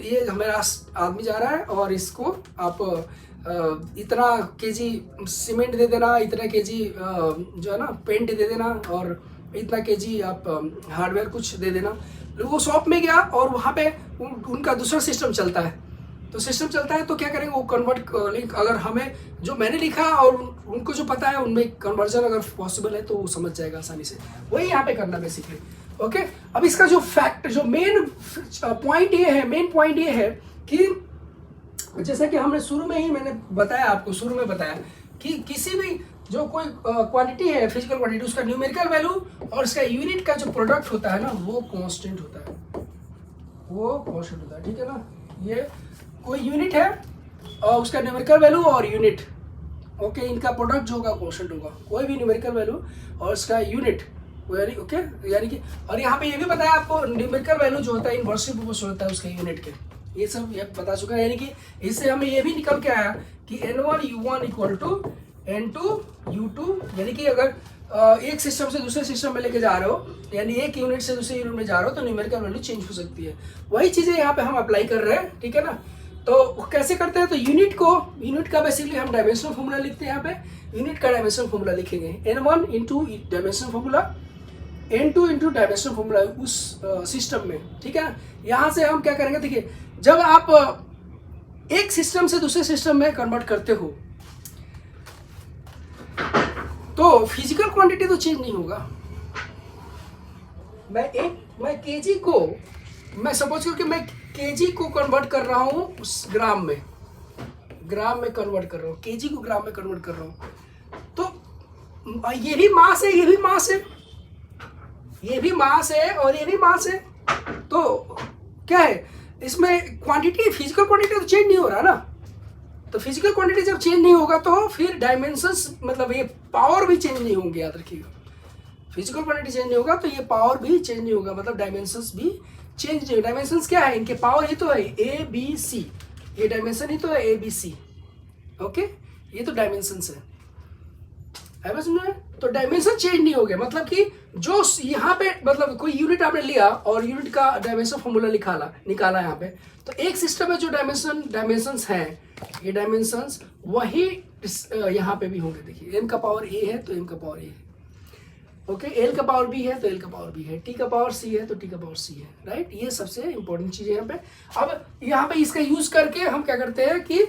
ये हमारा आदमी जा रहा है और इसको आप इतना केजी सीमेंट दे देना, इतना केजी जो है ना पेंट दे देना, और इतना केजी आप हार्डवेयर कुछ दे देना। वो शॉप में गया और वहाँ पे उनका दूसरा सिस्टम चलता है। तो सिस्टम चलता है तो क्या करेंगे, वो कन्वर्ट लिंक अगर हमें जो मैंने लिखा और उनको जो पता है उनमें कन्वर्जन अगर पॉसिबल है तो वो समझ जाएगा आसानी से। वही यहाँ पे करना बेसिकली। ओके, अब इसका जो फैक्ट जो मेन पॉइंट ये है कि जैसा कि हमने शुरू में ही मैंने बताया, आपको शुरू में बताया कि किसी भी जो कोई क्वांटिटी है, फिजिकल क्वांटिटी, उसका न्यूमेरिकल वैल्यू और उसका यूनिट का जो प्रोडक्ट होता है ना वो कांस्टेंट होता है, वो कांस्टेंट होता है, ठीक है ना। ये कोई यूनिट है और उसका न्यूमेरिकल वैल्यू और यूनिट, ओके, इनका प्रोडक्ट जो होगा कांस्टेंट होगा। कोई भी न्यूमेरिकल वैल्यू और उसका यूनिट यानी ओके, यानी कि और यहाँ पे ये भी बताया आपको न्यूमेरिकल वैल्यू जो होता है इनवर्सली प्रोपोर्शनल होता है उसके यूनिट के। ये सब ये बता चुका है, यानी कि इससे हमें ये भी निकल के आया कि N1 U1 equal to N2 U2। यानी कि अगर एक सिस्टम से दूसरे सिस्टम में लेके जा रहे हो, यानी एक यूनिट से दूसरे यूनिट में जा रहे हो, तो न्यूमेरिकल वैल्यू चेंज हो सकती है। वही चीज़ें यहाँ पे हम अप्लाई कर रहे हैं, ठीक है ना। तो कैसे करते हैं, तो यूनिट का बेसिकली हम डायमेंशनल फॉर्मूला लिखते हैं। यहाँ पे यूनिट का डायमेंशनल फॉर्मूला लिखेंगे, N1 into dimensional formula, N2 into dimensional formula उस सिस्टम में, ठीक है ना। यहाँ से हम क्या करेंगे, देखिए जब आप एक सिस्टम से दूसरे सिस्टम में कन्वर्ट करते हो तो फिजिकल क्वांटिटी तो चेंज नहीं होगा। मैं केजी को, मैं सपोज करो कि मैं केजी को कन्वर्ट कर रहा हूँ उस ग्राम में कन्वर्ट कर रहा हूँ, केजी को ग्राम में कन्वर्ट कर रहा हूँ। तो ये भी मास है, ये भी मास है, ये भी मास है और ये भी मास है। तो क्या है इसमें क्वांटिटी, फिजिकल क्वांटिटी तो चेंज नहीं हो रहा ना। तो फिजिकल क्वांटिटी जब चेंज नहीं होगा तो फिर डायमेंशंस मतलब ये पावर भी चेंज नहीं होंगे, याद रखिएगा। फिजिकल क्वांटिटी चेंज नहीं होगा तो ये पावर भी चेंज नहीं होगा, मतलब डायमेंशंस भी चेंज नहीं होगा। डायमेंशंस क्या है, इनके पावर ही तो है ABC, ये डायमेंशन ही तो है ABC। ओके, ये तो डायमेंशंस है समझ। तो डायमेंशन चेंज नहीं हो गया, मतलब कि जो यहाँ पे मतलब कोई यूनिट आपने लिया और यूनिट का डायमेंशन फॉर्मूला निकाला यहाँ पे, तो एक सिस्टम में जो डायमेंशंस हैं, ये डायमेंशंस वही यहाँ पे भी होंगे। देखिए m का पावर a है तो m का पावर a है, ओके, l का पावर b है तो l का पावर b है, t का पावर c है तो t का पावर c है, राइट। ये सबसे इंपॉर्टेंट चीज़ है यहाँ पे। अब यहाँ पे इसका यूज करके हम क्या करते हैं कि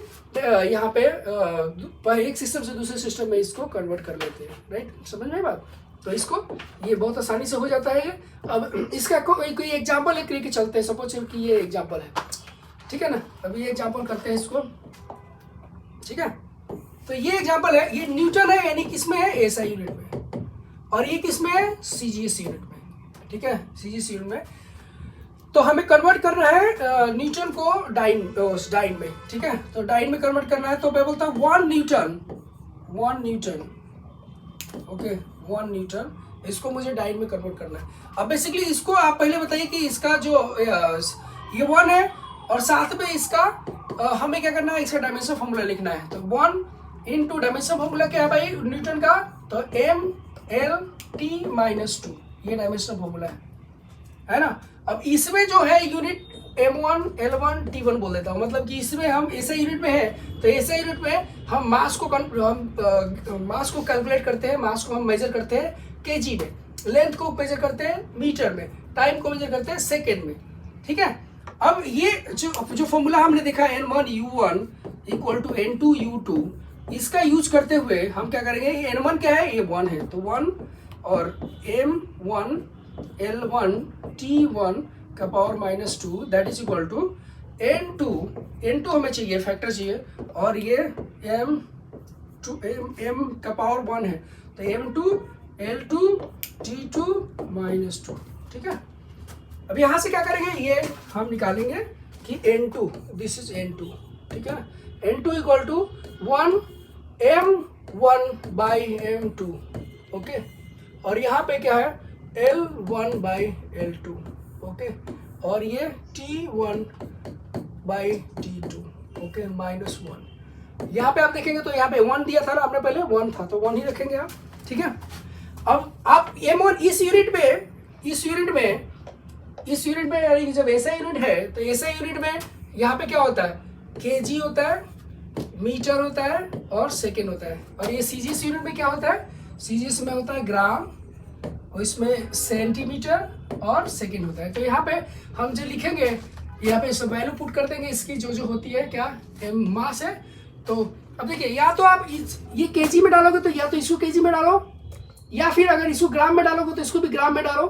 यहाँ पे एक सिस्टम से दूसरे सिस्टम में इसको कन्वर्ट कर लेते हैं, राइट। समझ में बात। तो इसको ये बहुत आसानी से हो जाता है। अब इसका कोई एग्जाम्पल एक लेके चलते हैं, सपोज कि ये एग्जाम्पल है, ठीक है ना। अभी ये एग्जाम्पल करते हैं इसको, ठीक है। तो ये एग्जाम्पल है, ये न्यूटन है, यानी किसमें है, SI यूनिट में, और ये किसमें है, CGS यूनिट में, ठीक है, CGS यूनिट में। तो हमें कन्वर्ट करना है न्यूटन को डाइन में, ठीक है। तो डाइन में कन्वर्ट करना है तो मैं बोलता हूँ 1 न्यूटन, ओके, 1 न्यूटन, इसको मुझे डाइन में कन्वर्ट करना है। अब बेसिकली इसको आप पहले बताइए कि इसका जो ये 1 है और साथ में इसका हमें क्या करना है, इसका डायमेंशन फॉर्मूला लिखना है। तो 1 इंटू डायमेंशन फॉर्मूला क्या है भाई न्यूटन का, तो MLT-2, ये डायमेंशन फॉर्मूला है ना। अब इसमें जो है यूनिट M1 L1 T1 बोल देता हूँ, मतलब कि इसमें हम ऐसे यूनिट में है तो ऐसे यूनिट में हम मास को कैलकुलेट करते हैं, मास को हम मेजर करते हैं केजी में, लेंथ को मेजर करते हैं मीटर में, टाइम को मेजर करते हैं सेकेंड में, ठीक है। अब ये जो फॉर्मूला हमने देखा N1 U1, equal to N2U2, इसका यूज करते हुए हम क्या करेंगे, ये N1 क्या है, ये 1 है, तो 1 और M1 L1 T1 का power -2 that is equal to N2 हमें चाहिए, फैक्टर चाहिए, और ये M का पावर 1 है, तो M2 L2 T2 -2, ठीक है। अब यहाँ से क्या करेंगे, ये हम निकालेंगे कि N2, दिस इज N2, ठीक है। N2 equal to 1 M1 by M2, okay, और यहाँ पे क्या है L1 बाई L2, ओके, और ये T1 बाई T2, ओके, -1। यहाँ पे आप देखेंगे तो यहाँ पे 1 दिया था ना आपने, पहले 1 था, तो 1 ही रखेंगे आप, ठीक है। अब आप M1 इस यूनिट में यानी जब ऐसा यूनिट है तो ऐसा यूनिट में यहाँ पे क्या होता है, kg होता है, मीटर होता है और सेकेंड होता है, और ये सीजीएस यूनिट में क्या होता है, सीजीएस में होता है ग्राम, और इसमें सेंटीमीटर और सेकेंड होता है। तो यहाँ पे हम जो लिखेंगे, यहाँ पे सब वैल्यू पुट कर देंगे इसकी, जो होती है क्या, मास है। तो अब देखिए, या तो आप ये केजी में डालोगे तो या तो इसको केजी में डालो, या फिर अगर इसको ग्राम में डालोगे तो इसको भी ग्राम में डालो,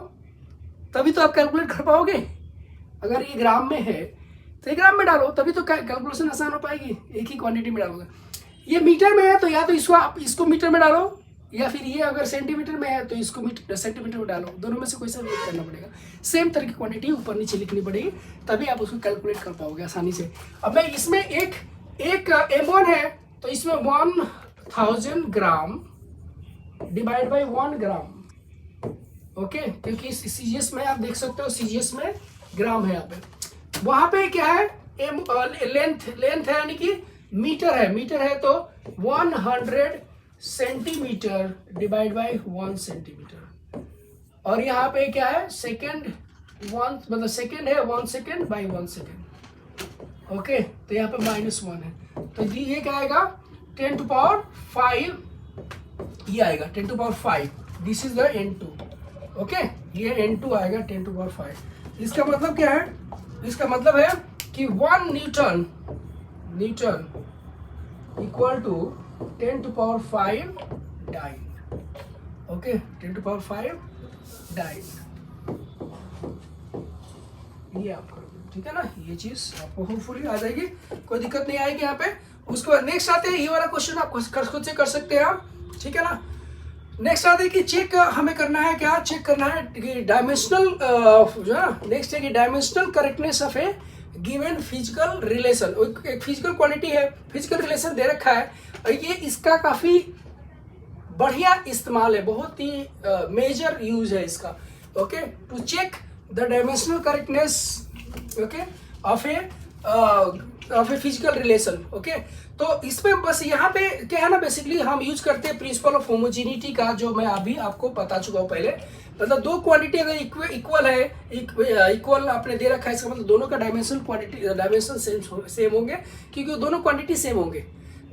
तभी तो आप कैलकुलेट कर पाओगे। अगर ये ग्राम में है तो ये ग्राम में डालो, तभी तो कैलकुलेशन आसान हो पाएगी, एक ही क्वांटिटी में डालोगे। ये मीटर में है तो या तो इसको मीटर में डालो, या फिर ये अगर सेंटीमीटर में है तो इसको सेंटीमीटर में डालो, दोनों में से कोई सा भी करना पड़ेगा। सेम तरह की क्वांटिटी ऊपर नीचे लिखनी पड़ेगी, तभी आप उसको कैलकुलेट कर पाओगे आसानी से। अब मैं इसमें एक M1 है तो इसमें 1000 gram divide by 1 gram, okay, क्योंकि सीजीएस में आप देख सकते हो, सीजीएस में ग्राम है यहाँ पे। वहां पे क्या है, लेंथ है, यानी कि मीटर है तो 100 सेंटीमीटर डिवाइड बाई 1 सेंटीमीटर, और यहाँ पे क्या है, सेकेंड, 1 मतलब सेकेंड है, 1 सेकेंड बाई 1 सेकेंड, ओके, तो यहाँ पे -1 है, तो ये क्या आएगा, 10⁵, ये आएगा 10⁵, this is the N2, okay, ये N2 आएगा 10⁵। इसका मतलब क्या है, इसका मतलब है कि 1 newton equal to 10⁵ dyne, okay, 10⁵ dyne, ये आपका, ठीक है ना, ये चीज आपको होपफुली आ जाएगी, कोई दिक्कत नहीं आएगी यहाँ पे। उसके बाद नेक्स्ट आते हैं, ये वाला क्वेश्चन आप खुद से कर सकते हैं आप, ठीक है ना। नेक्स्ट आते हैं कि चेक हमें करना है, क्या चेक करना है कि डायमेंशनल जो है, नेक्स्ट है कि dimensional correctness of A given physical relation. एक फिजिकल क्वांटिटी है, फिजिकल रिलेशन दे रखा है, और ये इसका काफी बढ़िया इस्तेमाल है, बहुत ही मेजर यूज है इसका, okay, to check the dimensional correctness, okay, of a physical relation, okay. तो इसमें बस यहाँ पे क्या है ना, बेसिकली हम यूज करते हैं प्रिंसिपल ऑफ होमोजेनिटी का, जो मैं अभी आपको बता चुका हूँ पहले। मतलब दो क्वांटिटी अगर इक्वल है, इक्वल आपने दे रखा है, इसका मतलब दोनों का डायमेंशन सेम होंगे, क्योंकि दोनों क्वांटिटी सेम होंगे।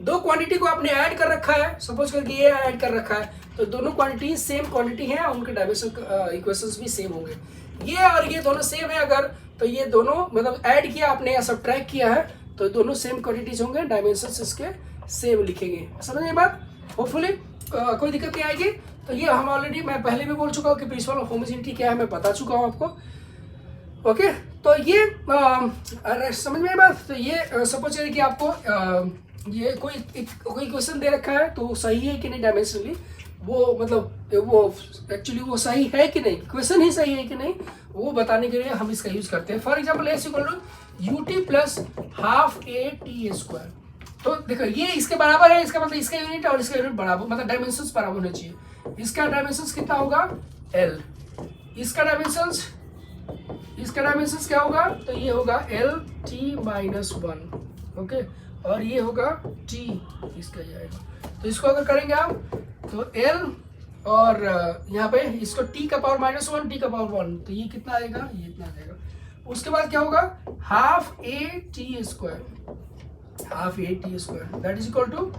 दो क्वांटिटी को आपने ऐड कर रखा है, सपोज करके ये ऐड कर रखा है, तो दोनों क्वांटिटी सेम क्वांटिटी है, उनके डायमेंशन इक्वेशंस भी सेम होंगे। ये और ये दोनों सेम है अगर, तो ये दोनों मतलब ऐड किया आपने या सब्ट्रैक्ट किया है, तो दोनों सेम क्वांटिटीज होंगे, डायमेंशंस इसके सेम लिखेंगे। समझ ये बात, होपफुली कोई दिक्कत नहीं आएगी। तो ये हम ऑलरेडी, मैं पहले भी बोल चुका हूँ कि प्रिंसिपल ऑफ होमोजेनिटी क्या है, मैं बता चुका हूँ आपको, ओके। तो ये समझ में आई बात। तो ये सपोज करिए कि आपको ये कोई क्वेश्चन दे रखा है, तो सही है कि नहीं डायमेंशनली, वो मतलब वो एक्चुअली वो सही है कि नहीं, क्वेश्चन ही सही है कि नहीं, वो बताने के लिए हम इसका यूज करते हैं। For example S equal to UT plus ½ AT²। तो देखो ये इसके बराबर है, इसका मतलब इसका यूनिट और इसका यूनिट बराबर, मतलब डायमेंशंस बराबर होने चाहिए। इसका डायमेंशंस कितना होगा, L, इसका डायमेंशंस क्या होगा, तो ये होगा LT-1, ओके, और ये होगा T, इसका ये आएगा। तो इसको अगर करेंगे आप, तो L और यहाँ पे इसको T का पावर -1, T का पावर 1, तो ये कितना आएगा, ये इतना आ जाएगा। उसके बाद क्या होगा, ½ AT², that is equal to,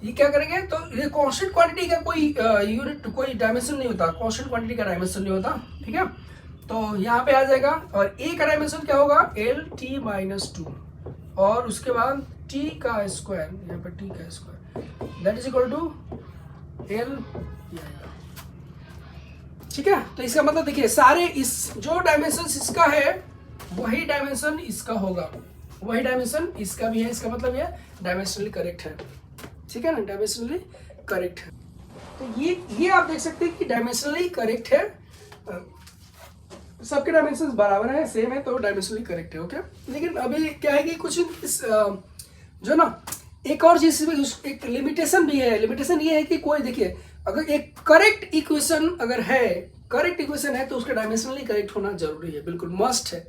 ये क्या करेंगे, तो ये कांस्टेंट क्वांटिटी का कोई यूनिट, कोई डायमेंशन नहीं होता, कांस्टेंट क्वांटिटी का डायमेंशन नहीं होता, ठीक है। तो यहाँ पे आ जाएगा, और A का डायमेंशन क्या होगा, LT-2, और उसके बाद टी का स्क्वायर, यहाँ पे टी का square that is equal to L. ठीक है, तो इसका मतलब देखिए सारे इस जो डायमेंशन इसका है वही डायमेंशन इसका होगा, वही डायमेंशन इसका भी है, इसका मतलब ये डायमेंशनली करेक्ट है। ठीक है ना, डायमेंशनली करेक्ट है। तो ये आप देख सकते हैं कि डायमेंशनली करेक्ट है, सबके डायमेंशंस बराबर है, सेम है, तो डायमेंशनली करेक्ट है। ओके, लेकिन अभी क्या है कि कुछ इस जो ना एक और चीज एक लिमिटेशन भी है। लिमिटेशन ये है कि कोई देखिए अगर एक करेक्ट इक्वेशन अगर है, करेक्ट इक्वेशन है तो उसका डायमेंशनली करेक्ट होना जरूरी है, बिल्कुल मस्ट है।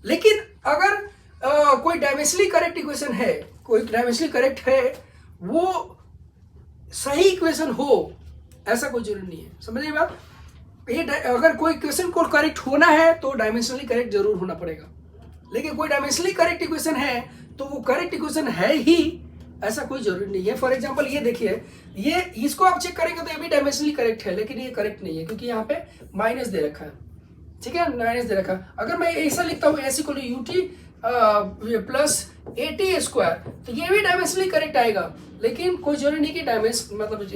लेकिन अगर कोई डायमेंशनली करेक्ट इक्वेशन है, कोई डायमेंशनली करेक्ट है, वो सही इक्वेशन हो ऐसा कोई जरूरी नहीं है, समझिए बात। ये अगर कोई इक्वेशन को करेक्ट होना है तो डायमेंशनली करेक्ट जरूर होना पड़ेगा, लेकिन कोई डायमेंशनली करेक्ट इक्वेशन है तो वो करेक्ट इक्वेशन है ही ऐसा कोई जरूरी नहीं है। फॉर एग्जांपल ये देखिए, ये इसको आप चेक करेंगे तो ये भी डायमेंशनली करेक्ट है, लेकिन ये करेक्ट नहीं है क्योंकि यहाँ पे माइनस दे रखा है। ठीक है, माइनस दे रखा है। अगर मैं ऐसा लिखता हूँ S equal to UT plus AT square, तो ये भी डायमेंशनली करेक्ट आएगा, लेकिन कोई जरूरी नहीं कि डायमेंशन मतलब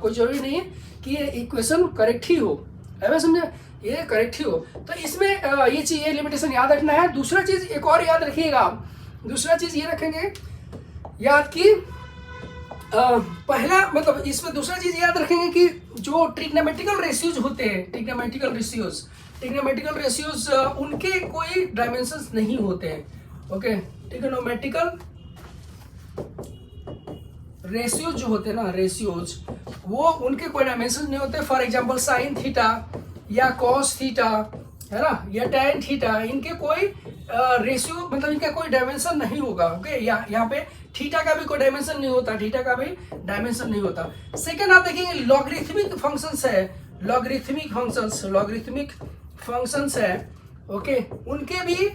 कोई जरूरी नहीं है कि ये इक्वेशन करेक्ट ही हो, है समझे, ये करेक्ट ही हो। तो इसमें ये चीज, ये लिमिटेशन याद रखना है। दूसरा चीज एक और याद रखिएगा, दूसरा चीज ये रखेंगे याद की पहला मतलब इसमें दूसरा चीज याद रखेंगे कि जो ट्रिग्नोमेट्रिकल रेशियोज होते हैं, ट्रिग्नोमेट्रिकल रेशियोज उनके कोई डायमेंशंस नहीं होते हैं। ओके, ट्रिग्नोमेट्रिकल रेशियोज जो होते हैं ना, रेशियोज वो उनके कोई डायमेंशन नहीं होते। फॉर एग्जांपल साइन थीटा या कॉस थीटा, है ना, या टैन थीटा, इनके कोई रेशियो मतलब इनका कोई डायमेंशन नहीं होगा। ओके, यहाँ पे थीटा का भी कोई डायमेंशन नहीं होता, थीटा का भी डायमेंशन नहीं होता। सेकंड आप देखेंगे लॉगरिथमिक फंक्शंस है, लॉगरिथमिक फंक्शंस है, ओके, उनके भी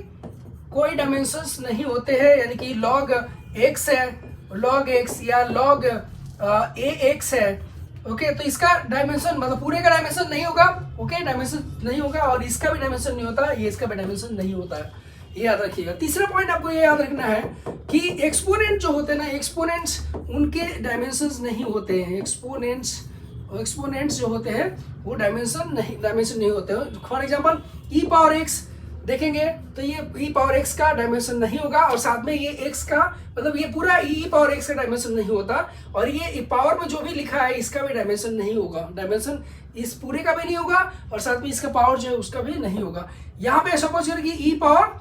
कोई डायमेंशंस नहीं होते हैं, यानी कि लॉग एक्स है, लॉग एक्स या लॉग ए एक्स है। ओके, तो इसका डायमेंशन मतलब पूरे का डायमेंशन नहीं होगा। ओके, डायमेंशन नहीं होगा, और इसका भी डायमेंशन नहीं होता, ये इसका भी डायमेंशन नहीं होता है, ये याद रखिएगा। तीसरा पॉइंट आपको ये याद रखना है कि एक्सपोनेंट जो होते हैं ना, एक्सपोनेंट्स उनके डायमेंशंस नहीं होते हैं। एक्सपोनेंट्स जो होते हैं वो डायमेंशन नहीं होते हैं। For example E power x देखेंगे तो ये ई पावर एक्स का डायमेंशन नहीं होगा, और साथ में ये एक्स का मतलब ये पूरा ई पावर एक्स का डायमेंशन नहीं होता, और ये पावर में जो भी लिखा है इसका भी डायमेंशन नहीं होगा, डायमेंशन इस पूरे का भी नहीं होगा, और साथ में इसका पावर जो है उसका भी नहीं होगा। यहाँ पे सपोज करें कि ई पावर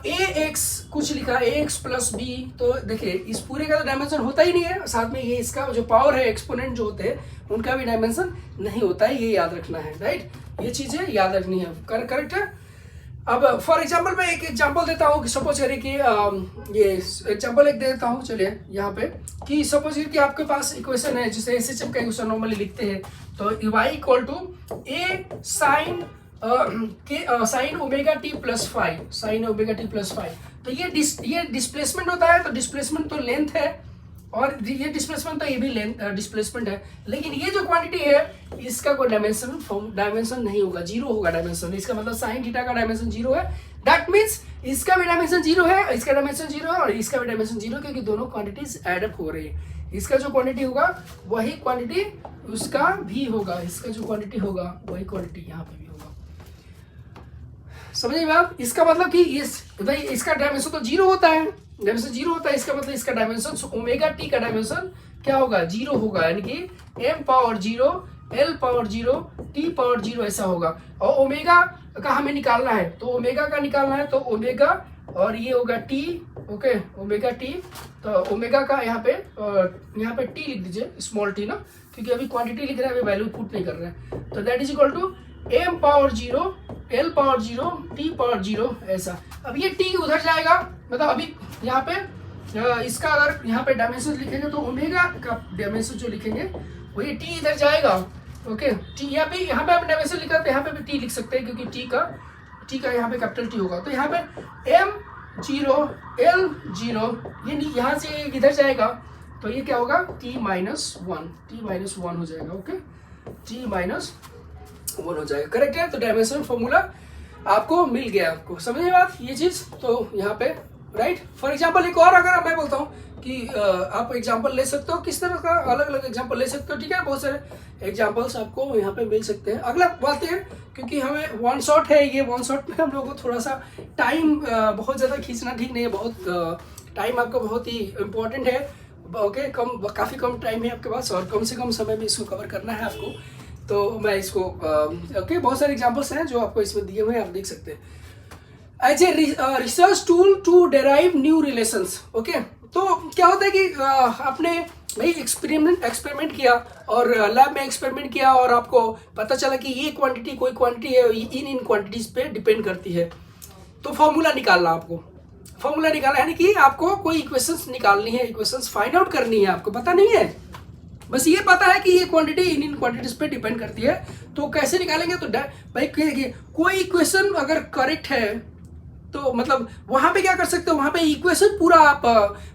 ए एक्स कुछ लिखा है, ए एक्स प्लस बी, तो देखिए इस पूरे का तो डायमेंशन होता ही नहीं है, साथ में ये इसका जो पावर है, एक्सपोनेंट जो होते हैं उनका भी डायमेंशन नहीं होता है, ये याद रखना है, राइट। ये चीजें याद रखनी है, करेक्ट है। अब फॉर एग्जांपल मैं एक एग्जांपल देता हूँ कि सपोज करिए कि ये एग्जांपल एक देता हूँ, चलिए यहाँ पे कि सपोज करिए कि आपके पास इक्वेशन है जिसे एसएचएम का इक्वेशन नॉर्मली लिखते हैं, तो y equal to A sine sine omega T plus 5, sine omega T plus 5। तो ये डिस्प्लेसमेंट होता है, तो डिस्प्लेसमेंट तो लेंथ है, और ये डिस्प्लेसमेंट तो ये भी लेंथ डिस्प्लेसमेंट है, लेकिन ये जो क्वांटिटी है इसका कोई डायमेंशन नहीं होगा, जीरो होगा डायमेंशन। इसका मतलब साइन थीटा का डायमेंशन जीरो है, दैट मीन्स इसका भी डायमेंशन जीरो है, इसका डायमेंशन जीरो है, और इसका भी डायमेंशन जीरो, क्योंकि दोनों क्वांटिटीज एड अप हो रही है। इसका जो क्वांटिटी होगा वही क्वांटिटी उसका भी होगा, इसका जो क्वांटिटी होगा वही क्वांटिटी यहाँ पे भी होगा, समझिए आप। इसका मतलब कि भाई इसका डायमेंशन तो जीरो होता है, डायमेंशन जीरो होता है, इसका मतलब इसका डायमेंशन ओमेगा टी का डायमेंशन क्या होगा, जीरो होगा, यानी कि M power zero, L power zero, T power zero ऐसा होगा। और ओमेगा का हमें निकालना है, तो ओमेगा का निकालना है तो ओमेगा, और ये होगा टी, ओके, ओमेगा टी, तो ओमेगा का यहाँ पे टी लिख दीजिए, स्मॉल टी ना, क्योंकि अभी क्वांटिटी लिख रहे हैं, अभी वैल्यू पुट नहीं कर रहे हैं, तो that is equal to M power zero, L power zero, T power zero ऐसा। अब ये टी उधर जाएगा, मतलब अभी यहाँ पे इसका अगर यहाँ पे डायमेंशन लिखेंगे तो ओमेगा का डायमेंशन जो लिखेंगे वो ये टी इधर जाएगा, ओके। टी यहाँ पे हम डायमेंशन लिखा तो यहाँ पे भी टी लिख सकते हैं, क्योंकि टी का यहाँ पे कैपिटल टी होगा, तो यहाँ पे एम जीरो, एल जीरो, ये यहाँ से इधर जाएगा, तो ये क्या होगा, टी माइनस वन हो जाएगा, ओके, टी माइनस वन हो जाएगा, करेक्ट है। तो डायमेंशन फॉर्मूला आपको मिल गया, आपको समझिए बात, ये चीज तो यहाँ पे राइट। फॉर एग्जाम्पल एक और अगर मैं बोलता हूँ कि आप एग्जाम्पल ले सकते हो, किस तरह का अलग अलग एग्जाम्पल ले सकते हो, ठीक है, बहुत सारे एग्जाम्पल्स आपको यहाँ पे मिल सकते हैं। अगला बात है, क्योंकि हमें वन शॉट है ये, वन शॉट में हम लोगों को थोड़ा सा टाइम बहुत ज़्यादा खींचना ठीक नहीं है, बहुत टाइम आपका बहुत ही इम्पोर्टेंट है। ओके, काफ़ी कम टाइम है आपके पास और कम से कम समय में इसको कवर करना है आपको। तो मैं इसको ओके, बहुत सारे एग्जाम्पल्स हैं जो आपको इसमें दिए हुए हैं, आप देख सकते हैं। As a research tool to derive new relations. Okay, तो क्या होता है कि आपने भाई एक्सपेरिमेंट किया और लैब में एक्सपेरिमेंट किया और आपको पता चला कि ये क्वांटिटी, कोई क्वांटिटी है, इन क्वांटिटीज पे डिपेंड करती है। तो फॉर्मूला निकालना, आपको फॉर्मूला निकालना यानी कि आपको कोई इक्वेशंस निकालनी है, इक्वेशंस फाइंड आउट करनी है। आपको पता नहीं है, बस ये पता है कि ये क्वांटिटी इन क्वांटिटीज पे डिपेंड करती है। तो कैसे निकालेंगे? तो भाई कोई इक्वेशन अगर करेक्ट है तो मतलब वहां पे क्या कर सकते हो, वहां पे इक्वेशन पूरा आप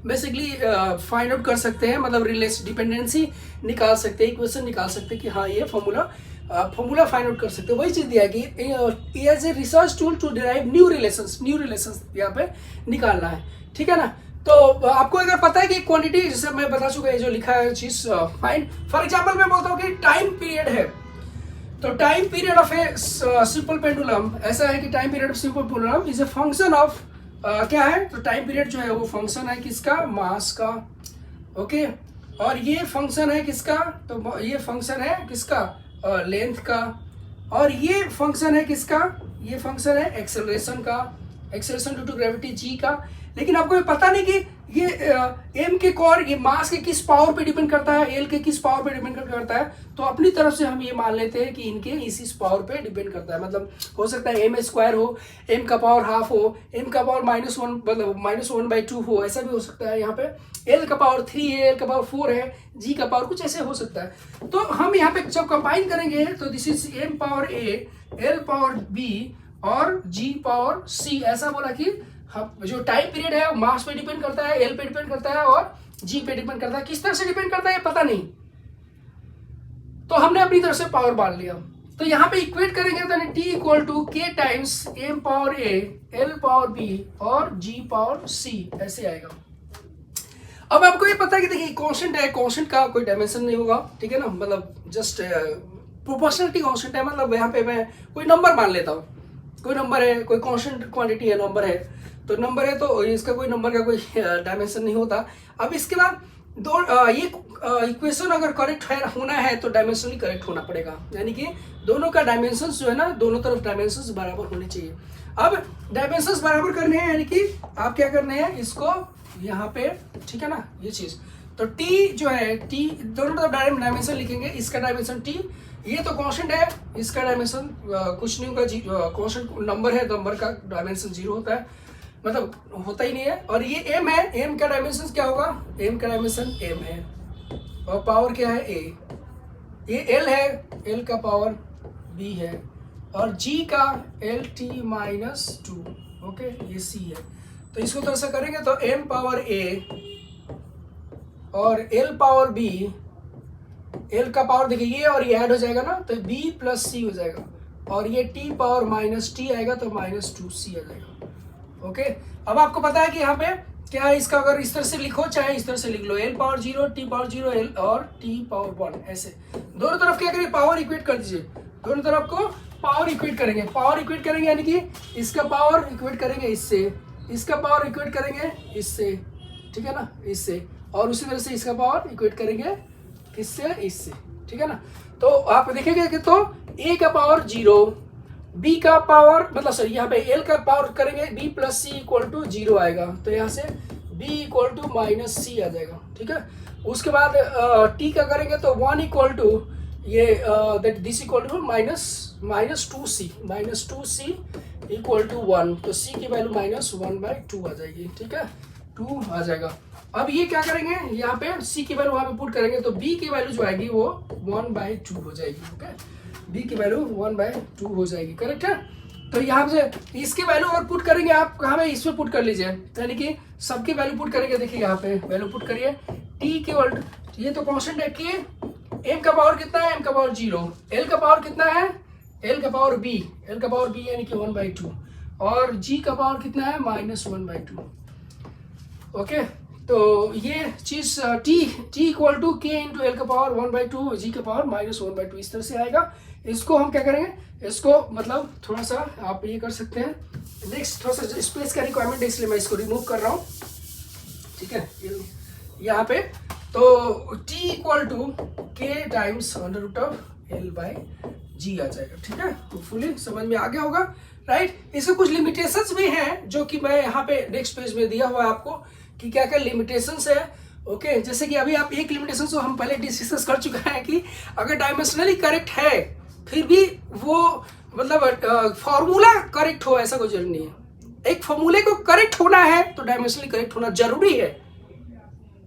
बेसिकली फाइंड आउट कर सकते हैं, मतलब रिलेशन डिपेंडेंसी निकाल सकते हैं, इक्वेशन निकाल सकते हैं कि हाँ ये फॉर्मूला फाइंड आउट कर सकते हो। वही चीज दिया कि as a research tool to derive new relations यहाँ पे निकालना है, ठीक है ना। तो आपको अगर पता है कि क्वांटिटी, जैसे मैं बता चुका है जो लिखा है चीज फाइंड। फॉर एग्जांपल मैं बोलता हूँ कि टाइम पीरियड है, तो time period of a simple pendulum ऐसा है कि time period of simple pendulum is a function of क्या है, तो टाइम पीरियड जो है वो फंक्शन है किसका, मास का। ओके, और ये फंक्शन है किसका, तो ये फंक्शन है किसका, लेंथ का। और ये फंक्शन है किसका, ये फंक्शन है एक्सेलरेशन का, acceleration due to gravity G का। लेकिन आपको ये पता नहीं कि ये एम के कॉर, ये मास के किस पावर पे डिपेंड करता है, एल के किस पावर पे डिपेंड करता है। तो अपनी तरफ से हम ये मान लेते हैं कि इनके इस पावर पे डिपेंड करता है। मतलब हो सकता है एम स्क्वायर हो, एम का पावर हाफ हो, एम का पावर -1 मतलब -1/2 हो, ऐसा भी हो सकता है। यहाँ पे एल का पावर 3 है, एल का पावर 4 है, जी का पावर कुछ ऐसे हो सकता है। तो हम यहाँ पे जब कंबाइन करेंगे तो this is M power A, L power B और जी पावर सी। ऐसा बोला कि हम जो टाइम पीरियड है वो मास पे डिपेंड करता है, एल पे डिपेंड करता है और जी पे डिपेंड करता है। किस तरह से डिपेंड करता है पता नहीं, तो हमने अपनी तरफ से पावर मान लिया। तो यहाँ पे इक्वेट करेंगे तो टी इक्वल टू के times M power A, L power B और जी पावर सी, ऐसे आएगा। अब आपको ये पता है कि देखिए कांस्टेंट है, कांस्टेंट का कोई डायमेंशन नहीं होगा, ठीक है ना, मतलब जस्ट प्रोपोर्शनलिटी कांस्टेंट है। मतलब यहाँ पे मैं कोई नंबर मान लेता हूँ, कोई नंबर है, कोई कांस्टेंट क्वांटिटी है, नंबर है, तो नंबर है तो इसका कोई नंबर का कोई डायमेंशन नहीं होता। अब इसके बाद ये इक्वेशन अगर करेक्ट होना है तो डायमेंशन ही करेक्ट होना पड़ेगा, यानी कि दोनों का डायमेंशन जो है ना, दोनों तरफ डायमेंशन बराबर होने चाहिए। अब डायमेंशन बराबर करने हैं, यानी कि आप क्या करने हैं, इसको यहाँ पे, ठीक है ना, ये चीज। तो टी जो है, टी दोनों तरफ डायमेंशन लिखेंगे, इसका डायमेंशन टी, ये तो कांस्टेंट है, इसका डायमेंशन कुछ नहीं होगा, कांस्टेंट नंबर है, नंबर का डायमेंशन 0 होता है, मतलब होता ही नहीं है। और ये एम है, एम का डायमेंशन क्या होगा, एम का डायमेंशन एम है और पावर क्या है ए। ये एल है, एल का पावर बी है और जी का एल टी -2, ओके, ये सी है। तो इसको तो ऐसा करेंगे तो एम पावर ए और एल पावर बी, एल का पावर देखिए ये और ये ऐड हो जाएगा ना, तो बी प्लस सी हो जाएगा और ये टी पावर -t आएगा तो -2c आ जाएगा। ओके, अब आपको पता है कि यहाँ पे क्या है, इसका अगर इस तरह से लिखो चाहे इस तरह से लिख लो, L power 0, T power 0, L और टी पावर 1, ऐसे दोनों तरफ क्या करिए, पावर इक्वेट कर दीजिए, दोनों तरफ को पावर इक्वेट करेंगे। पावर इक्वेट करेंगे यानी कि इसका पावर इक्वेट करेंगे इससे, इसका पावर इक्वेट करेंगे इससे, ठीक है ना, इससे, और उसी तरह से इसका पावर इक्वेट करेंगे किससे, इससे, ठीक है ना। तो आप देखेंगे कि तो ए का पावर 0, बी का पावर मतलब सॉरी यहाँ पे एल का पावर करेंगे B plus C equal to 0 आएगा, तो यहाँ से बी इक्वल टू -c आ जाएगा, ठीक है। उसके बाद टी का करेंगे तो 1 इक्वल टू ये this equal to -2c equal to 1, तो c की वैल्यू -1/2 आ जाएगी, ठीक है, 2 आ जाएगा। अब ये क्या करेंगे, यहाँ पे c की वैल्यू वहाँ पे पुट करेंगे तो b की वैल्यू जो आएगी वो 1/2 हो जाएगी, ओके, b की वैल्यू 1/2 हो जाएगी, करेक्ट है। तो यहाँ से इसकी वैल्यू अगर पुट करेंगे आप कहाँ पे, इसमें पुट कर लीजिए, यानी कि सबकी वैल्यू पुट करेंगे, देखिए यहाँ पे वैल्यू पुट करिए, t के वर्ल्ड, ये तो कांस्टेंट है कि m का पावर कितना है, m का पावर 0, l का पावर कितना है, l का पावर b यानी कि 1/2 और g का पावर कितना है -1/2, ओके, तो ये चीज़ टी इक्वल टू के इंटू एल का पावर 1/2 जी का पावर -1/2 इस तरह से आएगा। इसको हम क्या करेंगे, इसको मतलब थोड़ा सा आप ये कर सकते हैं। नेक्स्ट थोड़ा सा स्पेस का रिक्वायरमेंट है, इसलिए मैं इसको रिमूव कर रहा हूँ, ठीक है, यहाँ पे। तो t इक्वल टू के टाइम्स √L/G आ जाएगा, ठीक है। तो फुली समझ में आ गया होगा, राइट। इसके कुछ लिमिटेशंस भी हैं जो कि मैं यहाँ पे नेक्स्ट पेज में दिया हुआ है आपको कि क्या क्या लिमिटेशंस है। ओके, जैसे कि अभी आप एक लिमिटेशन तो हम पहले डिस्कस कर चुके हैं कि अगर डायमेंशनली करेक्ट है फिर भी वो मतलब फॉर्मूला करेक्ट हो ऐसा कोई जरूरी नहीं है। एक फॉर्मूले को करेक्ट होना है तो डायमेंशनली करेक्ट होना जरूरी है,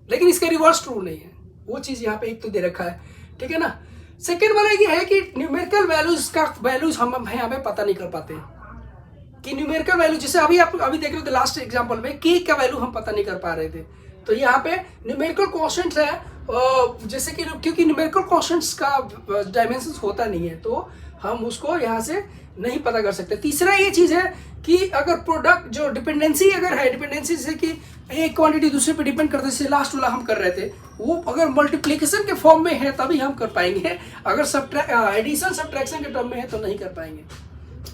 लेकिन इसका रिवर्स ट्रू नहीं है। वो चीज यहाँ पे एक तो दे रखा है, ठीक है ना। सेकेंड वाला ये है कि न्यूमेरिकल वैल्यूज का वैल्यूज हम यहाँ पे पता नहीं कर पाते कि न्यूमेरिकल वैल्यू, जैसे अभी आप अभी देख रहे थे लास्ट एग्जांपल में के का वैल्यू हम पता नहीं कर पा रहे थे। तो यहाँ पे न्यूमेरिकल कॉन्स्टेंट है, जैसे कि क्योंकि न्यूमेरिकल कॉन्स्टेंट्स का डायमेंशन होता नहीं है तो हम उसको यहाँ से नहीं पता कर सकते। तीसरा ये चीज है कि अगर प्रोडक्ट जो डिपेंडेंसी अगर है, डिपेंडेंसी से कि एक क्वांटिटी दूसरे पे डिपेंड करते, जैसे लास्ट वाला हम कर रहे थे, वो अगर मल्टीप्लिकेशन के फॉर्म में है तभी हम कर पाएंगे, अगर एडिशन सब्ट्रैक्शन के टर्म में है तो नहीं कर पाएंगे।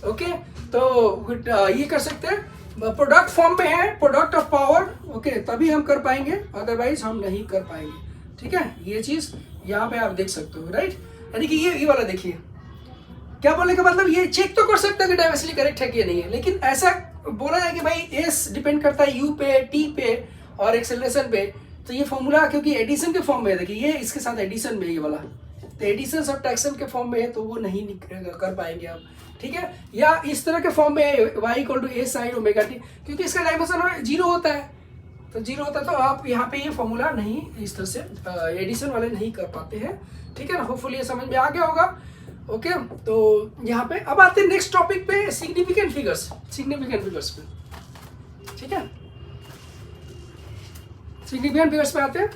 ओके, तो ये कर सकते हैं, प्रोडक्ट फॉर्म में है, प्रोडक्ट ऑफ पावर, ओके, तभी हम कर पाएंगे, अदरवाइज हम नहीं कर पाएंगे, ठीक है। ये चीज यहाँ पे आप देख सकते हो, राइट। यानी कि ये वाला देखिए क्या बोलने का मतलब, ये चेक तो कर सकते हो कि डायमेंशनली करेक्ट है कि नहीं है, लेकिन ऐसा बोला जाए कि भाई एस डिपेंड करता है यू पे, टी पे और एक्सेलरेशन पे, तो ये फॉर्मूला क्योंकि एडिशन के फॉर्म में है, देखिए ये इसके साथ एडिशन में ये वाला, तो एडिशन सब्ट्रैक्शन के फॉर्म में है तो वो नहीं कर पाएंगे आप, ठीक है। या इस तरह के फॉर्म में y equal to A sine omega T, क्योंकि इसका डायमेंशन 0 होता है, तो 0 होता है तो आप यहाँ पे ये फॉर्मूला नहीं इस तरह से एडिशन वाले नहीं कर पाते हैं, ठीक है ना। होपफुली ये समझ में आ गया होगा। ओके, तो यहाँ पे अब आते हैं नेक्स्ट टॉपिक पे, सिग्निफिकेंट फिगर्स पे, ठीक है। सिग्निफिकेंट फिगर्स पे आते हैं।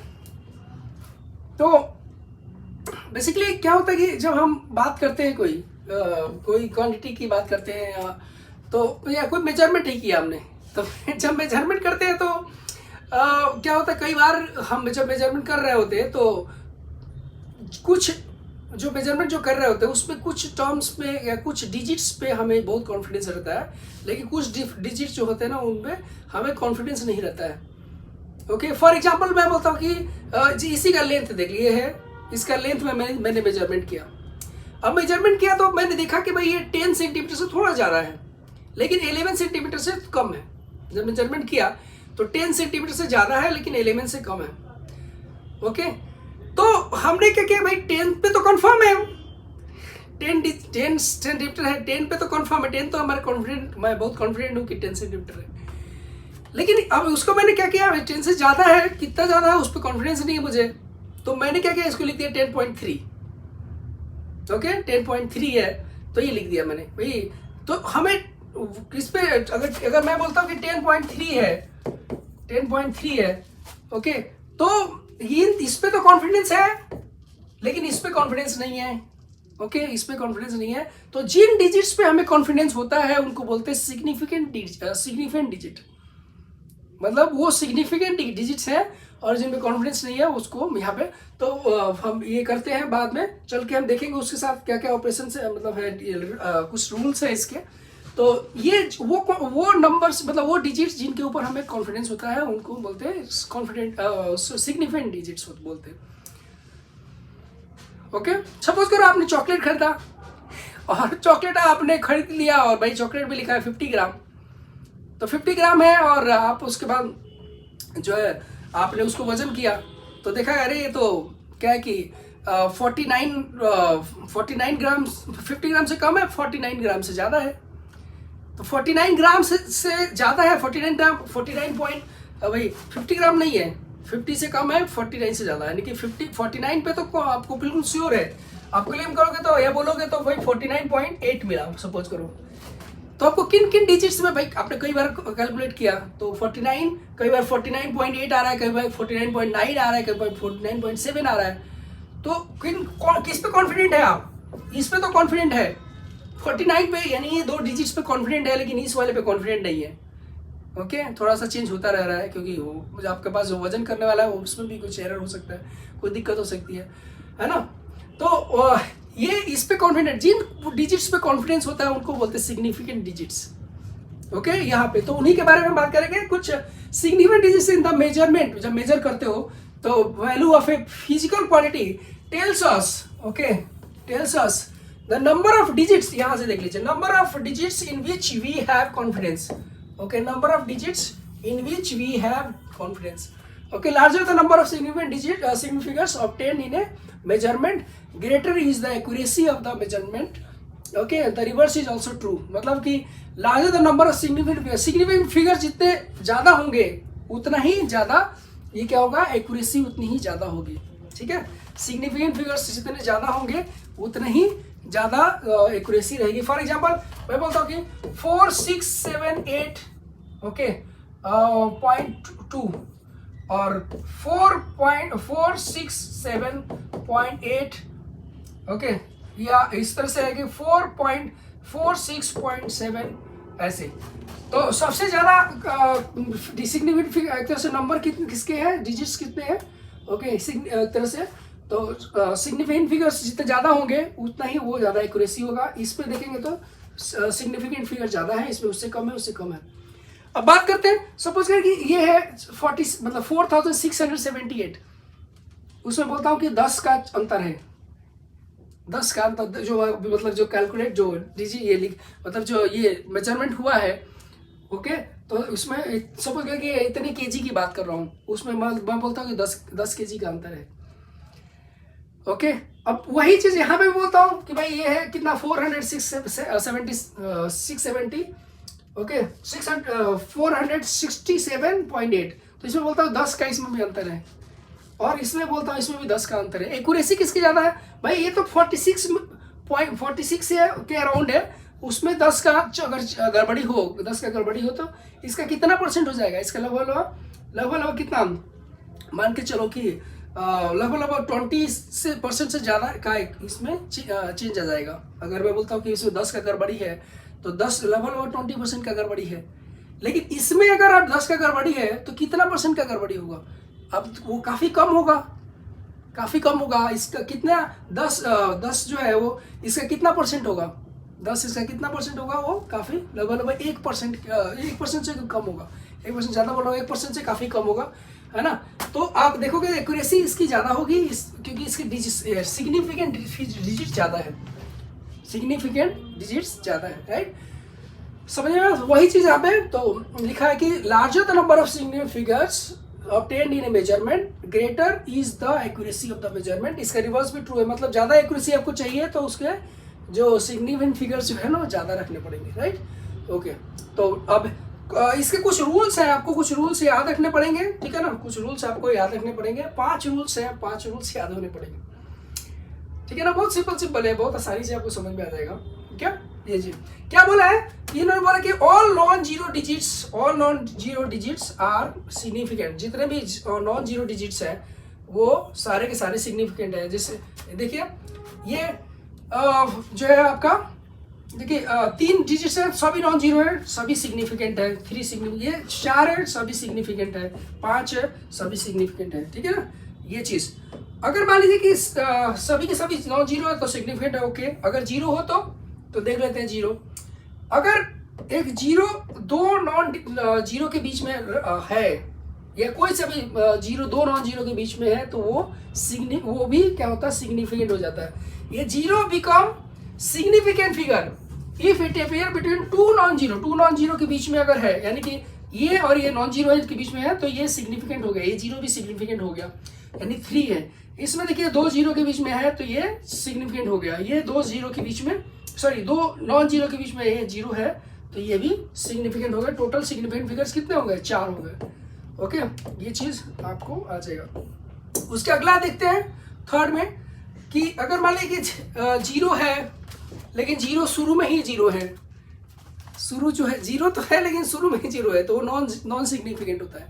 तो बेसिकली क्या होता है कि जब हम बात करते हैं कोई क्वांटिटी की बात करते हैं तो या कोई मेजरमेंट ही किया हमने, तो जब मेजरमेंट करते हैं तो क्या होता है, कई बार हम जब मेजरमेंट कर रहे होते हैं तो कुछ जो मेजरमेंट जो कर रहे होते हैं उसमें कुछ टर्म्स में या कुछ डिजिट्स पे हमें बहुत कॉन्फिडेंस रहता है, लेकिन कुछ डिजिट्स जो होते हैं ना उनमें हमें कॉन्फिडेंस नहीं रहता है। ओके, फॉर एग्जांपल मैं बोलता हूँ कि जी इसी का लेंथ देख लिए है, इसका लेंथ में मैंने मेजरमेंट किया। अब मेजरमेंट किया तो मैंने देखा कि भाई ये 10 सेंटीमीटर से थोड़ा ज़्यादा है, लेकिन 11 सेंटीमीटर से कम है। जब मेजरमेंट किया तो 10 सेंटीमीटर से ज़्यादा है लेकिन 11 से कम है। ओके, तो हमने क्या किया, भाई 10 पे तो कंफर्म है, 10 सेंटीमीटर है, 10 पे तो कंफर्म है, 10 तो हमारे कॉन्फिडेंट, मैं बहुत कॉन्फिडेंट हूँ कि 10 सेंटीमीटर है। लेकिन अब उसको मैंने क्या किया, 10 से ज़्यादा है, कितना ज़्यादा है उस पर कॉन्फिडेंस नहीं है मुझे, तो मैंने क्या किया, इसको लिख दिया 10.3। ओके, 10.3 है तो ये लिख दिया मैंने भाई। तो हमें इस पे अगर मैं बोलता हूँ कि 10.3 है, ओके, तो ये इस पे तो कॉन्फिडेंस है लेकिन इस पे कॉन्फिडेंस नहीं है। ओके, इस पे कॉन्फिडेंस नहीं है, तो जिन डिजिट्स पे हमें कॉन्फिडेंस होता है उनको बोलते हैं सिग्निफिकेंट डिजिट, मतलब वो सिग्निफिकेंट डिजिट्स है, और जिनमें कॉन्फिडेंस नहीं है उसको यहाँ पे तो हम ये करते हैं, बाद में चल के हम देखेंगे उसके साथ क्या क्या ऑपरेशन है, मतलब है कुछ रूल्स है इसके। तो ये वो नंबर्स, मतलब वो डिजिट्स जिनके ऊपर हमें कॉन्फिडेंस होता है उनको बोलते हैं सिग्निफिकेंट डिजिट्स बोलते हैं। ओके, सपोज करो आपने चॉकलेट खरीदा और चॉकलेट आपने खरीद लिया और भाई चॉकलेट में लिखा है 50 ग्राम, तो 50 ग्राम है, और आप उसके बाद जो है आपने उसको वजन किया तो देखा अरे ये तो क्या है कि 49 ग्राम, 50 ग्राम से कम है, 49 ग्राम से ज़्यादा है। तो 49 ग्राम से ज़्यादा है, 49 ग्राम, 49 पॉइंट भाई 50 ग्राम नहीं है, 50 से कम है, 49 से ज़्यादा है, यानी कि 49 पे तो आपको बिल्कुल श्योर है। आप क्लेम करोगे तो या बोलोगे तो भाई 49.8 मिला सपोज करो, तो आपको किन किन डिजिट्स में, भाई आपने कई बार कैलकुलेट किया तो 49, कई बार 49.8 आ रहा है, कई बार 49.9 आ रहा है, कई बार 49.7 आ रहा है, तो किस पे कॉन्फिडेंट है आप, इस पे तो कॉन्फिडेंट है 49 पे, यानी ये दो डिजिट्स पे कॉन्फिडेंट है, लेकिन इस वाले पे कॉन्फिडेंट नहीं है। ओके थोड़ा सा चेंज होता रह रहा है, क्योंकि वो जो आपके पास जो वजन करने वाला है वो उसमें भी कुछ एरर हो सकता है, कोई दिक्कत हो सकती है ना। तो ये इस पे कॉन्फिडेंट, जिन डिजिट्स पे कॉन्फिडेंस होता है उनको बोलते हैं सिग्निफिकेंट डिजिट्स। ओके यहाँ पे तो उन्हीं के बारे में बात करेंगे। कुछ significant digits in the measurement, जब मेजर करते हो तो value of a physical quantity tells us, okay tells us the number of digits. यहाँ से देख लीजिए, number of digits in which we have confidence. Okay number of digits in which we have confidence. Okay larger the number of significant digit significants obtained in a measurement, greater is the accuracy of the measurement. Okay the reverse is also true, मतलब कि larger the number of significant figure जितने ज्यादा होंगे उतना ही ज्यादा ये क्या होगा, एक्यूरेसी उतनी ही ज्यादा होगी। ठीक है, सिग्निफिकेंट फिगर्स जितने ज्यादा होंगे उतने ही ज्यादा एक्यूरेसी रहेगी। फॉर एग्जांपल मैं बोलता हूँ कि 4678 ओके 0.2 और 4.467.8 ओके, या इस तरह से है कि 4.46.7 ऐसे। तो सबसे ज्यादा सिग्निफिकेंट एक तरह से नंबर किसके हैं, डिजिट्स कितने हैं, ओके एक तरह से। तो सिग्निफिकेंट फिगर्स जितने ज्यादा होंगे उतना ही वो ज्यादा एक्यूरेसी होगा। इस पे देखेंगे तो सिग्निफिकेंट फिगर ज्यादा है, इसमें उससे कम है, उससे कम है। अब बात करते हैं, सपोज करें कि ये है 40 मतलब 4678, उसमें बोलता हूँ कि 10 का अंतर है, 10 का अंतर जो मतलब जो कैलकुलेट जो डिजिट ये लिख मतलब जो ये मेजरमेंट हुआ है, ओके तो उसमें सपोज करें कि इतने केजी की बात कर रहा हूँ, उसमें मैं बोलता हूँ कि 10 केजी का अंतर है। ओके अब वही चीज यहाँ पे बोलता हूँ कि भाई ये है कितना 470 ओके 467.8, तो इसमें बोलता हूँ 10 का इसमें भी अंतर है, और इसमें बोलता हूँ इसमें भी 10 का अंतर है। एक्यूरेसी किसकी ज्यादा है भाई, ये तो 46 के अराउंड है, उसमें 10 का अगर गड़बड़ी हो, 10 का गड़बड़ी हो तो इसका कितना परसेंट हो जाएगा, इसका लगभग कितना मान के चलो कि लगभग 20% से ज़्यादा का इसमें चेंज आ जाएगा। अगर मैं बोलता हूँ कि इसमें 10 का गड़बड़ी है तो 10 लगभग 20% का गड़बड़ी है, लेकिन इसमें अगर आप 10 का गड़बड़ी है तो कितना परसेंट का गड़बड़ी होगा, अब वो काफ़ी कम होगा। इसका कितना 10 जो है वो इसका कितना परसेंट होगा, 10 इसका कितना परसेंट होगा, वो काफ़ी लगभग 1% से कम होगा। 1% ज़्यादा बोला, 1% से काफ़ी कम होगा, है ना। तो आप देखोगे एक्यूरेसी इसकी ज़्यादा होगी क्योंकि इसकी सिग्निफिकेंट डिजिट ज़्यादा है, सिग्निफिकेंट डिजिट्स ज़्यादा है, राइट। समझ में वही चीज़ यहाँ पे तो लिखा है कि larger the number of significant figures obtained in a measurement, greater is the accuracy of the measurement। इसका रिवर्स भी ट्रू है, मतलब ज़्यादा एक्यूरेसी आपको चाहिए तो उसके जो सिग्निफिकेंट फिगर्स जो है ना ज़्यादा रखने पड़ेंगे, राइट। ओके तो अब इसके कुछ रूल्स हैं, आपको कुछ रूल्स याद रखने पड़ेंगे, ठीक है ना, कुछ रूल्स आपको याद रखने पड़ेंगे। 5 रूल्स हैं, 5 रूल्स याद होने पड़ेंगे, ठीक है ना। बहुत सिंपल है, बहुत आसानी से आपको समझ में आ जाएगा। क्या ये जी क्या बोला है, इन्होंने बोला कि all non zero digits are significant. जितने भी नॉन जीरो डिजिट्स हैं वो सारे के सारे सिग्निफिकेंट है। जैसे देखिए ये जो है आपका, देखिए 3 डिजिट्स है, सभी नॉन जीरो है, सभी सिग्निफिकेंट है। 3 सिग्निफिकेंट, ये 4 है, सभी सिग्निफिकेंट है। 5 है, सभी सिग्निफिकेंट है, ठीक है ना। ये चीज अगर मान लीजिए कि सभी के सभी नॉन जीरो है तो सिग्निफिकेंट है, ओके। अगर जीरो हो तो देख लेते हैं जीरो। अगर एक जीरो 2 नॉन जीरो के बीच में है, या कोई सा भी जीरो 2 नॉन जीरो के बीच में है तो वो भी क्या होता है, सिग्निफिकेंट हो जाता है। ये zero become significant figure if it appear between 2 non zero के बीच में अगर है, यानी कि ये और ये नॉन जीरो के बीच में है तो ये सिग्निफिकेंट हो गया, ये जीरो भी सिग्निफिकेंट हो गया, यानी 3 है। इसमें देखिए 2 जीरो के बीच में है तो ये सिग्निफिकेंट हो गया, ये 2 जीरो के बीच में, सॉरी 2 नॉन जीरो के बीच में ये जीरो है तो ये भी सिग्निफिकेंट हो गया। टोटल सिग्निफिकेंट फिगर्स कितने हो गए, 4 हो गए, ओके। ये चीज आपको आ जाएगा। उसके अगला देखते हैं थर्ड में कि अगर मान लीजिए कि जीरो है लेकिन जीरो शुरू में ही जीरो है, शुरू जो है जीरो तो है लेकिन शुरू में ही जीरो है तो वो नॉन सिग्निफिकेंट होता है।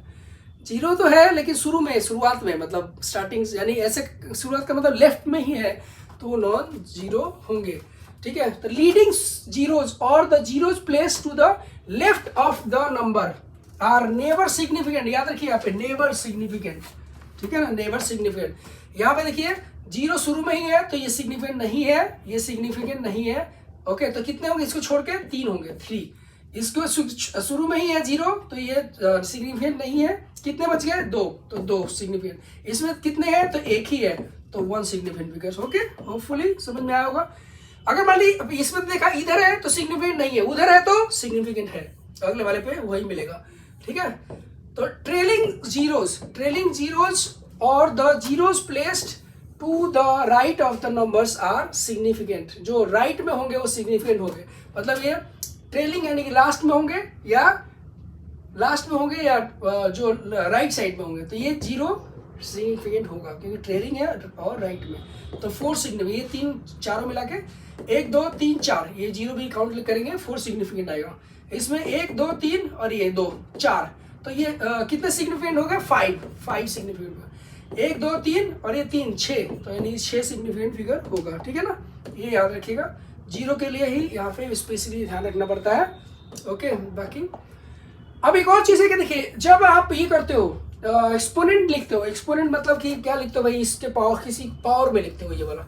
जीरो तो है लेकिन शुरुआत में मतलब स्टार्टिंग यानी ऐसे शुरुआत का मतलब लेफ्ट में ही है तो वो नॉन जीरो होंगे, ठीक है। तो लीडिंग जीरोज और the zeros place to the left of the number, are never significant, याद रखिए यहाँ पे नेवर सिग्निफिकेंट, ठीक है ना, नेवर सिग्निफिकेंट। यहाँ पे देखिए 0 शुरू में ही है तो ये सिग्निफिकेंट नहीं है, ये सिग्निफिकेंट नहीं है। ओके, तो कितने होंगे इसको छोड़ के? 3 होंगे, 3। इसको शुरू में ही है 0 तो ये सिग्निफिकेंट नहीं है। कितने बच गए? 2, तो 2 सिग्निफिकेंट। इसमें कितने हैं? तो 1 ही है, तो 1 सिग्निफिकेंट फिगर्स। ओके, होपफुली समझ में आया होगा। अगर मान ली इसमें देखा इधर है तो सिग्निफिकेंट नहीं है, उधर है तो सिग्निफिकेंट है, अगले वाले पे वही मिलेगा, ठीक है। तो ट्रेलिंग जीरोस और the zeros placed to the right of the numbers are significant. जो राइट में होंगे वो सिग्निफिकेंट होंगे, मतलब ये ट्रेलिंग यानी कि लास्ट में होंगे या जो राइट साइड में होंगे, तो ये 0 सिग्निफिकेंट होगा क्योंकि ट्रेलिंग है और राइट में। तो 4 सिग्निफिकेंट, ये 3 चारों मिला के 1 2 3 4, ये 0 भी काउंट करेंगे 4 सिग्निफिकेंट आएगा। इसमें 1 2 3 और ये 2 4, तो ये कितने सिग्निफिकेंट हो गए? 5 सिग्निफिकेंट होगा। 1 2 3 और ये 3 6, तो यानी 6 सिग्निफिकेंट फिगर होगा, ठीक है ना। ये याद रखिएगा, 0 के लिए ही यहाँ पे स्पेशली ध्यान रखना पड़ता है। ओके, बाकी अब एक और चीज है कि देखिए जब आप ये करते हो एक्सपोनेंट लिखते हो, एक्सपोनेंट मतलब कि क्या लिखते हो भाई, इसके पावर, किसी पावर में लिखते हो ये वाला,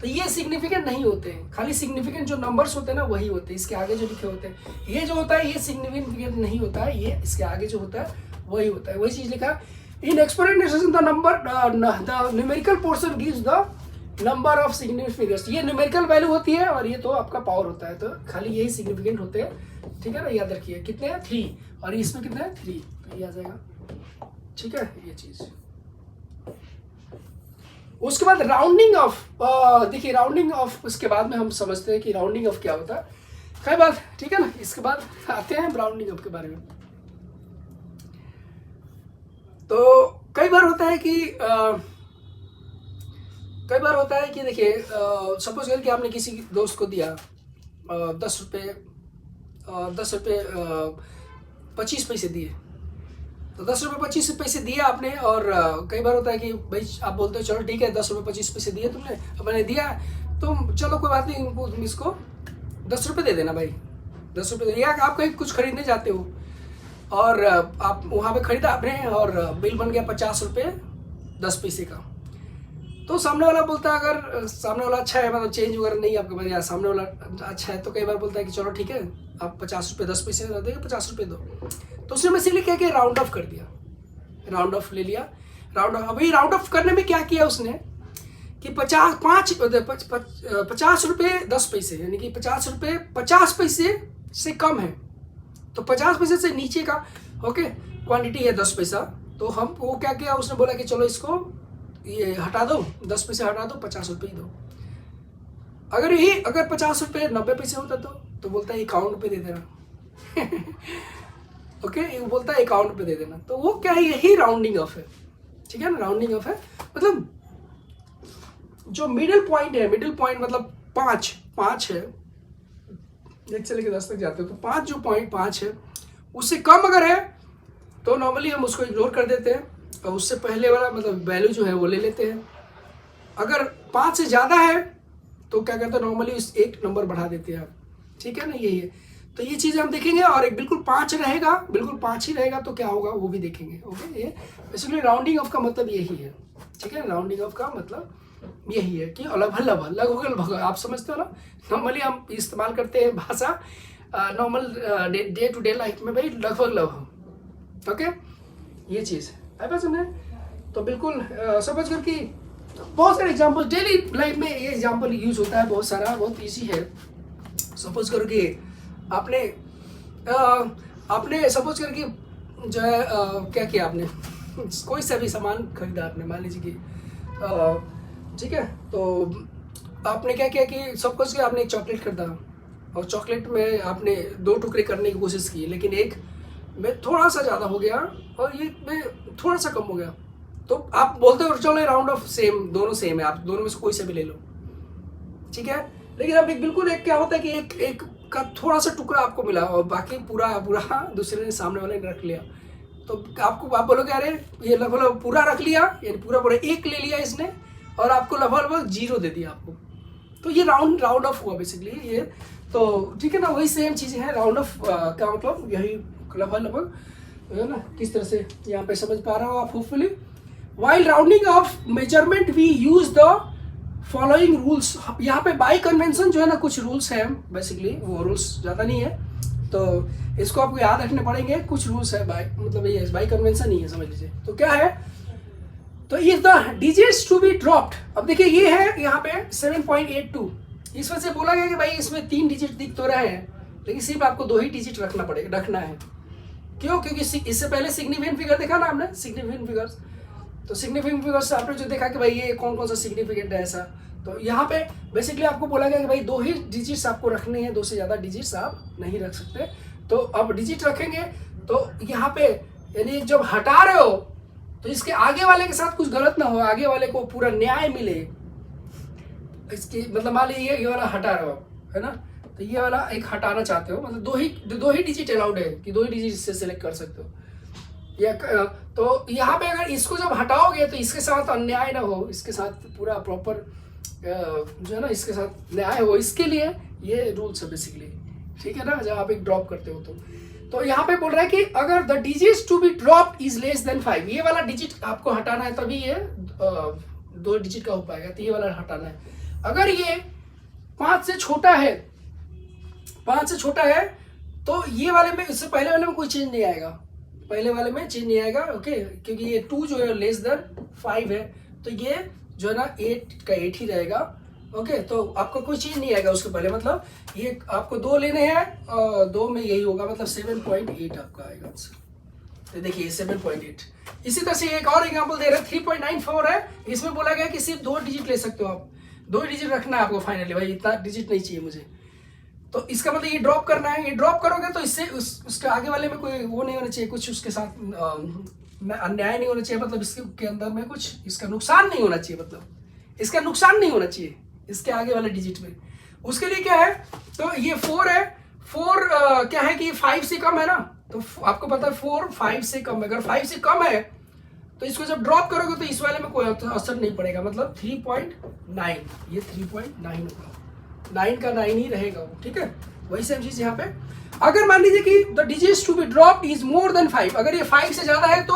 तो ये सिग्निफिकेंट नहीं होते हैं। खाली सिग्निफिकेंट जो नंबर्स होते हैं ना वही होते हैं, इसके आगे जो लिखे होते हैं ये जो होता है ये सिग्निफिकेंट नहीं होता है, ये इसके आगे जो होता है वही होता है। वही चीज लिखा है in exponent notation the number the numerical portion gives the number of significant figures. ये न्यूमेरिकल वैल्यू होती है और ये तो आपका पावर होता है, तो खाली यही सिग्निफिकेंट होते हैं, ठीक है ना। याद रखिए कितने हैं? 3, और इसमें कितना है? 3, तो ये आ जाएगा, ठीक है ये चीज। उसके बाद राउंडिंग ऑफ, देखिए राउंडिंग ऑफ उसके बाद में हम समझते हैं कि राउंडिंग ऑफ क्या होता है, कई बार, ठीक है ना। इसके बाद आते हैं राउंडिंग ऑफ के बारे में। तो कई बार होता है कि देखिए सपोज कर कि आपने किसी दोस्त को दिया 10 रुपये 25 पैसे दिए, तो 10 रुपये 25 पैसे दिए आपने। और कई बार होता है कि भाई आप बोलते हो चलो ठीक है 10 रुपये 25 पैसे दिए तुमने, अब मैंने दिया तो चलो कोई बात नहीं, तुम इसको 10 रुपये दे देना भाई, 10 रुपये दे। या आप कहीं कुछ खरीदने जाते हो और आप वहाँ पे खरीदा आपने और बिल बन गया 50 रुपये 10 पैसे का, तो सामने वाला बोलता है, अगर सामने वाला अच्छा है, मतलब चेंज वगैरह नहीं आपके पास, या सामने वाला अच्छा है, तो कई बार बोलता है कि चलो ठीक है आप 50 रुपये 10 पैसे दे, 50 रुपये दो। तो उसने बेसिकली क्या किया, राउंड ऑफ कर दिया, राउंड ऑफ ले लिया। राउंड ऑफ, अभी राउंड ऑफ करने में क्या किया उसने कि 50 रुपये 10 पैसे, यानी कि 50 रुपये 50 पैसे से कम है, तो 50 पैसे से नीचे का ओके क्वांटिटी है 10 पैसा, तो हम वो क्या किया, उसने बोला कि चलो इसको ये हटा दो, 10 पैसे हटा दो, 50 रुपये ही दो। अगर 50 रुपये 90 पैसे होता तो बोलता है 51 रुपये दे देना ओके, वो बोलता है 51 रुपये दे देना। तो वो क्या है, यही राउंडिंग ऑफ है, ठीक है ना। राउंडिंग ऑफ है मतलब जो मिडिल पॉइंट है, मिडिल पॉइंट मतलब 5 है, 1 से लेकर 10 तक जाते हो, तो 5 जो पॉइंट 5 है उससे कम अगर है तो नॉर्मली हम उसको इग्नोर कर देते हैं और उससे पहले वाला मतलब वैल्यू जो है वो ले लेते हैं। अगर 5 से ज़्यादा है तो क्या करते हैं, नॉर्मली उस एक नंबर बढ़ा देते हैं आप, ठीक है ना। यही है, तो ये चीज़ हम देखेंगे। और एक बिल्कुल 5 रहेगा, बिल्कुल 5 ही रहेगा तो क्या होगा वो भी देखेंगे। ओके, ये बेसिकली राउंडिंग ऑफ का मतलब यही है, ठीक है। राउंडिंग ऑफ का मतलब यही है कि लगभग आप समझते हो ना। नॉर्मली हम इस्तेमाल करते हैं भाषा normal day to day life में, भाई लगभग ओके, ये चीज़ है समझे। तो बिल्कुल समझ कर कि बहुत सारे एग्जाम्पल डेली लाइफ में ये एग्जाम्पल यूज होता है, बहुत सारा, बहुत ईजी है। सपोज करो कि आपने सपोज कर कि जो है क्या किया आपने कोई सा भी सामान खरीदा आपने, मान लीजिए कि ठीक है, तो आपने क्या किया कि सपोज कि आपने एक चॉकलेट खरीदा और चॉकलेट में आपने 2 टुकड़े करने की कोशिश की, लेकिन एक में थोड़ा सा ज़्यादा हो गया और ये में थोड़ा सा कम हो गया, तो आप बोलते हो चलो राउंड ऑफ सेम, दोनों सेम है, आप दोनों में से कोई से भी ले लो, ठीक है। लेकिन अब बिल्कुल एक क्या होता है कि एक का थोड़ा सा टुकड़ा आपको मिला और बाकी पूरा दूसरे ने, सामने वाले ने रख लिया, तो आप बोलोगे अरे ये लगभग पूरा रख लिया, यानी पूरा 1 ले लिया इसने और आपको लगभग 0 दे दिया आपको, तो ये राउंड ऑफ हुआ बेसिकली ये। तो ठीक है ना, वही सेम चीज़ें हैं। राउंड ऑफ का मतलब यही लगभग है ना, किस तरह से यहाँ पे समझ पा रहा हो आप hopefully. While rounding off measurement we use the following rules. यहाँ पे बाई कन्वेंशन जो है ना कुछ रूल्स हैं बेसिकली, वो रूल्स ज़्यादा नहीं है तो इसको आपको याद रखने पड़ेंगे। कुछ रूल्स है बाई, मतलब ये बाई कन्वेंशन ही है समझ लीजिए। तो क्या है, तो if the digits to be dropped, अब देखिए ये है यहाँ पे 7.82, इस वजह से बोला गया कि भाई इसमें 3 डिजिट दिख तो रहे हैं लेकिन सिर्फ आपको 2 ही डिजिट रखना है। क्यों? क्योंकि इससे पहले सिग्निफिकेंट फिगर देखा ना हमने, सिग्निफिकेंट फिगर्स, तो सिग्निफिकेंट फिगर्स आपने जो देखा कि भाई ये कौन कौन सा सिग्निफिकेंट है ऐसा, तो यहाँ पे बेसिकली आपको बोला गया कि भाई 2 ही डिजिट्स आपको रखने हैं, 2 से ज़्यादा डिजिट्स आप नहीं रख सकते। तो अब डिजिट रखेंगे तो यहाँ पे यानी जब हटा रहे हो तो इसके आगे वाले के साथ कुछ गलत ना हो, आगे वाले को पूरा न्याय मिले। इसकी मतलब मान लीजिए ये वाला हटा रहे हो, है ना, तो ये वाला एक हटाना चाहते हो, मतलब 2 ही डिजिट अलाउड है कि 2 ही डिजिट से सिलेक्ट कर सकते हो। या तो यहाँ पे अगर इसको जब हटाओगे तो इसके साथ अन्याय ना हो, इसके साथ पूरा प्रॉपर जो है ना इसके साथ न्याय हो, इसके लिए ये रूल्स है बेसिकली, ठीक है ना, जब आप एक ड्रॉप करते हो तो यहाँ पे बोल रहा है कि अगर the digits to be dropped is less than 5, ये वाला डिजिट आपको हटाना है तभी ये 2 डिजिट का हो पाएगा, तो ये वाला हटाना है। अगर ये 5 से छोटा है, 5 से छोटा है तो ये वाले में, इससे पहले वाले में कोई चेंज नहीं आएगा, पहले वाले में चेंज नहीं आएगा, ओके, क्योंकि ये 2 जो है लेस देन 5 है तो ये जो है ना 8 का 8 ही रहेगा, ओके। तो आपको कोई चीज नहीं आएगा उसके पहले, मतलब ये आपको 2 लेने हैं, 2 में यही होगा, मतलब 7.8 आपका आएगा आंसर। तो देखिए 7.8। इसी तरह से एक और एग्जांपल दे रहे हैं, 3.94 है, इसमें बोला गया कि सिर्फ 2 डिजिट ले सकते हो आप, 2 डिजिट रखना है आपको फाइनली, भाई इतना डिजिट नहीं चाहिए मुझे। तो इसका मतलब ये ड्रॉप करना है, ये ड्रॉप करोगे तो इससे उसके आगे वाले में कोई वो नहीं होना चाहिए, कुछ उसके साथ अन्याय नहीं होना चाहिए, मतलब इसके अंदर में कुछ इसका नुकसान नहीं होना चाहिए, मतलब इसका नुकसान नहीं होना चाहिए इसके आगे वाले डिजिट में। उसके लिए क्या है, तो ये 4 है, 4 क्या है कि 5 से कम है ना, तो आपको पता है 4 5 से कम है, अगर 5 से कम है तो इसको जब ड्रॉप करोगे तो इस वाले में कोई असर नहीं पड़ेगा, मतलब 3.9, ये 3.9 होगा, 9 का 9 ही रहेगा वो, ठीक है। वही सेम चीज यहाँ पे, अगर मान लीजिए कि the digits to be dropped is more than 5, अगर ये 5 से ज्यादा है तो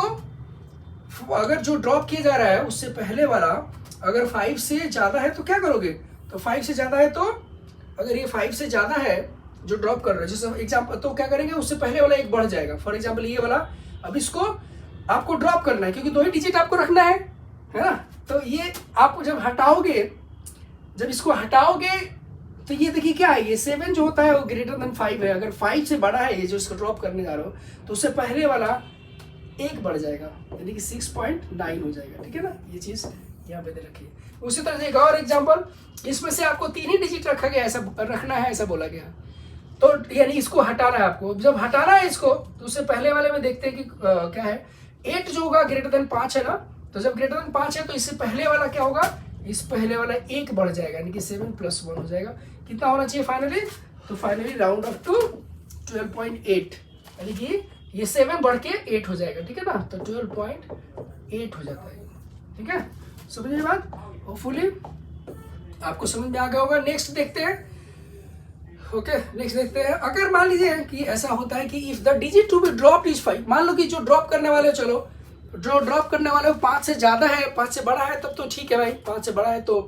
अगर जो ड्रॉप किया जा रहा है उससे पहले वाला अगर 5 से ज्यादा है तो क्या करोगे, तो 5 से ज्यादा है तो अगर ये 5 से ज्यादा है जो ड्रॉप कर रहा है, जैसे एग्जाम्पल, तो क्या करेंगे उससे पहले वाला एक बढ़ जाएगा, फॉर एग्जाम्पल ये वाला, अब इसको आपको ड्रॉप करना है क्योंकि 2 ही डिजिट आपको रखना है ना, तो ये आप जब हटाओगे, जब इसको हटाओगे तो ये देखिए क्या है, ये 7 जो होता है वो ग्रेटर देन 5 है, अगर 5 से बड़ा है ये जो इसको ड्रॉप करने जा रहे हो तो उससे पहले वाला एक बढ़ जाएगा, यानी कि 6.9 हो जाएगा, ठीक है ना, ये चीज यहाँ पे दे रखी है। उसी तरह से एक और एग्जांपल, इसमें से आपको 3 ही डिजिट रखा गया, ऐसा रखना है, ऐसा बोला गया, तो यानी इसको हटाना है आपको। जब हटाना है इसको तो उससे पहले वाले में देखते हैं कि क्या है, 8 जो होगा ग्रेटर देन 5 है ना, तो जब ग्रेटर देन 5 है तो इससे पहले वाला क्या होगा, इस पहले वाला 1 बढ़ जाएगा, यानी कि 7 + 1 हो जाएगा, कितना होना चाहिए फाइनली, तो फाइनली राउंड ऑफ टू 12.8, यानी कि ये 7 बढ़ के 8 हो जाएगा, ठीक है ना, तो 12.8 हो जाता है, ठीक है। समझिए बात, होपफुली आपको समझ में आ गया होगा। नेक्स्ट देखते हैं, ओके, नेक्स्ट देखते हैं, अगर मान लीजिए कि ऐसा होता है कि if the digit to be dropped is 5, मान लो कि जो ड्रॉप करने वाले, चलो जो ड्रॉप करने वाले 5 से ज्यादा है, 5 से बड़ा है तब तो ठीक है भाई, 5 से बड़ा है तो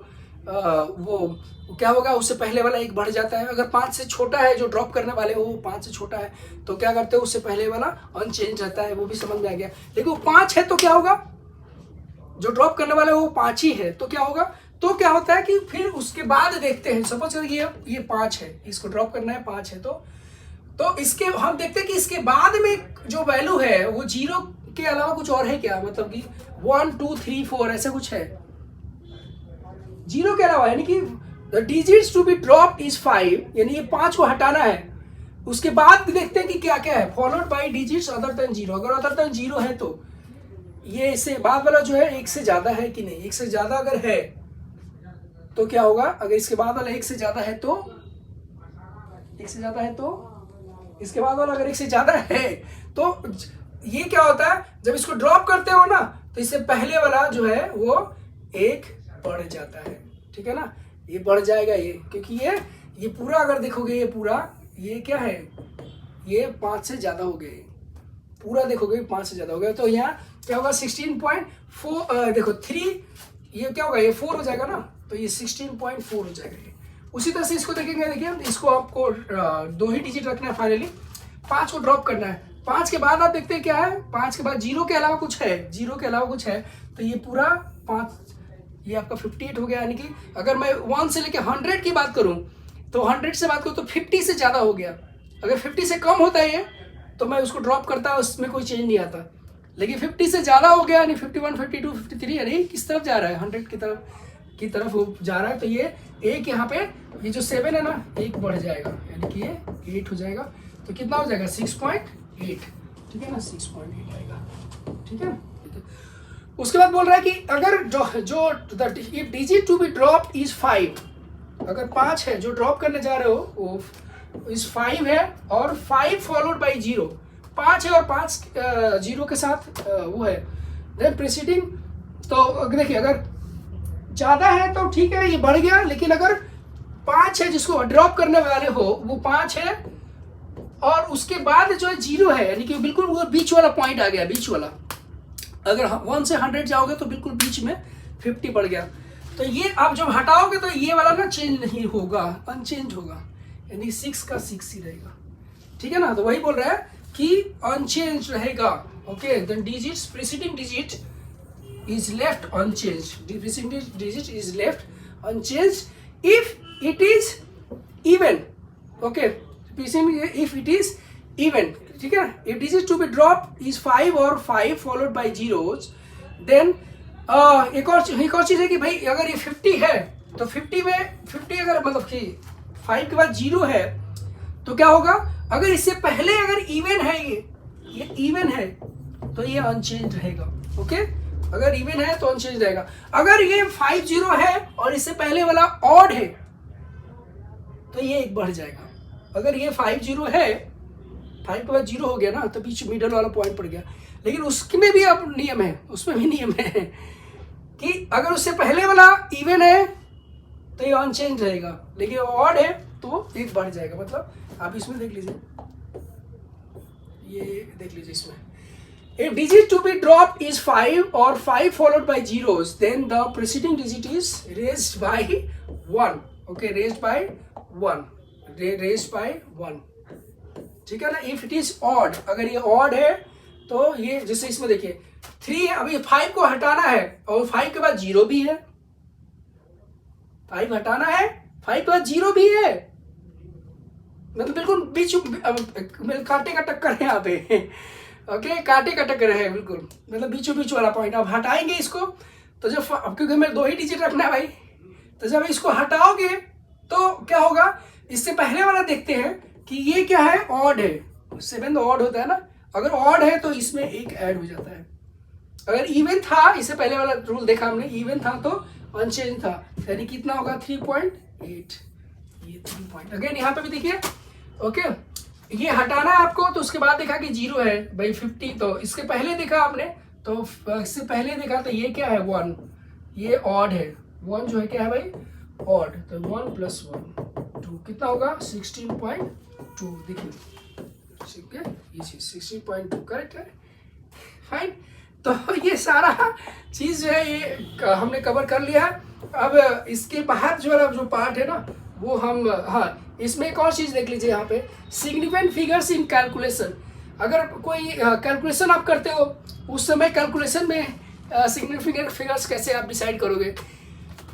वो क्या होगा, उससे पहले वाला एक बढ़ जाता है। अगर 5 से छोटा है जो ड्रॉप करने वाले हो, 5 से छोटा है तो क्या करते हो, उससे पहले वाला अनचेंज रहता है, वो भी समझ में आ गया। लेकिन वो 5 है तो क्या होगा, जो ड्रॉप करने वाले वो 5 ही है तो क्या होगा, तो क्या होता है कि फिर उसके बाद देखते हैं, सपोज करिए ये 5 है, इसको ड्रॉप करना है 5 है, तो इसके हम देखते हैं कि इसके बाद में जो वैल्यू है वो 0 के अलावा कुछ और है क्या, मतलब कि 1 2 3 4 ऐसा कुछ है 0 के अलावा, यानी कि the digits to be dropped is 5, यानी ये 5 को हटाना है। उसके बाद देखते हैं कि क्या क्या है, followed by digits other than 0, अगर अदर देन 0 है तो ये इससे बाद वाला जो है 1 से ज्यादा है कि नहीं, 1 से ज्यादा अगर है तो क्या होगा, अगर इसके बाद वाला 1 से ज्यादा है तो 1 से ज्यादा है तो इसके बाद वाला अगर 1 से ज्यादा है तो ये क्या होता है, जब इसको ड्रॉप करते हो ना तो इससे पहले वाला जो है वो 1 बढ़ जाता है, ठीक है ना, ये बढ़ जाएगा ये, क्योंकि ये पूरा अगर देखोगे ये पूरा ये क्या है, ये 5 से ज्यादा हो गए, पूरा देखोगे 5 से ज़्यादा हो गया, तो यहाँ क्या होगा 16.4, देखो 3, ये क्या होगा, ये 4 हो जाएगा ना, तो ये 16.4 हो जाएगा ये। उसी तरह से इसको देखेंगे, देखिए इसको आपको 2 ही डिजिट रखना है, फाइनली 5 को ड्रॉप करना है। 5 के बाद आप देखते हैं क्या है, 5 के बाद 0 के अलावा कुछ है, 0 के अलावा कुछ है, तो ये पूरा 5, ये आपका 58 हो गया। यानी कि अगर मैं 1 से लेके 100 की बात करूं, तो 100 से बात करूं तो 50 से ज़्यादा हो गया। अगर 50 से कम होता है ये, तो मैं उसको ड्रॉप करता, उसमें कोई चेंज नहीं आता। लेकिन 50 से ज़्यादा हो गया, यानी 51, 52, 53, यानी किस तरफ जा रहा है, 100 की तरफ वो जा रहा है, तो ये एक यहाँ पे ये जो 7 है ना, एक बढ़ जाएगा, यानी कि ये 8 हो जाएगा। तो कितना हो जाएगा 6.8, ठीक है ना, 6.8 आएगा, ठीक है। उसके बाद बोल रहा है कि अगर जो digit to be drop is 5, अगर 5 है जो ड्रॉप करने जा रहे हो वो इज 5 है, और 5 फॉलोड बाई 0, 5 है और 5 0 के साथ वो है, देन प्रीसीडिंग। तो देखिए अगर ज़्यादा है तो ठीक है, ये बढ़ गया, लेकिन अगर 5 है जिसको ड्रॉप करने वाले हो वो 5 है, और उसके बाद जो है 0 है, यानी कि बिल्कुल वो बीच वाला पॉइंट आ गया, बीच वाला। अगर 1 से 100 जाओगे तो बिल्कुल बीच में 50 बढ़ गया, तो ये आप जब हटाओगे तो ये वाला ना चेंज नहीं होगा, अनचेंज होगा, यानी 6 का 6 ही रहेगा, ठीक है ना। तो वही बोल रहा है कि अनचेंज रहेगा, okay. Then digits, preceding digit is left unchange, preceding digit is left unchange if it is even, okay, preceding if it is even, ठीक है। If digit to be drop is 5 और 5 फॉलोड बाई जीरोज, देन एक और चीज है कि भाई अगर ये 50 है तो 50 में 50 अगर मतलब कि 5 के बाद 0 है तो क्या होगा, अगर इससे पहले अगर इवन है, ये इवन है तो ये अनचेंज रहेगा, ओके। अगर इवन है तो अनचेंज रहेगा। अगर ये 5 0 है और इससे पहले वाला ऑड है तो ये एक बढ़ जाएगा। अगर ये 5 0 है, 5 के बाद 0 हो गया ना, तो बीच मिडल वाला पॉइंट पड़ गया। लेकिन उसमें भी अब नियम है, उसमें भी नियम है कि अगर उससे पहले वाला इवन है तो ये अनचेंज रहेगा, लेकिन ऑड है तो एक बढ़ जाएगा। मतलब आप इसमें देख लीजिए, ये देख लीजिए इसमें, if digit to be dropped is 5 or 5 followed by zeros, then the preceding digit is raised by 1, okay, raised by 1, ठीक है ना। if it is odd, अगर ये odd है तो ये जैसे इसमें देखिए 3 है, अभी 5 को हटाना है और 5 के बाद 0 भी है, 5 हटाना है, 5 के बाद 0 भी है, मतलब बिल्कुल बीच कांटे का टक्कर है यहाँ पे, ओके, कांटे का टक्कर है बिल्कुल, मतलब बीचों बीच वाला पॉइंट। अब हटाएंगे इसको तो जब, क्योंकि हमें 2 ही डिजिट रखना है भाई, तो जब इसको हटाओगे तो क्या होगा, इससे पहले वाला देखते हैं कि ये क्या है, ऑड है, 7 ऑड होता है ना, अगर ऑड है तो इसमें एक ऐड हो जाता है। अगर इवन था, इससे पहले वाला रूल देखा हमने, इवन था तो अनचेंज था, यानी कितना होगा 3.8, ये 3 पॉइंट। अगेन यहाँ पे भी देखिए, ओके, ये हटाना है आपको, तो उसके बाद देखा कि 0 है भाई 50, तो इसके पहले देखा आपने, तो इससे पहले देखा तो ये क्या है 1, ये ऑड है, 1 जो है क्या है भाई ऑड, तो 1 + 1 2 कितना होगा 16.2, देखिए ठीक है, ये चीज 16.2 करेक्ट है, फाइन। तो ये सारा चीज जो है ये हमने कवर कर लिया है। अब इसके बाहर जो पार्ट है ना वो हम, हाँ, इसमें एक और चीज देख लीजिए यहाँ पे, सिग्निफिकेंट फिगर्स इन कैलकुलेशन। अगर कोई कैलकुलेशन आप करते हो, उस समय कैलकुलेशन में सिग्निफिकेंट फिगर्स कैसे आप डिसाइड करोगे,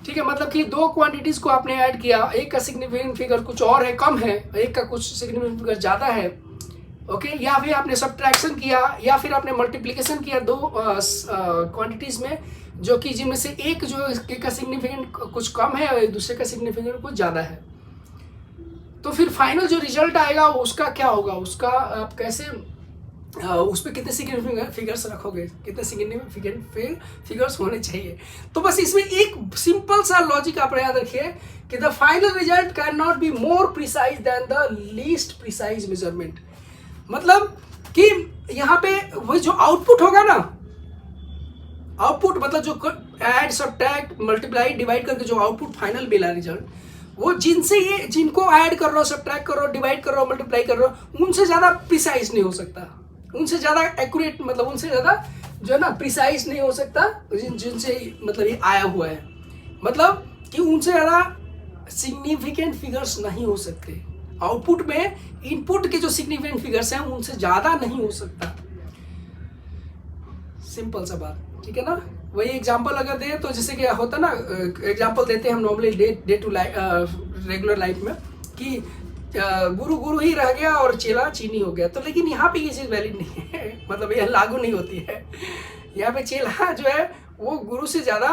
ठीक है। मतलब कि 2 क्वांटिटीज को आपने ऐड किया, एक का सिग्निफिकेंट फिगर कुछ और है, कम है, एक का कुछ सिग्निफिकेंट फिगर ज़्यादा है, ओके, या फिर आपने सब्ट्रैक्शन किया, या फिर आपने मल्टीप्लिकेशन किया 2 क्वांटिटीज में, जो कि जिनमें से एक जो का सिग्निफिकेंट कुछ कम है और दूसरे का सिग्निफिकेंट कुछ ज़्यादा है, तो फिर फाइनल जो रिजल्ट आएगा उसका क्या होगा, उसका आप कैसे उस पर कितने सिग्निफिकेंट फिगर्स रखोगे, कितने सिग्निफिकेंट फिगर्स होने चाहिए। तो बस इसमें एक सिंपल सा लॉजिक आप याद रखिए कि the final result can not be more precise than the least precise measurement. मतलब कि यहाँ पे वही जो आउटपुट होगा ना, आउटपुट मतलब जो ऐड सब्ट्रैक्ट मल्टीप्लाई डिवाइड करके जो आउटपुट फाइनल मिला रिजल्ट, वो जिनसे ये जिनको ऐड कर रहे हो, सब्ट्रैक्ट कर रहे हो, डिवाइड कर रहे हो, मल्टीप्लाई कर रहे हो, उनसे ज़्यादा प्रिसाइज नहीं हो सकता, उनसे ज़्यादा एक्यूरेट, मतलब उनसे ज़्यादा जो है ना प्रिसाइज नहीं हो सकता जिनसे मतलब ये आया हुआ है, मतलब कि उनसे ज़्यादा सिग्निफिकेंट फिगर्स नहीं हो सकते। आउटपुट में इनपुट के जो सिग्निफिकेंट फिगर्स हैं उनसे ज़्यादा नहीं हो सकता। सिंपल सा बात, ठीक है ना। वही एग्जांपल अगर दे तो जैसे कि होता ना, एग्जांपल देते हैं हम normally day to regular life में कि गुरु गुरु ही रह गया और चेला चीनी हो गया, तो लेकिन यहाँ पे ये चीज़ वैलिड नहीं है, मतलब यह लागू नहीं होती है। यहाँ पे चेला जो है वो गुरु से ज़्यादा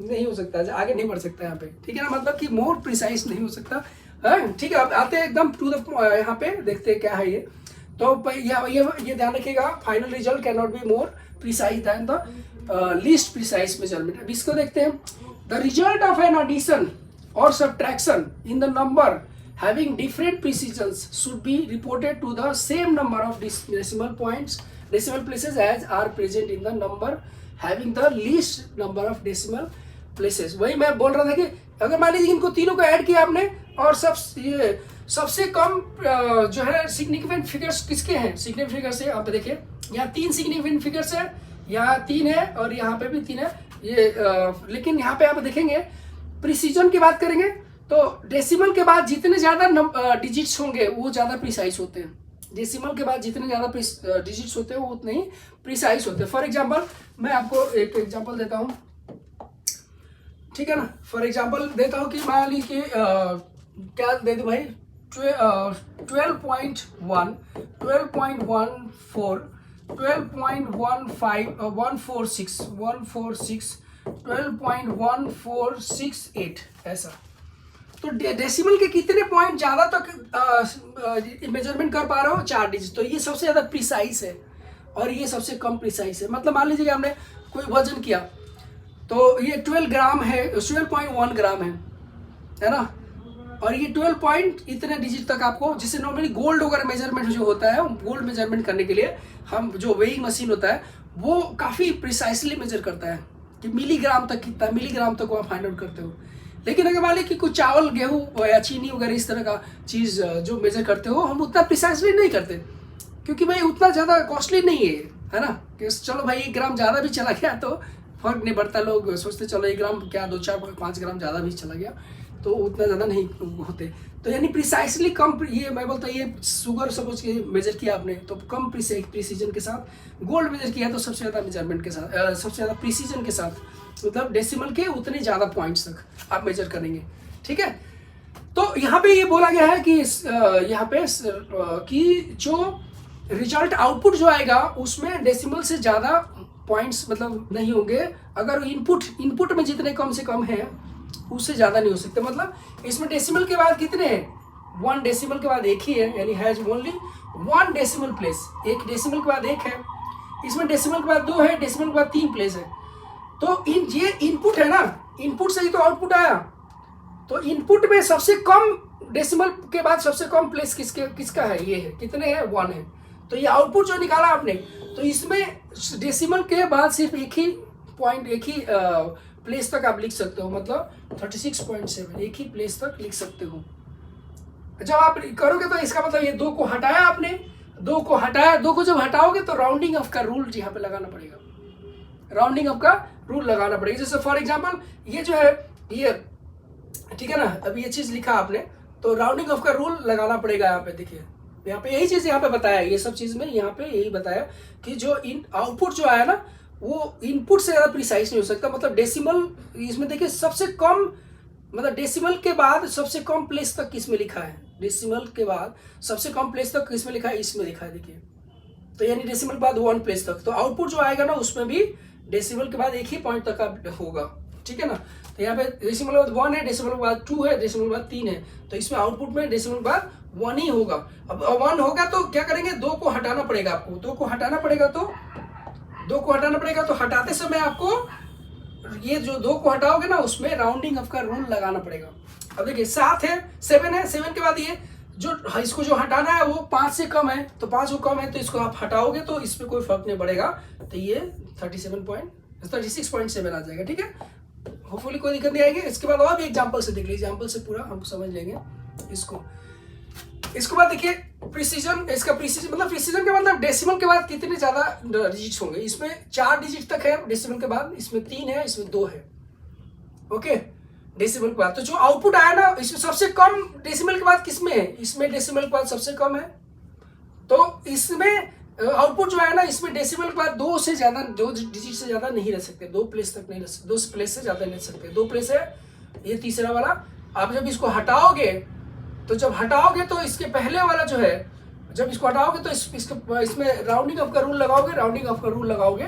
नहीं हो सकता, आगे नहीं बढ़ सकता यहाँ पे, ठीक है ना, मतलब कि मोर प्रिसाइज नहीं हो सकता। ठीक है, अब आते हैं एकदम टू द यहाँ पे देखते हैं क्या है ये। तो ये ध्यान रखिएगा, final result can not be more precise than the least precise measurement. अब इसको देखते हैं, the result of an addition or subtraction in the number having different precisions should be reported to the same number of decimal places as are present in the number having the least number of decimal places। वही मैं बोल रहा था कि अगर मान लीजिए इनको तीनों को ऐड किया आपने और सबसे कम जो है सिग्निफिकेंट फिगर्स किसके हैं, सिग्निफिकेंट फिगर्स है, आप देखिए यहाँ 3 सिग्निफिकेंट फिगर्स है, यहाँ 3 है और यहाँ पे भी 3 है ये, लेकिन यहाँ पे आप देखेंगे प्रिसीजन की बात करेंगे तो डेसिमल के बाद जितने ज़्यादा डिजिट्स होंगे वो ज़्यादा प्रिसाइज होते हैं। डेसिमल के बाद जितने ज़्यादा डिजिट्स होते हैं वो उतने ही प्रिसाइज होते हैं। फॉर एग्जांपल मैं आपको एक एग्जांपल देता हूँ, ठीक है ना। फॉर एग्जांपल देता हूँ कि मान लीजिए क्या दे दो भाई, 12.1, 12.14, 12.15, 146, 12.1468 ऐसा। तो डेसिमल के कितने पॉइंट ज़्यादा तक मेजरमेंट कर पा रहे हो, 4 डिजिट, तो ये सबसे ज़्यादा प्रिसाइज है और ये सबसे कम प्रिसाइज है। मतलब मान लीजिए कि हमने कोई वजन किया तो ये 12 ग्राम है, 12.1 ग्राम है ना, और ये 12 पॉइंट इतने डिजिट तक आपको, जिससे नॉर्मली गोल्ड वगैरह मेजरमेंट जो होता है, गोल्ड मेजरमेंट करने के लिए हम जो वेइंग मशीन होता है वो काफ़ी प्रिसाइसली मेजर करता है कि मिलीग्राम तक कितना, मिलीग्राम तक आप फाइंड आउट करते हो। लेकिन अगर मान लीजिए कि कुछ चावल गेहूँ या चीनी वगैरह इस तरह का चीज़ जो मेजर करते हो, हम उतना प्रिसाइसली नहीं करते क्योंकि भाई उतना ज़्यादा कॉस्टली नहीं है ना, कि चलो भाई 1 ग्राम ज़्यादा भी चला गया तो फर्क नहीं पड़ता। लोग सोचते चलो 1 ग्राम क्या 2, 4, 5 ग्राम ज़्यादा भी चला गया तो उतना ज़्यादा नहीं होते। तो यानी प्रिसाइसली कम, ये मैं बोलता हूँ ये शुगर सपोज कि मेजर किया आपने तो कम प्रिसीजन के साथ, गोल्ड मेजर किया तो सबसे ज़्यादा मेजरमेंट के साथ, सबसे ज़्यादा प्रिसीजन के साथ, मतलब डेसिमल के उतने ज़्यादा पॉइंट्स तक आप मेजर करेंगे, ठीक है। तो यहाँ पे ये बोला गया है कि यहाँ पे कि जो रिजल्ट आउटपुट जो आएगा उसमें डेसिमल से ज़्यादा पॉइंट्स मतलब नहीं होंगे। अगर इनपुट में जितने कम से कम है उससे ज़्यादा नहीं हो सकते। मतलब इसमें डेसिमल के बाद कितने हैं, 1 डेसिमल के बाद एक ही है, यानी हैज ओनली 1 डेसिमल प्लेस, एक डेसिमल के बाद एक है। इसमें डेसिमल के बाद 2 है, डेसिमल के बाद 3 प्लेस है। तो ये इनपुट है ना, इनपुट से ही तो आउटपुट आया। तो इनपुट में सबसे कम डेसिमल के बाद सबसे कम प्लेस किसका है, ये है, कितने हैं, 1 है। तो ये आउटपुट जो निकाला आपने, तो इसमें डेसिमल के बाद सिर्फ एक ही पॉइंट, एक ही प्लेस तक आप लिख सकते हो, मतलब 36.7 एक ही प्लेस तक लिख सकते हो। जब आप करोगे तो इसका मतलब ये 2 को हटाया आपने, 2 को हटाया, 2 को जब हटाओगे तो राउंडिंग ऑफ का रूल यहाँ पे लगाना पड़ेगा, राउंडिंग ऑफ का रूल लगाना पड़ेगा। जैसे फॉर एग्जांपल ये जो है ये, ठीक है ना, अब ये चीज़ लिखा आपने तो राउंडिंग ऑफ का रूल लगाना पड़ेगा। यहाँ पे देखिए, यहाँ पे यही चीज़ यहाँ पे बताया, ये सब चीज़ में यहाँ पे यही बताया कि जो आउटपुट जो आया ना वो इनपुट से ज़्यादा प्रिसाइज नहीं हो सकता। मतलब डेसिमल इसमें देखिए सबसे कम, मतलब डेसिमल के बाद सबसे कम प्लेस तक किसमें लिखा है, डेसिमल के बाद सबसे कम प्लेस तक किसमें लिखा है, इसमें लिखा है देखिए। तो यानी डेसिमल के बाद 1 प्लेस तक, तो आउटपुट जो आएगा ना उसमें भी डेसिमल के बाद एक ही पॉइंट तक का होगा, ठीक है ना। तो यहाँ पे डेसिमल के बाद 1 है, डेसिमल के बाद 2 है, डेसिमल के बाद 3 है, तो इसमें आउटपुट में डेसिमल के बाद 1 ही होगा। अब 1 होगा तो क्या करेंगे, 2 को हटाना पड़ेगा आपको, 2 को हटाना पड़ेगा तो हटाते समय आपको ये जो 2 को हटाओगे ना उसमें राउंडिंग ऑफ का रूल लगाना पड़ेगा। अब देखिए 7 है, 7 है, 7 के बाद ये जो इसको जो हटाना है वो 5 से कम है, तो 5 को कम है तो इसको आप हटाओगे तो इसमें कोई फर्क नहीं पड़ेगा, तो ये 36.7 आ जाएगा, ठीक है। होपफुली कोई दिक्कत नहीं आएगी। इसके बाद और भी एग्जाम्पल से देख लीजिए, एग्जाम्पल से पूरा हम समझ लेंगे इसको। इसके बाद देखिए प्रिसीजन, इसका प्रिसीजन मतलब प्रिसीजन के मतलब डेसिमल के बाद कितने ज्यादा डिजिट्स होंगे। इसमें 4 डिजिट तक है डेसिमल के बाद, इसमें 3 है, इसमें 2 है। ओके, डेसिमल के बाद तो जो आउटपुट आया ना, इसमें सबसे कम डेसिमल के बाद किसमें है, इसमें डेसिमल के बाद सबसे कम है। तो इसमें आउटपुट जो है ना, इसमें डेसिमल के बाद 2 से ज्यादा, 2 डिजिट से ज्यादा नहीं रह सकते, 2 प्लेस तक नहीं रह सकते, 2 प्लेस से ज्यादा नहीं रह सकते। 2 प्लेस है ये तीसरा वाला। आप जब इसको हटाओगे तो जब हटाओगे तो इसके पहले वाला जो है, जब इसको हटाओगे तो इसमें राउंडिंग ऑफ का रूल लगाओगे, राउंडिंग ऑफ का रूल लगाओगे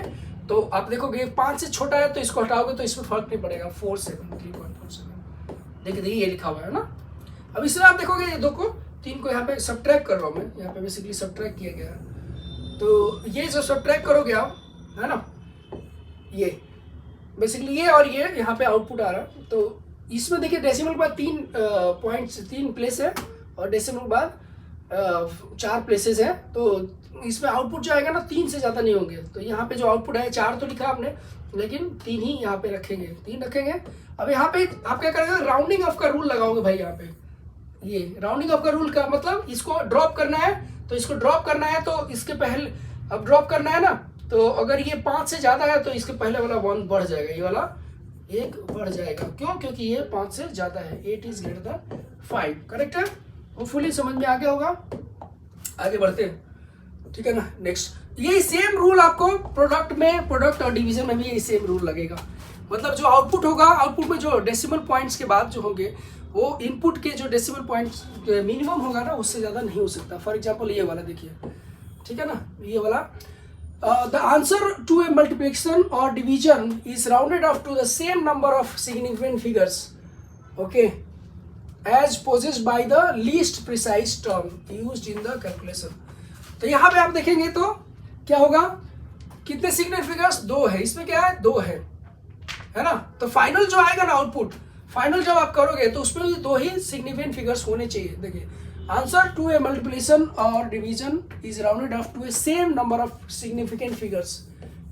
तो आप देखोगे 5 से छोटा है तो इसको हटाओगे तो इसमें फर्क नहीं पड़ेगा। 473.47 देखिए ये लिखा हुआ है ना। अब इसमें आप देखोगे ये 2 को 3 को यहाँ पे सब्ट्रैक्ट कर रहा हूँ मैं, यहाँ पे बेसिकली सब्ट्रैक्ट किया गया है। तो ये जो सब्ट्रैक्ट करोगे आप, है ना, ये बेसिकली ये और ये यहाँ पे आउटपुट आ रहा है। तो इसमें देखिए डेसिमल के बाद 3 प्लेस है और डेसिमल के बाद 4 प्लेसेस है। तो इसमें आउटपुट जो आएगा ना 3 से ज़्यादा नहीं होंगे। तो यहाँ पे जो आउटपुट है 4 तो लिखा आपने, लेकिन 3 ही यहाँ पे रखेंगे, 3 रखेंगे। अब यहाँ पे आप क्या करेंगे, राउंडिंग ऑफ का रूल लगाओगे भाई। यहाँ पे ये राउंडिंग ऑफ का रूल का मतलब इसको ड्रॉप करना है, तो इसको ड्रॉप करना है तो इसके पहले, अब ड्रॉप करना है ना, तो अगर ये 5 से ज़्यादा है तो इसके पहले वाला 1 बढ़ जाएगा, ये वाला 1 बढ़ जाएगा। क्यों? क्योंकि ये 5 से ज़्यादा है, 8 इज ग्रेटर देन 5। करेक्ट है? होपफुली समझ में आ गया होगा। आगे बढ़ते हैं, ठीक है ना। नेक्स्ट यही सेम रूल आपको प्रोडक्ट और डिवीजन में भी यही सेम रूल लगेगा। मतलब जो आउटपुट होगा, आउटपुट में जो डेसिमल पॉइंट्स के बाद जो होंगे वो इनपुट के जो डेसिमल पॉइंट्स मिनिमम होगा ना, उससे ज़्यादा नहीं हो सकता। फॉर एग्जाम्पल ये वाला देखिए, ठीक है ना, ये वाला the answer to a multiplication or division is rounded off to the same number of significant figures, okay, as possessed by the least precise term used in the calculation। तो यहाँ पे आप देखेंगे तो क्या होगा, कितने सिग्निफिकेंट फिगर्स, 2 है, इसमें क्या है, 2 है ना। तो फाइनल जो आएगा ना आउटपुट, फाइनल जब आप करोगे तो उसमें भी 2 ही सिग्निफिकेंट फिगर्स होने चाहिए। देखिए, answer to a multiplication or division is rounded off to a same number of significant figures,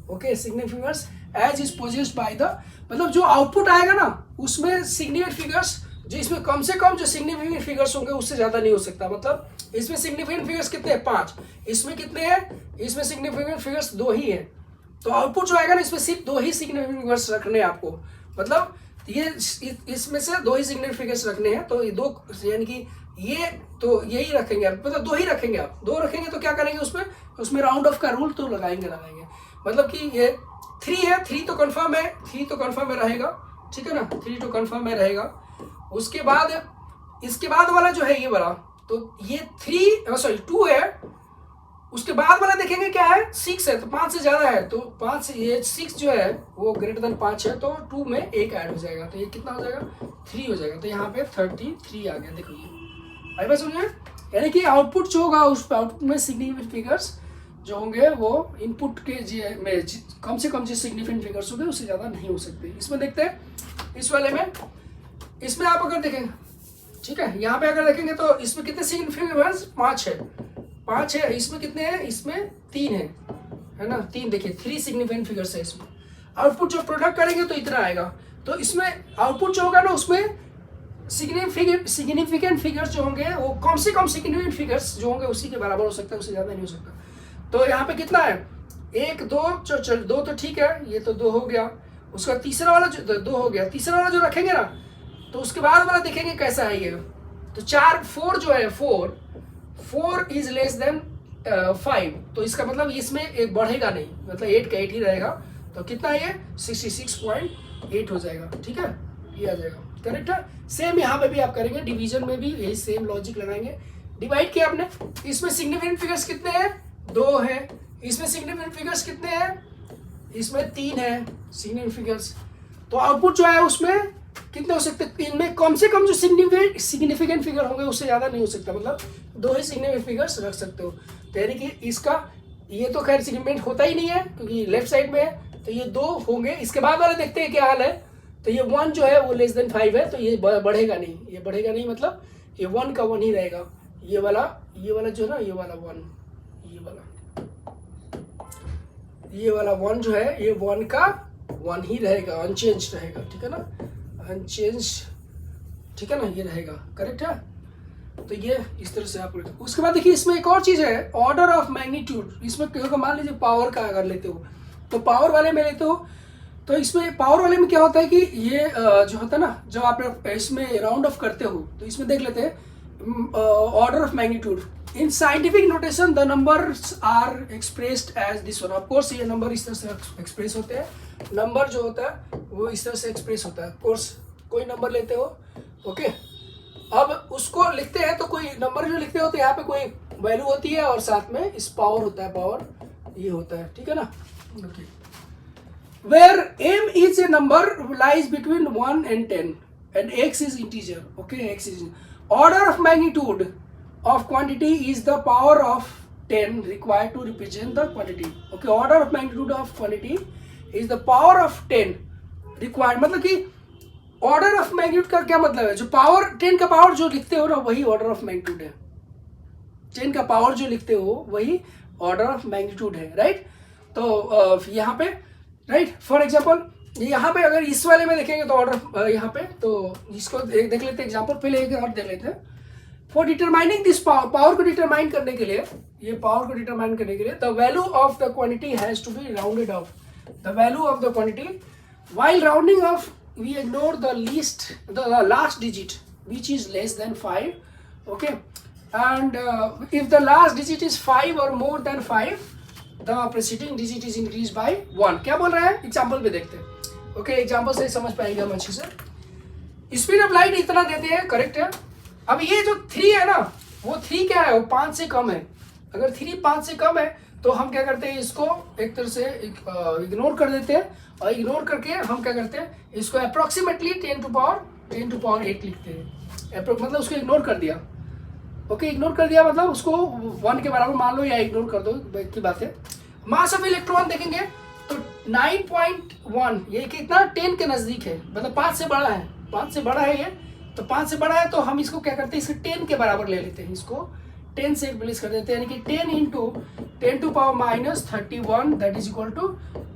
okay, significant figures as is possessed by the, मतलब जो आउटपुट आएगा ना उसमें सिग्निफिकेंट फिगर्स, जो इसमें कम से कम जो सिग्निफिकेंट फिगर्स होंगे उससे ज्यादा नहीं हो सकता। मतलब इसमें सिग्निफिकेंट फिगर्स कितने हैं, 5, इसमें कितने हैं, इसमें सिग्निफिकेंट फिगर्स 2 ही है। तो आउटपुट जो आएगा ना इसमें सिर्फ 2 ही सिग्निफिकेंट फिगर्स रखने हैं आपको। मतलब ये इसमें से 2 ही सिग्निफिकेंट फिगर्स रखने हैं। तो ये 2 यानी कि ये तो यही रखेंगे आप, मतलब 2 ही रखेंगे आप। 2 रखेंगे तो क्या करेंगे, उसमें राउंड ऑफ का रूल तो लगाएंगे। मतलब कि ये 3 है, 3 तो कंफर्म है, 3 तो कंफर्म में रहेगा, ठीक है ना, 3 तो कंफर्म में रहेगा। उसके बाद इसके बाद वाला जो है ये वाला, तो ये 2 है। उसके बाद वाला देखेंगे क्या है, 6 है, तो 5 से ज्यादा है, तो 5 से ये 6 जो है वो ग्रेटर देन 5 है, तो 2 में 1 ऐड हो जाएगा, तो ये कितना हो जाएगा, 3 हो जाएगा। तो यहाँ पे 33 आ गया। देखो ये आई बात समझे, यानी कि आउटपुट जो होगा उस आउटपुट में सिग्निफिकेंट फिगर्स जो होंगे वो इनपुट के में कम से कम जो सिग्निफिकेंट फिगर्स होंगे उससे ज़्यादा नहीं हो सकते। इसमें देखते हैं, इस वाले में, इसमें आप अगर देखेंगे, ठीक है, यहाँ पे अगर देखेंगे तो इसमें कितने सिग्निफिकेंट फिगर्स, 5 है। इसमें कितने हैं, इसमें 3 है ना, 3 देखिए, 3 सिग्निफिकेंट फिगर्स है इसमें। आउटपुट जो प्रोडक्ट करेंगे तो इतना आएगा। तो इसमें आउटपुट जो होगा ना उसमें सिग्निफिकेंट फिगर्स जो होंगे वो कम से कम सिग्निफिकेंट फिगर्स जो होंगे उसी के बराबर हो सकता है, उससे ज़्यादा नहीं हो सकता। तो यहाँ पे कितना है, 1 2, चल 2 तो ठीक है, ये तो 2 हो गया। उसका तीसरा वाला जो 2 हो गया, तीसरा वाला जो रखेंगे ना तो उसके बाद वाला देखेंगे कैसा है ये। तो 4 जो है 4 इज लेस देन 5, तो इसका मतलब इसमें एक बढ़ेगा नहीं, मतलब 8 का 8 ही रहेगा। तो कितना है ये, 66.8 हो जाएगा, ठीक है, ये आ जाएगा। करेक्ट है। सेम यहाँ पे भी आप करेंगे, डिवीजन में भी यही सेम लॉजिक लगाएंगे। डिवाइड किया आपने, इसमें सिग्निफिकेंट फिगर्स कितने हैं, 2 है। इसमें सिग्निफिकेंट फिगर्स कितने हैं, इसमें 3 है सिग्निफिकेंट फिगर्स। तो आउटपुट जो है उसमें कितने हो सकते हैं, इनमें कम से कम जो सिग्निफिकेंट फिगर होंगे उससे ज़्यादा नहीं हो सकता। मतलब 2 ही सिग्निफिकेंट फिगर्स रख सकते हो। तो यानी कि इसका ये तो खैर सिग्निफिकेंट होता ही नहीं है क्योंकि लेफ्ट साइड में है, तो ये 2 होंगे। इसके बाद वाले देखते हैं क्या हाल है। तो ये 1 जो है वो लेस देन 5 है, तो ये बढ़ेगा नहीं, ये बढ़ेगा नहीं, मतलब ये 1 का 1 ही रहेगा। ये वाला जो है ना, ये वाला 1, ये वाला 1 जो है ये 1 का 1 ही रहेगा, अनचेंज रहेगा, ठीक है ना, अनचेंज, ठीक है ना, ये रहेगा। करेक्ट है। तो ये इस तरह से आप उसके बाद देखिए इसमें एक और चीज़ है, ऑर्डर ऑफ मैग्नीट्यूड। इसमें मान लीजिए पावर का अगर लेते हो तो पावर वाले में लेते हो तो इसमें पावर वाले में क्या होता है कि ये जो होता है ना, जब आप इसमें राउंड ऑफ करते हो तो इसमें देख लेते हैं order of magnitude. In scientific notation the numbers are expressed as this one. Of course ये नंबर इस तरह से एक्सप्रेस होते हैं, नंबर जो होता है वो इस तरह से एक्सप्रेस होता है। कोर्स कोई नंबर लेते हो, ओके, अब उसको लिखते हैं तो कोई नंबर जो लिखते हो तो यहाँ पे कोई वैल्यू होती है और साथ में इस पावर होता है, पावर ये होता है, ठीक है ना, okay. Where m is a number lies between 1 and 10 and x is integer, okay, x is order of magnitude of quantity is the power of 10 required to represent the quantity, okay, order of magnitude of quantity is the power of 10 required, मतलब कि order of magnitude का क्या मतलब है, जो power 10 का power जो लिखते हो ना वही ऑर्डर ऑफ मैग्नीट्यूड है, 10 का पावर जो लिखते हो वही ऑर्डर ऑफ मैग्नीट्यूड है, राइट। तो यहाँ पे राइट, फॉर एग्जाम्पल यहाँ पे अगर इस वाले में देखेंगे तो ऑर्डर यहाँ पे, तो इसको देख लेते हैं एग्जाम्पल, पहले एक और देख लेते हैं। फॉर डिटरमाइनिंग दिस पावर को डिटरमाइन करने के लिए, ये पावर को डिटरमाइन करने के लिए the value of the quantity has to be rounded off, the value of the quantity while rounding off we ignore the last digit which is less than 5, okay, and if the last digit is 5 or more than 5 the preceding digit is increased by 1। क्या बोल रहा है example पे देखते हैं, okay, example से समझ पाएंगे हम अच्छे से। स्पीड ऑफ लाइट इतना देते हैं, करेक्ट है। अब ये जो 3 है ना, वो 3 क्या है, वो 5 से कम है। अगर 3 5 से कम है तो हम क्या करते हैं, इसको एक तरह से इग्नोर कर देते हैं, और इग्नोर करके हम क्या करते हैं, इसको अप्रोक्सीमेटली 10 टू पावर 8 लिखते हैं। मतलब उसको इग्नोर कर दिया, ओके, इग्नोर कर दिया मतलब उसको 1 के बराबर मान लो या इग्नोर कर दो की बात है। मास ऑफ इलेक्ट्रॉन देखेंगे तो 9.1, ये कितना 10 के नज़दीक है, मतलब 5 से बड़ा है, 5 से बड़ा है ये, तो 5 से बड़ा है तो हम इसको क्या करते हैं, इसके 10 के बराबर ले लेते हैं, इसको 10 से रिप्लेस कर देते हैं, यानी कि 10 into 10 to power minus 31 that is equal to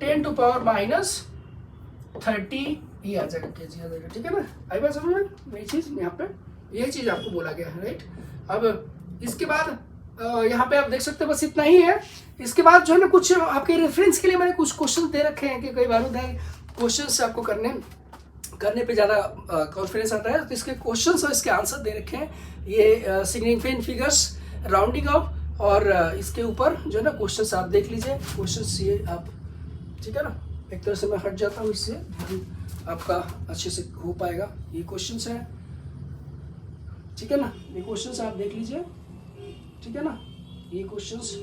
10 to power minus 30 ये आ जाएगा, केजी आ जाएगा, ठीक है ना। आई बात समझ में, यही चीज़ यहाँ पे, यही चीज़ आपको बोला गया है, राइट। अब इसके बाद यहाँ पे आप देख सकते हैं बस इतना ही है। इसके बाद जो है ना कुछ आपके रेफरेंस के लिए मैंने कुछ क्वेश्चन दे रखे हैं कि कई बार होता है क्वेश्चन आपको करने पे ज़्यादा कॉन्फिडेंस आता है, तो इसके क्वेश्चंस और इसके आंसर दे रखे हैं, ये सिग्निफिकेंट फिगर्स, राउंडिंग ऑफ, और इसके ऊपर जो है ना क्वेश्चंस आप देख लीजिए, क्वेश्चंस ये आप, ठीक है ना, एक तरह से मैं हट जाता हूँ, इससे आपका अच्छे से हो पाएगा। ये क्वेश्चंस है, ठीक है ना, ये क्वेश्चंस आप देख लीजिए, ठीक है ना, ये क्वेश्चंस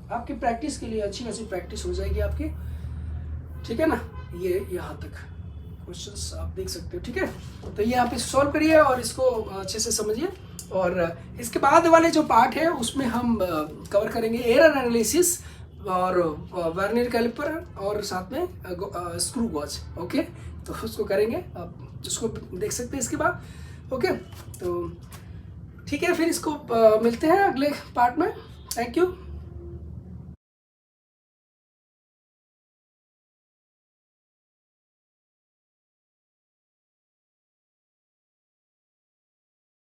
आपके प्रैक्टिस के लिए अच्छी खासी प्रैक्टिस हो जाएगी आपकी, ठीक है ना। ये यहाँ तक क्वेश्चंस आप देख सकते हो, ठीक है। तो ये आप इसको सॉल्व करिए और इसको अच्छे से समझिए, और इसके बाद वाले जो पार्ट है उसमें हम कवर करेंगे एरर एनालिसिस और वर्नियर कैलिपर और साथ में स्क्रू गॉज, ओके, तो उसको करेंगे, आप जिसको देख सकते हैं इसके बाद, ओके। तो ठीक है, फिर इसको मिलते हैं अगले पार्ट में। Thank you.